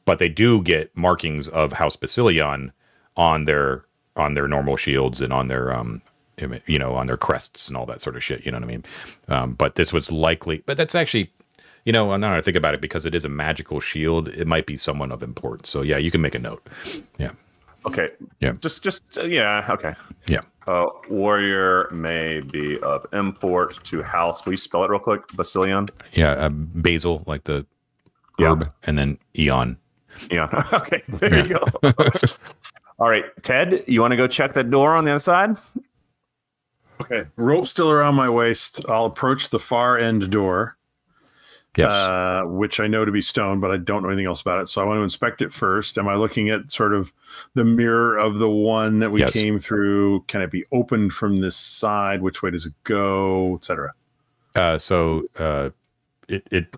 but they do get markings of House Basilion on their normal shields and on their on their crests and all that sort of shit. You know what I mean? But this was likely, but that's actually, now I think about it, because it is a magical shield, it might be someone of importance. So yeah, you can make a note. Yeah.
Okay. Yeah. Just yeah. Okay.
Yeah.
Warrior may be of import to house. Will you spell it real quick? Basilion?
Yeah. Basil, like the herb, and then Eon.
Eon. Okay. There you go. All right. Ted, you want to go check that door on the other side?
Okay. Rope still around my waist. I'll approach the far end door. Yes. Which I know to be stone, but I don't know anything else about it. So I want to inspect it first. Am I looking at sort of the mirror of the one that we came through? Can it be opened from this side? Which way does it go, etc.?
It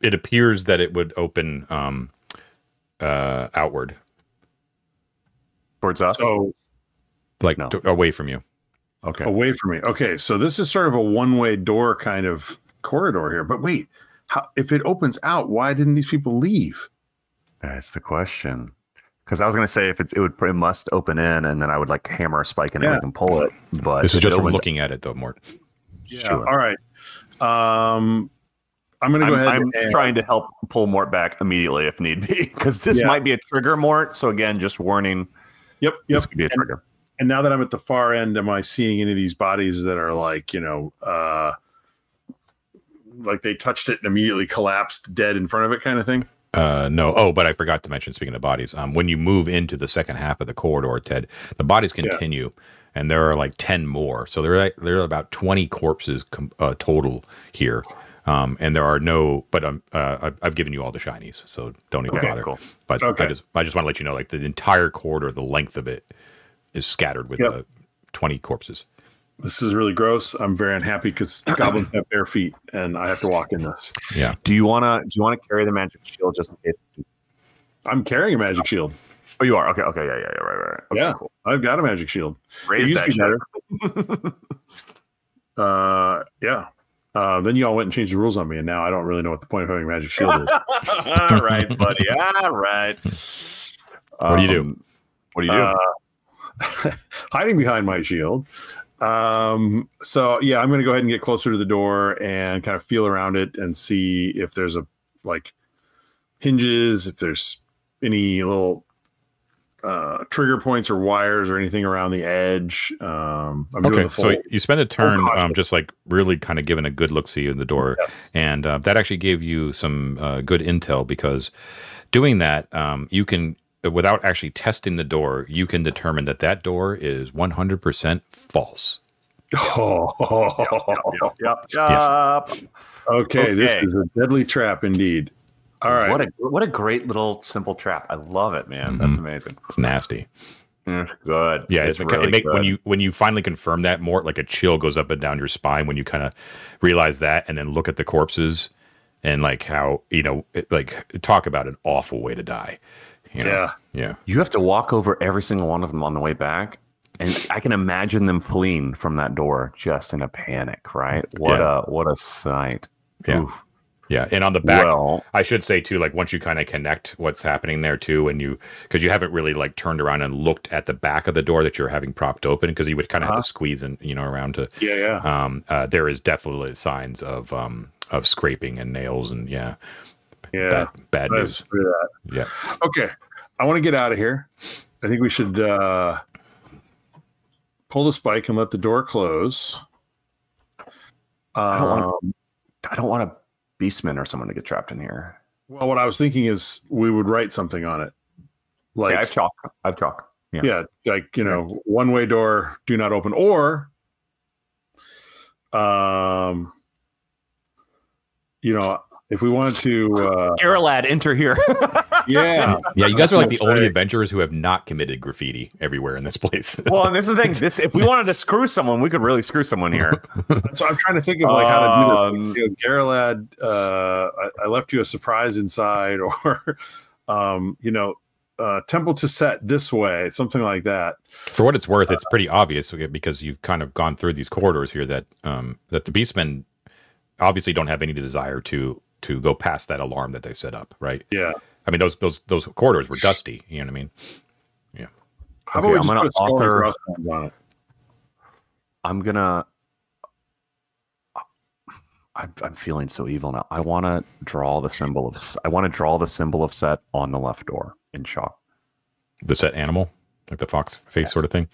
appears that it would open outward
towards us.
So,
away from you.
Okay,
away from me. Okay, so this is sort of a one-way door kind of corridor here. But wait. If it opens out, why didn't these people leave?
That's the question. Because I was going to say it must open in, and then I would hammer a spike in it and we can pull it. But
this is just from looking at it, though, Mort.
Yeah. Sure. All right. I'm going to go ahead.
I'm trying to help pull Mort back immediately if need be, because this might be a trigger, Mort. So again, just warning.
Yep.
This could be a trigger.
And now that I'm at the far end, am I seeing any of these bodies that are like they touched it and immediately collapsed dead in front of it kind of thing?
No. Oh, but I forgot to mention, speaking of bodies, when you move into the second half of the corridor, Ted, the bodies continue, and there are 10 more. So there are about 20 corpses total here. And there are no, but I've given you all the shinies, so don't even bother. Cool. But I just want to let you know, the entire corridor, the length of it is scattered with 20 corpses.
This is really gross. I'm very unhappy because goblins have bare feet, and I have to walk in this.
Yeah.
Do you wanna carry the magic shield just in case?
I'm carrying a magic shield.
Oh, you are. Okay. Yeah. Right. Okay,
yeah. Cool. I've got a magic shield. Raise that better. Yeah. Then you all went and changed the rules on me, and now I don't really know what the point of having a magic shield is.
All right, buddy. All right.
What do you do?
Hiding behind my shield. So yeah, I'm going to go ahead and get closer to the door and kind of feel around it and see if there's hinges, if there's any little trigger points or wires or anything around the edge.
Okay, so you spend a turn just really kind of giving a good look-see in the door, and that actually gave you some good intel, because doing that, you can, without actually testing the door, you can determine that door is 100% false.
Yep. Okay, this is a deadly trap indeed. All right.
What a great little simple trap. I love it, man. That's amazing.
It's nasty.
Good.
Yeah,
it's
it
really good.
when you finally confirm that, more like a chill goes up and down your spine when you kind of realize that, and then look at the corpses and like how talk about an awful way to die. You know? Yeah.
You have to walk over every single one of them on the way back, and I can imagine them fleeing from that door just in a panic. Right? What a sight.
Yeah.
Oof.
Yeah, and on the back, I should say too, like once you kind of connect what's happening there too, and because you haven't really like turned around and looked at the back of the door that you're having propped open, because you would kind of have to squeeze in, around to. There is definitely signs of scraping and nails and bad news. Yeah.
Okay, I want to get out of here. I think we should pull the spike and let the door close.
I don't want to. Beastman or someone to get trapped in here.
Well, what I was thinking is we would write something on it. Like
I have chalk.
Yeah, like one-way door, do not open, or if we wanted to
Garrelad, enter here.
Yeah.
You guys are like the only adventurers who have not committed graffiti everywhere in this place.
Well, and this is the thing. If we wanted to screw someone, we could really screw someone here.
So I'm trying to think of like how to do this. Garrelad, I left you a surprise inside, or temple to set this way, something like that.
For what it's worth, it's pretty obvious because you've kind of gone through these corridors here that the beastmen obviously don't have any desire to go past that alarm that they set up, right?
Yeah.
I mean, those corridors were dusty. You know what I mean? Yeah.
How about we just put skull and crossbones on it?
I'm feeling so evil now. I want to draw the symbol of set on the left door in chalk.
The set animal, like the fox face sort of thing.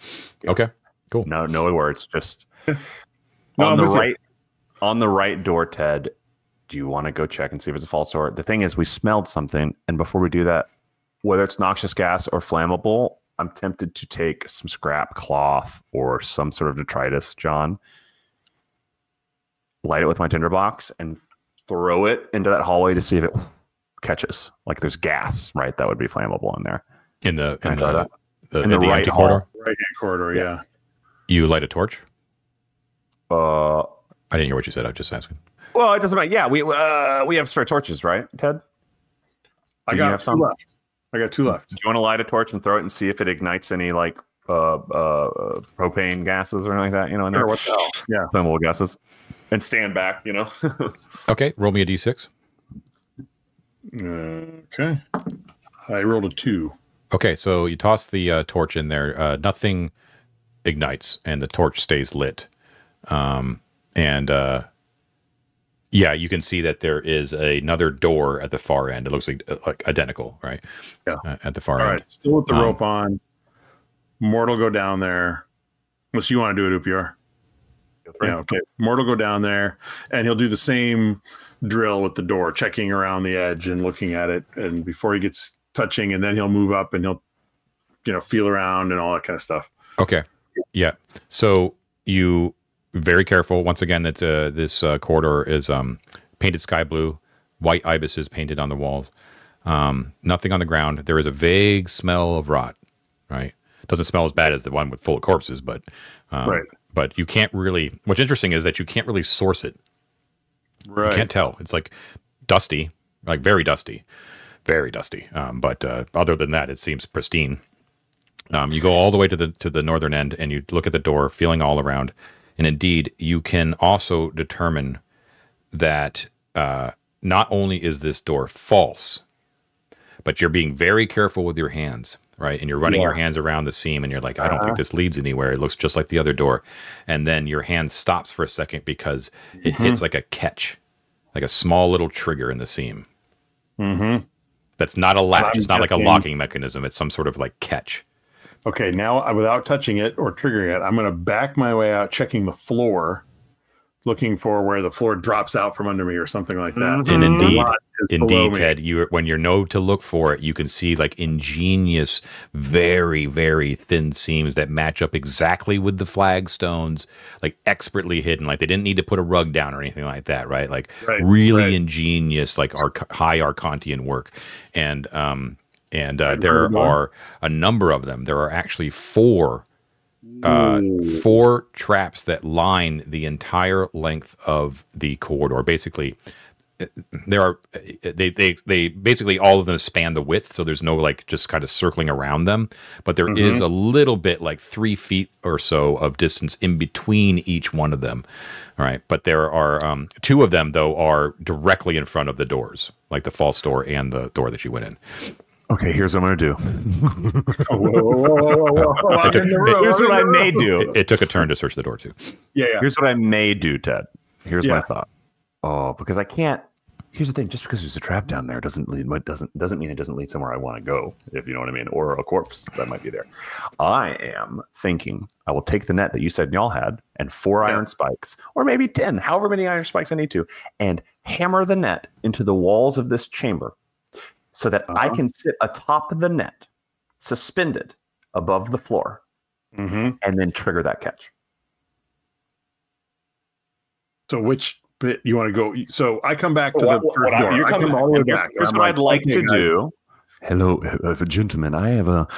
Okay, cool.
No words, just on the right door, Ted. Do you want to go check and see if it's a false door? The thing is, we smelled something, and before we do that, whether it's noxious gas or flammable, I'm tempted to take some scrap cloth or some sort of detritus, John, light it with my tinderbox, and throw it into that hallway to see if it catches. Like there's gas, right? That would be flammable in there.
In the
right
corridor?
Right-hand corridor, yeah.
You light a torch? I didn't hear what you said. I was just asking.
Well, it doesn't matter. Yeah, we have spare torches, right, Ted?
I got two left. I got two left.
Do you want to light a torch and throw it and see if it ignites any like propane gases or anything like that? In there.
What the hell? Yeah,
flammable gases. And stand back.
Okay, roll me a d6.
Okay, I rolled a 2.
Okay, so you toss the torch in there. Nothing ignites, and the torch stays lit. Yeah, you can see that there is another door at the far end. It looks like identical, right?
Yeah.
At the far end.
All right, still with the rope on. Mort will go down there. Unless you want to do it, Upior. Yeah, okay. Mort will go down there, and he'll do the same drill with the door, checking around the edge and looking at it, and before he gets touching, and then he'll move up and he'll feel around and all that kind of stuff.
Okay. Yeah. So you... Very careful. Once again, that this corridor is painted sky blue, white ibises painted on the walls. Nothing on the ground. There is a vague smell of rot. Right, doesn't smell as bad as the one with full of corpses, but
right.
But you can't really. What's interesting is that you can't really source it.
Right,
you can't tell. It's like dusty, like very dusty, very dusty. But other than that, it seems pristine. You go all the way to the northern end, and you look at the door, feeling all around. And indeed, you can also determine that not only is this door false, but you're being very careful with your hands, right? And you're running your hands around the seam, and you're like, I don't think this leads anywhere. It looks just like the other door. And then your hand stops for a second because it hits like a catch, like a small little trigger in the seam.
Mm-hmm.
That's not a latch. It's not like a locking mechanism. It's some sort of like catch.
Okay, now without touching it or triggering it, I'm going to back my way out, checking the floor, looking for where the floor drops out from under me or something like that.
And indeed, Ted, when you know to look for it, you can see like ingenious, very, very thin seams that match up exactly with the flagstones, like expertly hidden. Like they didn't need to put a rug down or anything like that, right? Like really ingenious, like high Arcantian work. And and there are a number of them. There are actually four traps that line the entire length of the corridor. Basically, they basically all of them span the width, so there's no like just kind of circling around them. But there is a little bit, like 3 feet or so of distance in between each one of them. All right, but there are 2 of them though are directly in front of the doors, like the false door and the door that you went in.
Okay, here's what I'm going to do.
Here's what I may do. It took a turn to search the door too.
Yeah. Here's what I may do, Ted. Here's my thought. Oh, because I can't. Here's the thing: just because there's a trap down there doesn't mean it doesn't lead somewhere I want to go. If you know what I mean, or a corpse that might be there. I am thinking I will take the net that you said y'all had and 4 iron spikes, or maybe 10, however many iron spikes I need to, and hammer the net into the walls of this chamber, so that I can sit atop the net, suspended above the floor, and then trigger that catch.
So which bit you want to go? So I come back to the first door.
You come all the way back. Here's what I'd like to do. Hello, gentlemen. I have a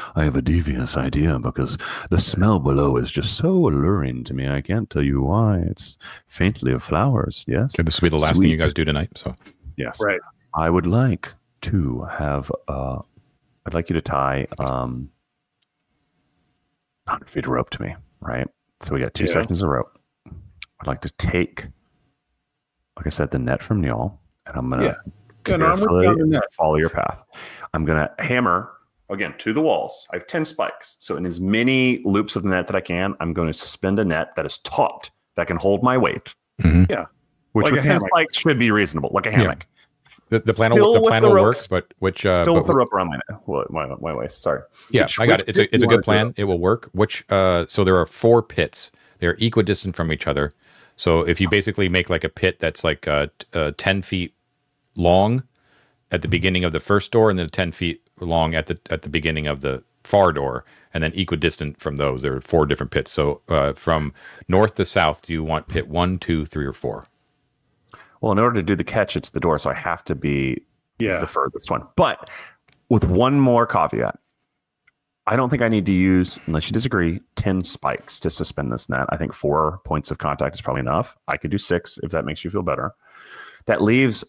devious idea, because the smell below is just so alluring to me. I can't tell you why. It's faintly of flowers. Yes.
Okay, this will be the last thing you guys do tonight. So
yes, right. I would like to have. I'd like you to tie 100 feet of rope to me. Right. So we got 2 seconds of rope. I'd like to take, like I said, the net from y'all, and I'm gonna carefully follow your path. I'm gonna hammer again to the walls. I have 10 spikes, so in as many loops of the net that I can, I'm going to suspend a net that is taut, that can hold my weight.
Yeah,
which with 10 spikes should be reasonable, like a hammock.
The plan will work, but
still with the rope around my waist. Sorry.
Yeah, I got it. It's a good plan. It will work. So there are 4 pits. They're equidistant from each other. So if you basically make like a pit that's like 10 feet long at the beginning of the first door, and then 10 feet long at the beginning of the far door, and then equidistant from those, there are 4 different pits. So from north to south, do you want pit 1, 2, 3, or 4?
Well, in order to do the catch, it's the door, so I have to be the furthest one. But with one more caveat. I don't think I need to use, unless you disagree, 10 spikes to suspend this net. I think 4 points of contact is probably enough. I could do 6 if that makes you feel better. That leaves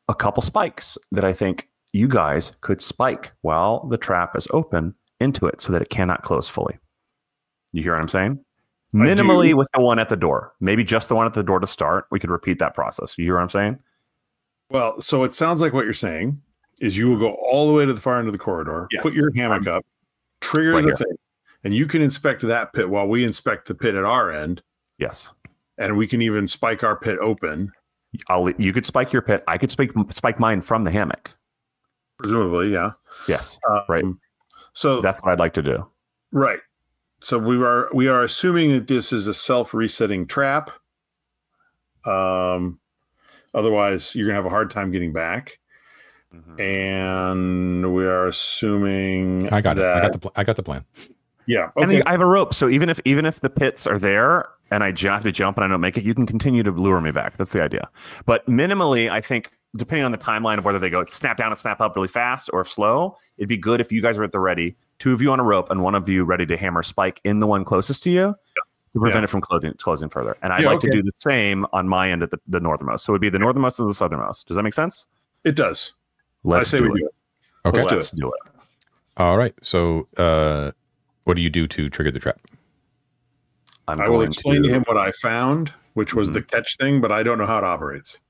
a couple spikes that I think you guys could spike while the trap is open into it, so that it cannot close fully. You hear what I'm saying? Minimally with the one at the door. Maybe just the one at the door to start. We could repeat that process. You hear what I'm saying?
Well, so it sounds like what you're saying is you will go all the way to the far end of the corridor, put your hammock up, trigger the thing, and you can inspect that pit while we inspect the pit at our end.
Yes.
And we can even spike our pit open.
You could spike your pit. I could spike mine from the hammock.
Presumably, yeah.
Yes. Right.
So
that's what I'd like to do.
Right. So we are assuming that this is a self-resetting trap. Otherwise, you're gonna have a hard time getting back. And we are assuming
I got the plan.
Yeah.
Okay. And I have a rope, so even if the pits are there and I have to jump and I don't make it, you can continue to lure me back. That's the idea. But minimally, I think, depending on the timeline of whether they go snap down and snap up really fast or slow, it'd be good if you guys are at the ready, 2 of you on a rope and 1 of you ready to hammer spike in the one closest to you to prevent it from closing further. And I'd like to do the same on my end at the northernmost. So it would be the northernmost and the southernmost. Does that make sense?
It does.
Let's do it.
Okay.
Let's do it.
All right. So what do you do to trigger the trap?
I will explain to him what I found, which was the catch thing, but I don't know how it operates.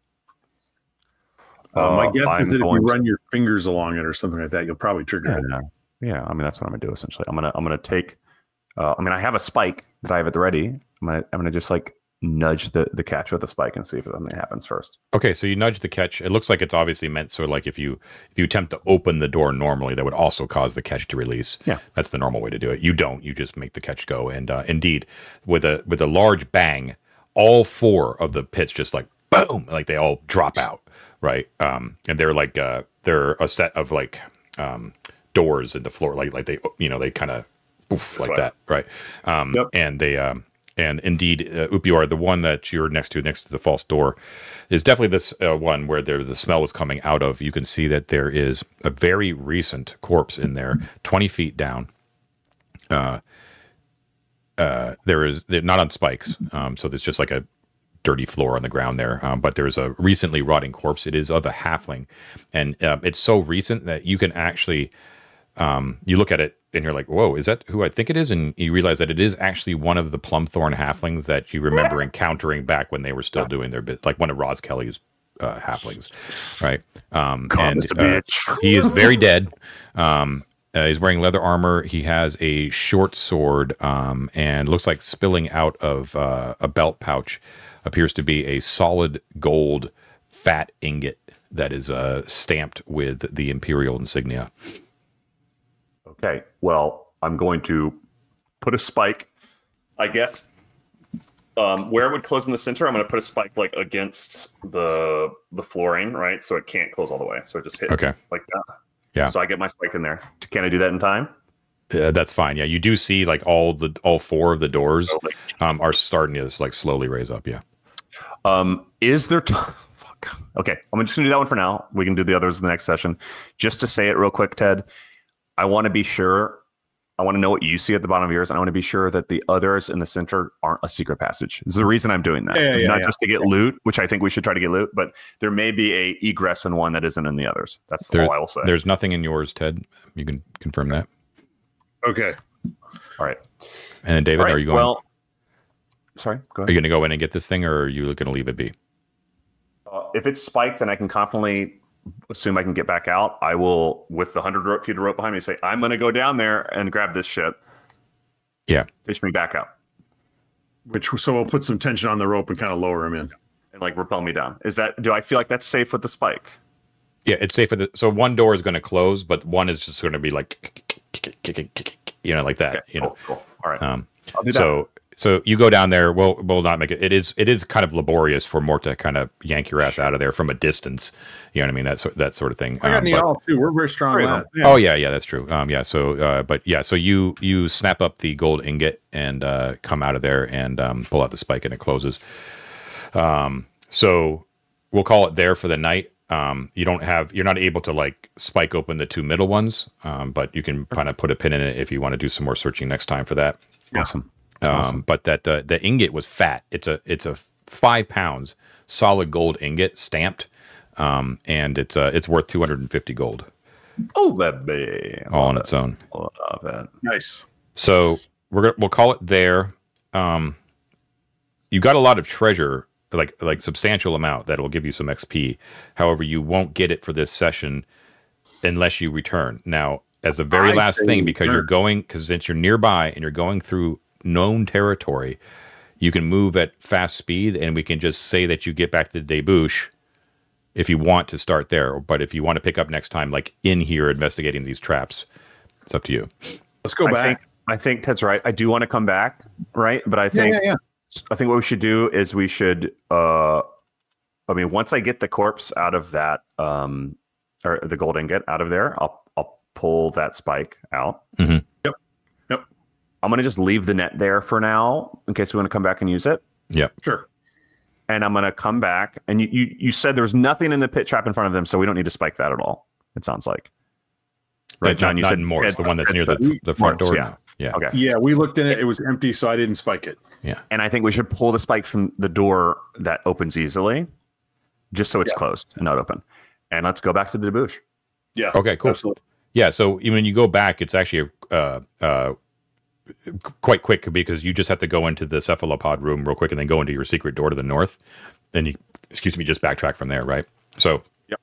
My guess is that if you run your fingers along it or something like that, you'll probably trigger it.
Yeah, I mean, that's what I'm gonna do essentially. I'm gonna take. I have a spike that I have at the ready. I'm gonna just like nudge the catch with the spike and see if something happens first.
Okay, so you nudge the catch. It looks like it's obviously meant sort of like if you attempt to open the door normally, that would also cause the catch to release. Yeah, that's the normal way to do it. You don't. You just make the catch go. And indeed, with a large bang, all 4 of the pits just like boom, like they all drop out, right? And they're like they're a set of like doors in the floor, like they they kind of poof like that, right? And And indeed, Upior, the one that you're next to the false door, is definitely this one where the smell is coming out of. You can see that there is a very recent corpse in there, 20 feet down. They're not on spikes, so there's just like a dirty floor on the ground there. But there's a recently rotting corpse. It is of a halfling, and it's so recent that you can actually you look at it and you're like, "Whoa, is that who I think it is?" And you realize that it is actually one of the Plumthorn halflings that you remember encountering back when they were still doing their bit, like one of Roz Kelly's halflings, right? He is very dead. He's wearing leather armor. He has a short sword, and looks like spilling out of a belt pouch appears to be a solid gold fat ingot that is stamped with the Imperial insignia.
Okay, well, I'm going to put a spike, I guess, where it would close in the center. I'm going to put a spike like against the flooring, right? So it can't close all the way. So it just hit like that.
Yeah.
So I get my spike in there. Can I do that in time?
That's fine. Yeah, you do see like all four of the doors are starting to like slowly raise up. Yeah.
Is there fuck. Okay, I'm just gonna do that one for now. We can do the others in the next session. Just to say it real quick, Ted, I want to be sure. I want to know what you see at the bottom of yours, and I want to be sure that the others in the center aren't a secret passage. This is the reason I'm doing that. Not just to get loot, which I think we should try to get loot, but there may be a egress in one that isn't in the others. That's all I will say.
There's nothing in yours, Ted. You can confirm that.
Okay.
All right.
And then David, are you going?
Well, sorry, go ahead.
Are you going to go in and get this thing, or are you going to leave it be?
If it's spiked and I can confidently assume I can get back out, I will, with the 100 feet of rope behind me, say, I'm going to go down there and grab this shit.
Yeah.
Fish me back out.
So we'll put some tension on the rope and kind of lower him in.
And like rappel me down. Do I feel like that's safe with the spike?
Yeah, it's safe so one door is going to close, but one is just going to be like, like that.
Okay, cool. All right.
I'll do that. So you go down there. We'll not make it. It is kind of laborious for Mort to kind of yank your ass out of there from a distance. You know what I mean? That sort of thing.
I got Neal too. We're very strong.
Yeah.
Oh yeah, that's true. So you snap up the gold ingot and come out of there and pull out the spike and it closes. So we'll call it there for the night. You're not able to like spike open the two middle ones, but you can kind of put a pin in it if you want to do some more searching next time for that.
Awesome.
But that the ingot was fat. It's a 5 pounds solid gold ingot stamped, and it's worth 250 gold.
Oh, baby!
All on its own.
Love it.
Nice.
So we'll call it there. You got a lot of treasure, like substantial amount that will give you some XP. However, you won't get it for this session unless you return. Now, as a very last thing, because since you're nearby and you're going through known territory, you can move at fast speed, and we can just say that you get back to the debouche if you want to start there. But if you want to pick up next time, like in here investigating these traps, it's up to you.
Let's go back.
I think Ted's right. I do want to come back, right? But I think I think what we should do is we should. Once I get the corpse out of that, or the gold ingot out of there, I'll pull that spike out.
Mm-hmm.
Yep.
I'm going to just leave the net there for now in case we want to come back and use it.
Yep.
Sure.
And I'm going to come back. And you said there was nothing in the pit trap in front of them, so we don't need to spike that at all, it sounds like. Right, John? You said
Mort's the one that's near the front door.
Yeah.
Yeah.
Okay.
Yeah, we looked in it. It was empty, so I didn't spike it.
Yeah.
And I think we should pull the spike from the door that opens easily, just so it's closed and not open. And let's go back to the debouche.
Yeah.
Okay, cool.
Absolutely.
Yeah, so when you go back, it's actually quite quick because you just have to go into the cephalopod room real quick and then go into your secret door to the north. Then you, just backtrack from there, right? So a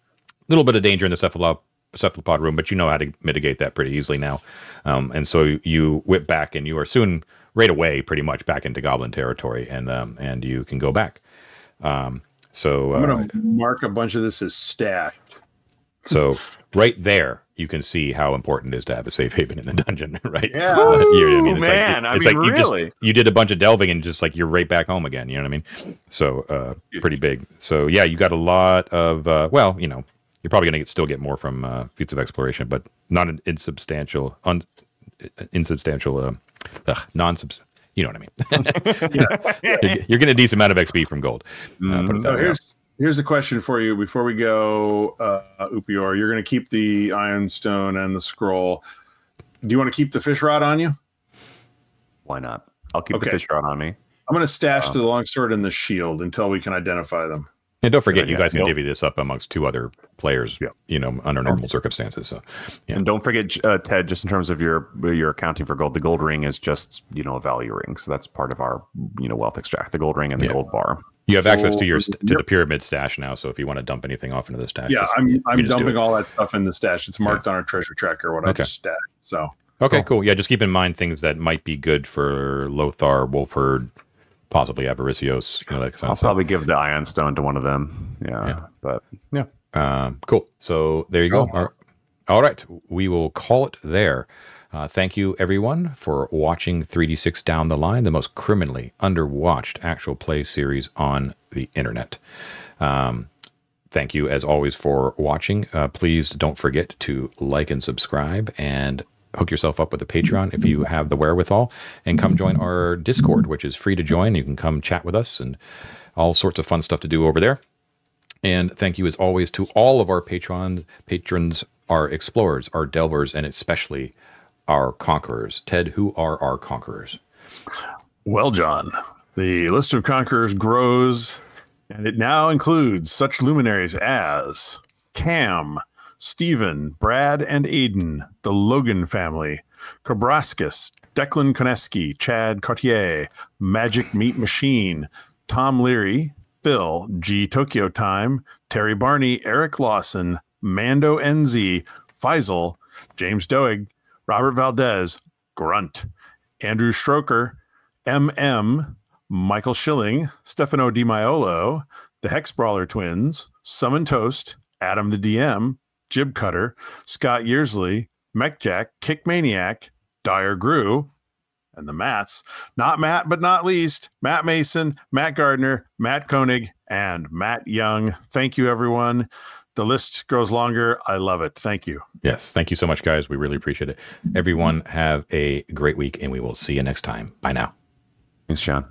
little bit of danger in the cephalopod room, but you know how to mitigate that pretty easily now. And so you whip back and you are soon right away pretty much back into goblin territory and you can go back. So
I'm going to mark a bunch of this as stacked.
So right there, you can see how important it is to have a safe haven in the dungeon, right?
Yeah.
Really?
You did a bunch of delving and just like you're right back home again. You know what I mean? So pretty big. So yeah, you got a lot of you're probably going to still get more from Feats of Exploration, but not an insubstantial, You know what I mean? You're getting a decent amount of XP from gold. Put it that way.
Here's a question for you before we go, Upior. You're going to keep the Iron Stone and the scroll. Do you want to keep the fish rod on you?
Why not? I'll keep the fish rod on me.
I'm going to stash the longsword and the shield until we can identify them.
And don't forget, you guys can divvy this up amongst 2 other players, under normal circumstances. So,
and don't forget, Ted, just in terms of your accounting for gold, the gold ring is just a value ring, so that's part of our wealth extract, the gold ring and the gold bar.
You have access to the pyramid stash now, so if you want to dump anything off into the stash,
I'm dumping all that stuff in the stash. It's marked on our treasure tracker what I just stashed. So
cool. Yeah, just keep in mind things that might be good for Lothar, Wolfherd, possibly Avaricios.
I'll probably give the Ion Stone to one of them.
Cool. So there you go. All right, we will call it there. Thank you, everyone, for watching 3D6 Down the Line, the most criminally underwatched actual play series on the internet. Thank you, as always, for watching. Please don't forget to like and subscribe, and hook yourself up with a Patreon if you have the wherewithal, and come join our Discord, which is free to join. You can come chat with us and all sorts of fun stuff to do over there. And thank you, as always, to all of our patrons, our explorers, our delvers, and especially our conquerors. Ted, who are our conquerors?
Well, John, the list of conquerors grows, and it now includes such luminaries as Cam, Stephen, Brad, and Aiden, the Logan family, Kabraskus, Declan Koneski, Chad Cartier, Magic Meat Machine, Tom Leary, Phil, G Tokyo Time, Terry Barney, Eric Lawson, Mando NZ, Faisal, James Doig, Robert Valdez, Grunt, Andrew Stroker, MM, Michael Schilling, Stefano Di Maiolo, the Hex Brawler Twins, Summon Toast, Adam the DM, Jib Cutter, Scott Yearsley, Mechjack, Kick Maniac, Dyer Grew, and the Matts. Not Matt, but not least, Matt Mason, Matt Gardner, Matt Koenig, and Matt Young. Thank you, everyone. The list grows longer. I love it. Thank you.
Yes. Thank you so much, guys. We really appreciate it. Everyone have a great week, and we will see you next time. Bye now.
Thanks, John.